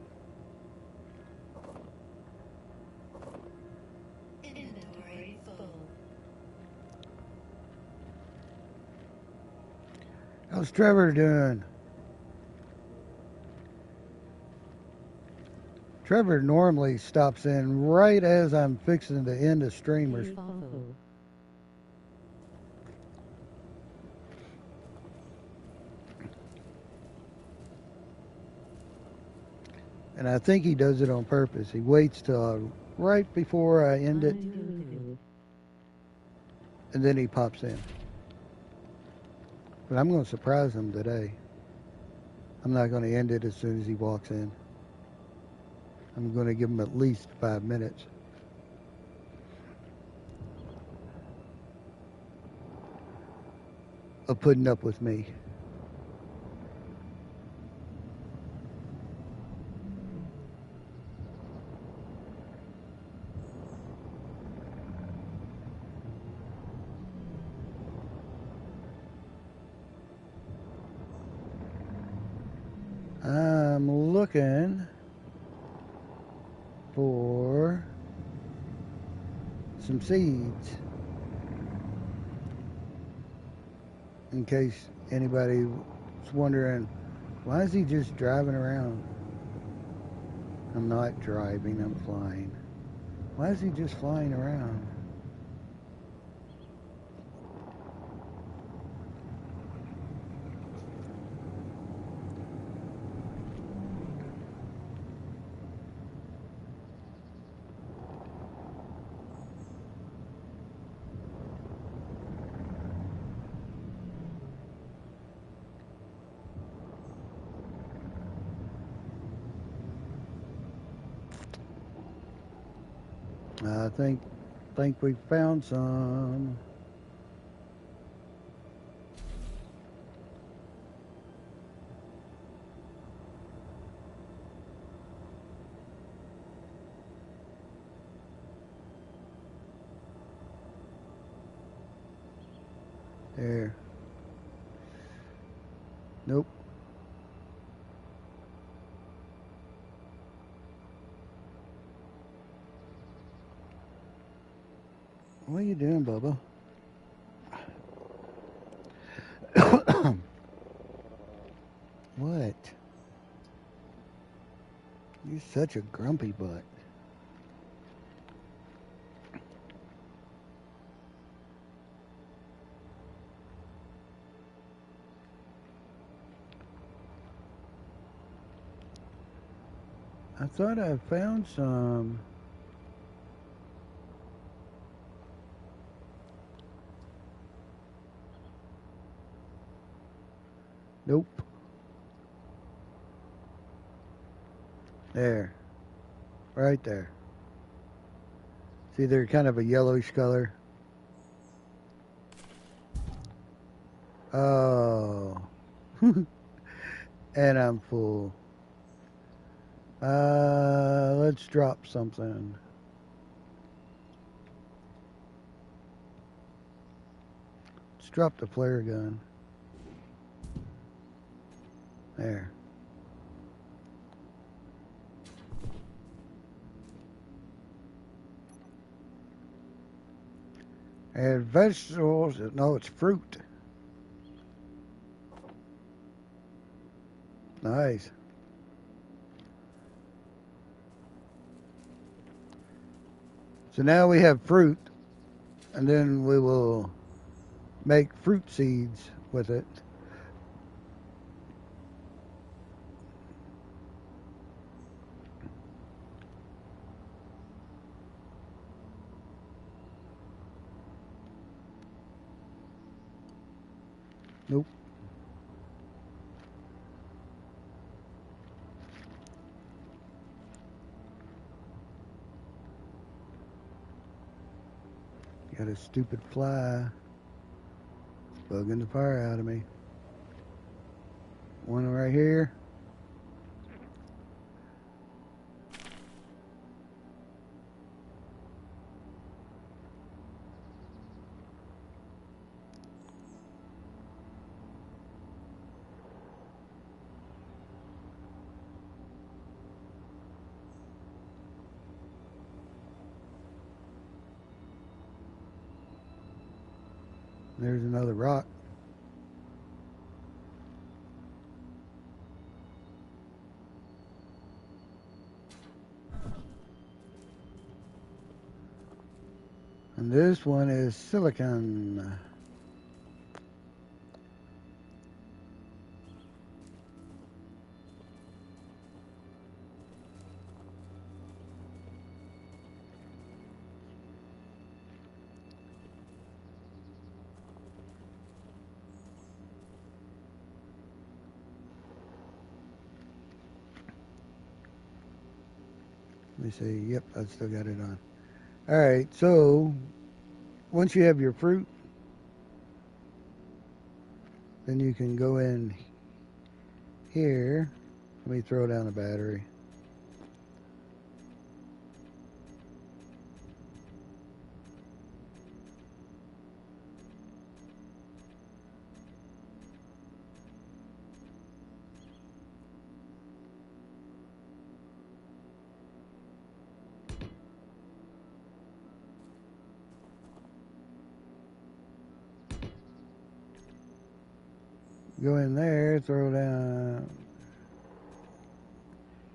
Inventory full. How's Trevor doing? Trevor normally stops in right as I'm fixing to end a stream. Hey, Fafo. And I think he does it on purpose. He waits till right before I end it, I'm doing good. and then he pops in. But I'm going to surprise him today. I'm not going to end it as soon as he walks in. I'm going to give him at least 5 minutes. Of putting up with me. I'm looking for some seeds in case anybody's wondering, why is he just driving around? I'm not driving, I'm flying. Why is he just flying around? I think we found some. There. Nope. What are you doing, Bubba? What? You're such a grumpy butt. I thought I found some. Nope. There. Right there. See, they're kind of a yellowish color. Oh. And I'm full. Let's drop something. Let's drop the flare gun. There. And vegetables, no, it's fruit. Nice. So now we have fruit, and then we will make fruit seeds with it. Nope. Got a stupid fly. It's bugging the fire out of me. One right here. There's another rock. And this one is silicon. Let me see. Yep, I still got it on. All right, so once you have your fruit, then you can go in here. Let me throw down a battery. Go in there, throw down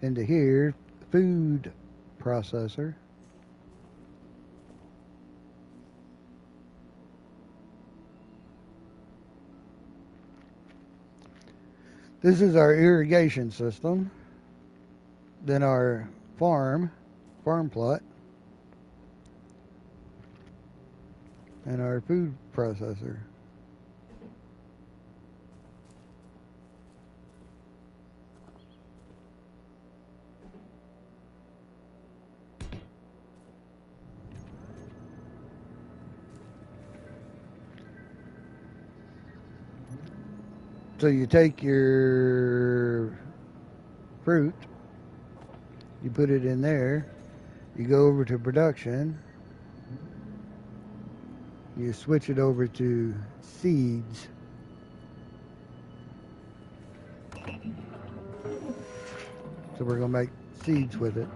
into here, food processor. This is our irrigation system. Then our farm plot, and our food processor. So you take your fruit, you put it in there, you go over to production, you switch it over to seeds. So we're going to make seeds with it.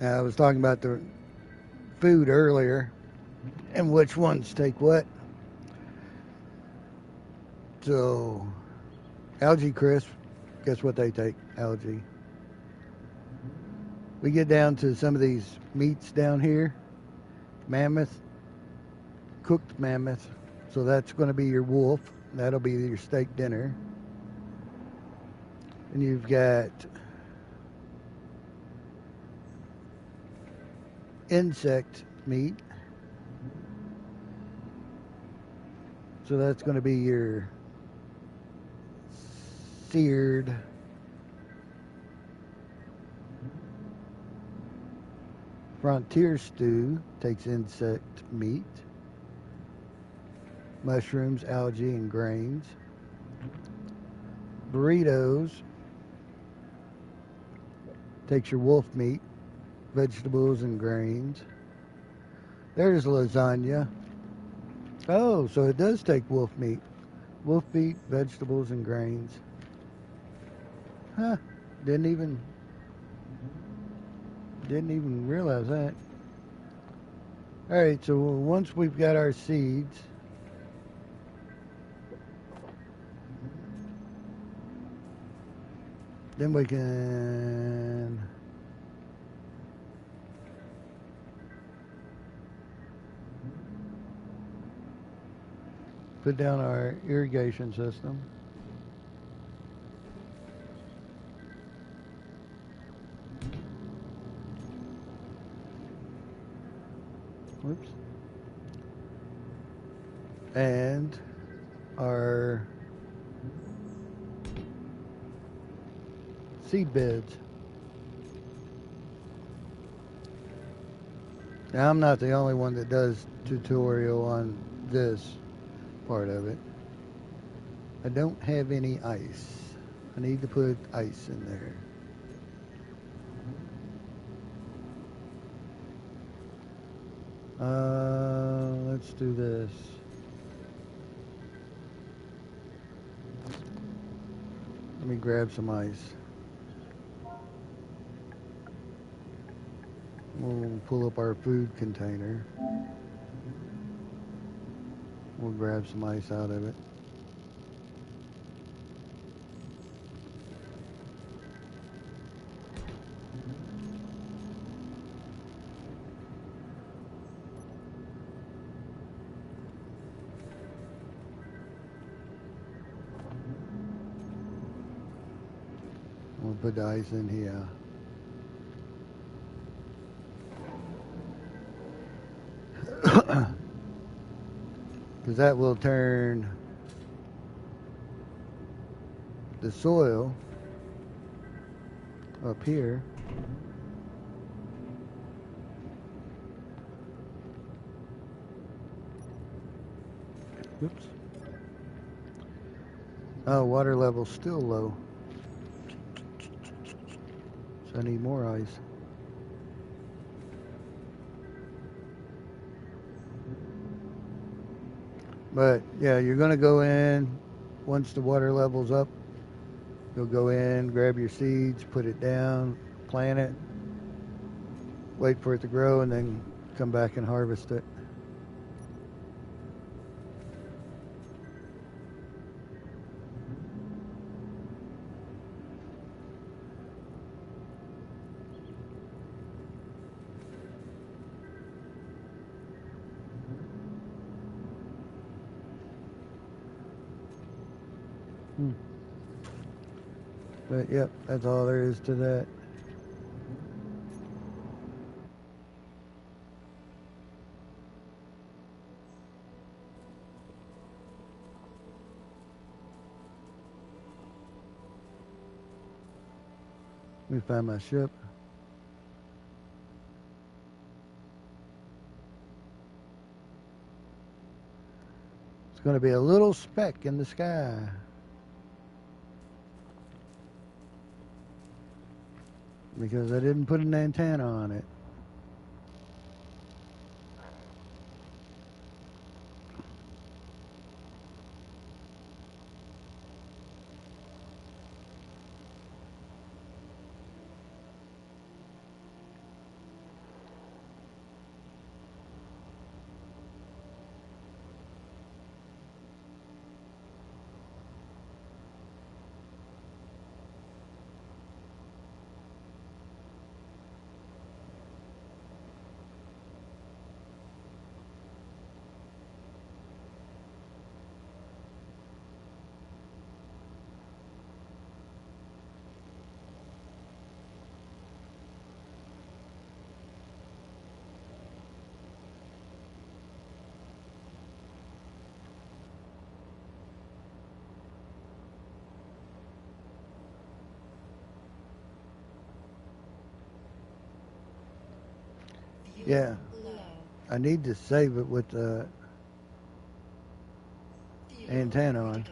Now, I was talking about the food earlier and which ones take what. So, algae crisp, guess what they take? Algae. We get down to some of these meats down here. Mammoth, cooked mammoth. So that's going to be your wolf. That'll be your steak dinner. And you've got insect meat. So that's going to be your seared frontier stew, takes insect meat, mushrooms, algae, and grains. Burritos takes your wolf meat, vegetables, and grains. There's lasagna. Oh, so it does take wolf meat. Wolf meat, vegetables, and grains. Huh, didn't even realize that. All right, so once we've got our seeds, then we can put down our irrigation system. Whoops. And our seed beds. Now, I'm not the only one that does tutorial on this part of it. I don't have any ice. I need to put ice in there. Let's do this. Let me grab some ice. We'll pull up our food container. We'll grab some ice out of it. We'll put the ice in here. Because that will turn the soil up here. Oops. Oh, water level's still low. So I need more ice. But yeah, you're gonna go in once the water level's up. You'll go in, grab your seeds, put it down, plant it, wait for it to grow, and then come back and harvest it. But yep, that's all there is to that. Let me find my ship. It's going to be a little speck in the sky. Because I didn't put an antenna on it. Yeah, I need to save it with the antenna on.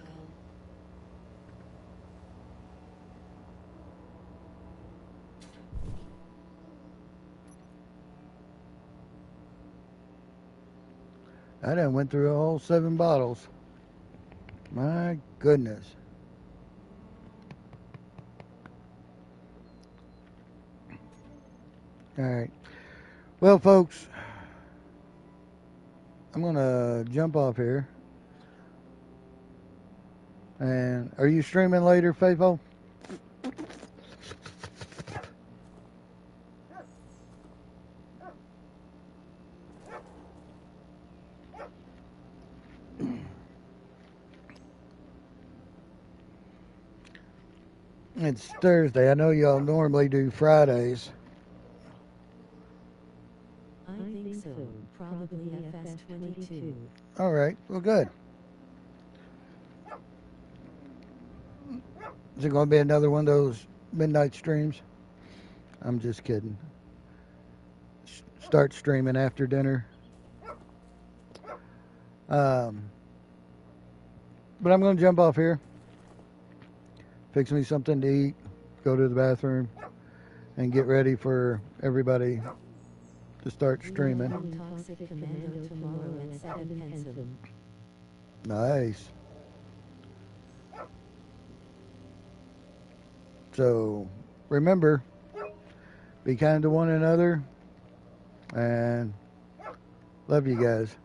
I done went through a whole 7 bottles. My goodness. All right. Well, folks, I'm going to jump off here. And are you streaming later, Faithful? It's Thursday. I know y'all normally do Fridays. I think so. Probably FS22. All right. Well, good. Is it going to be another one of those midnight streams? I'm just kidding. Start streaming after dinner. But I'm going to jump off here. Fix me something to eat. Go to the bathroom. And get ready for everybody to start streaming. Toxic Commando tomorrow at 7 p.m. Nice. So, remember, be kind to one another, and love you guys.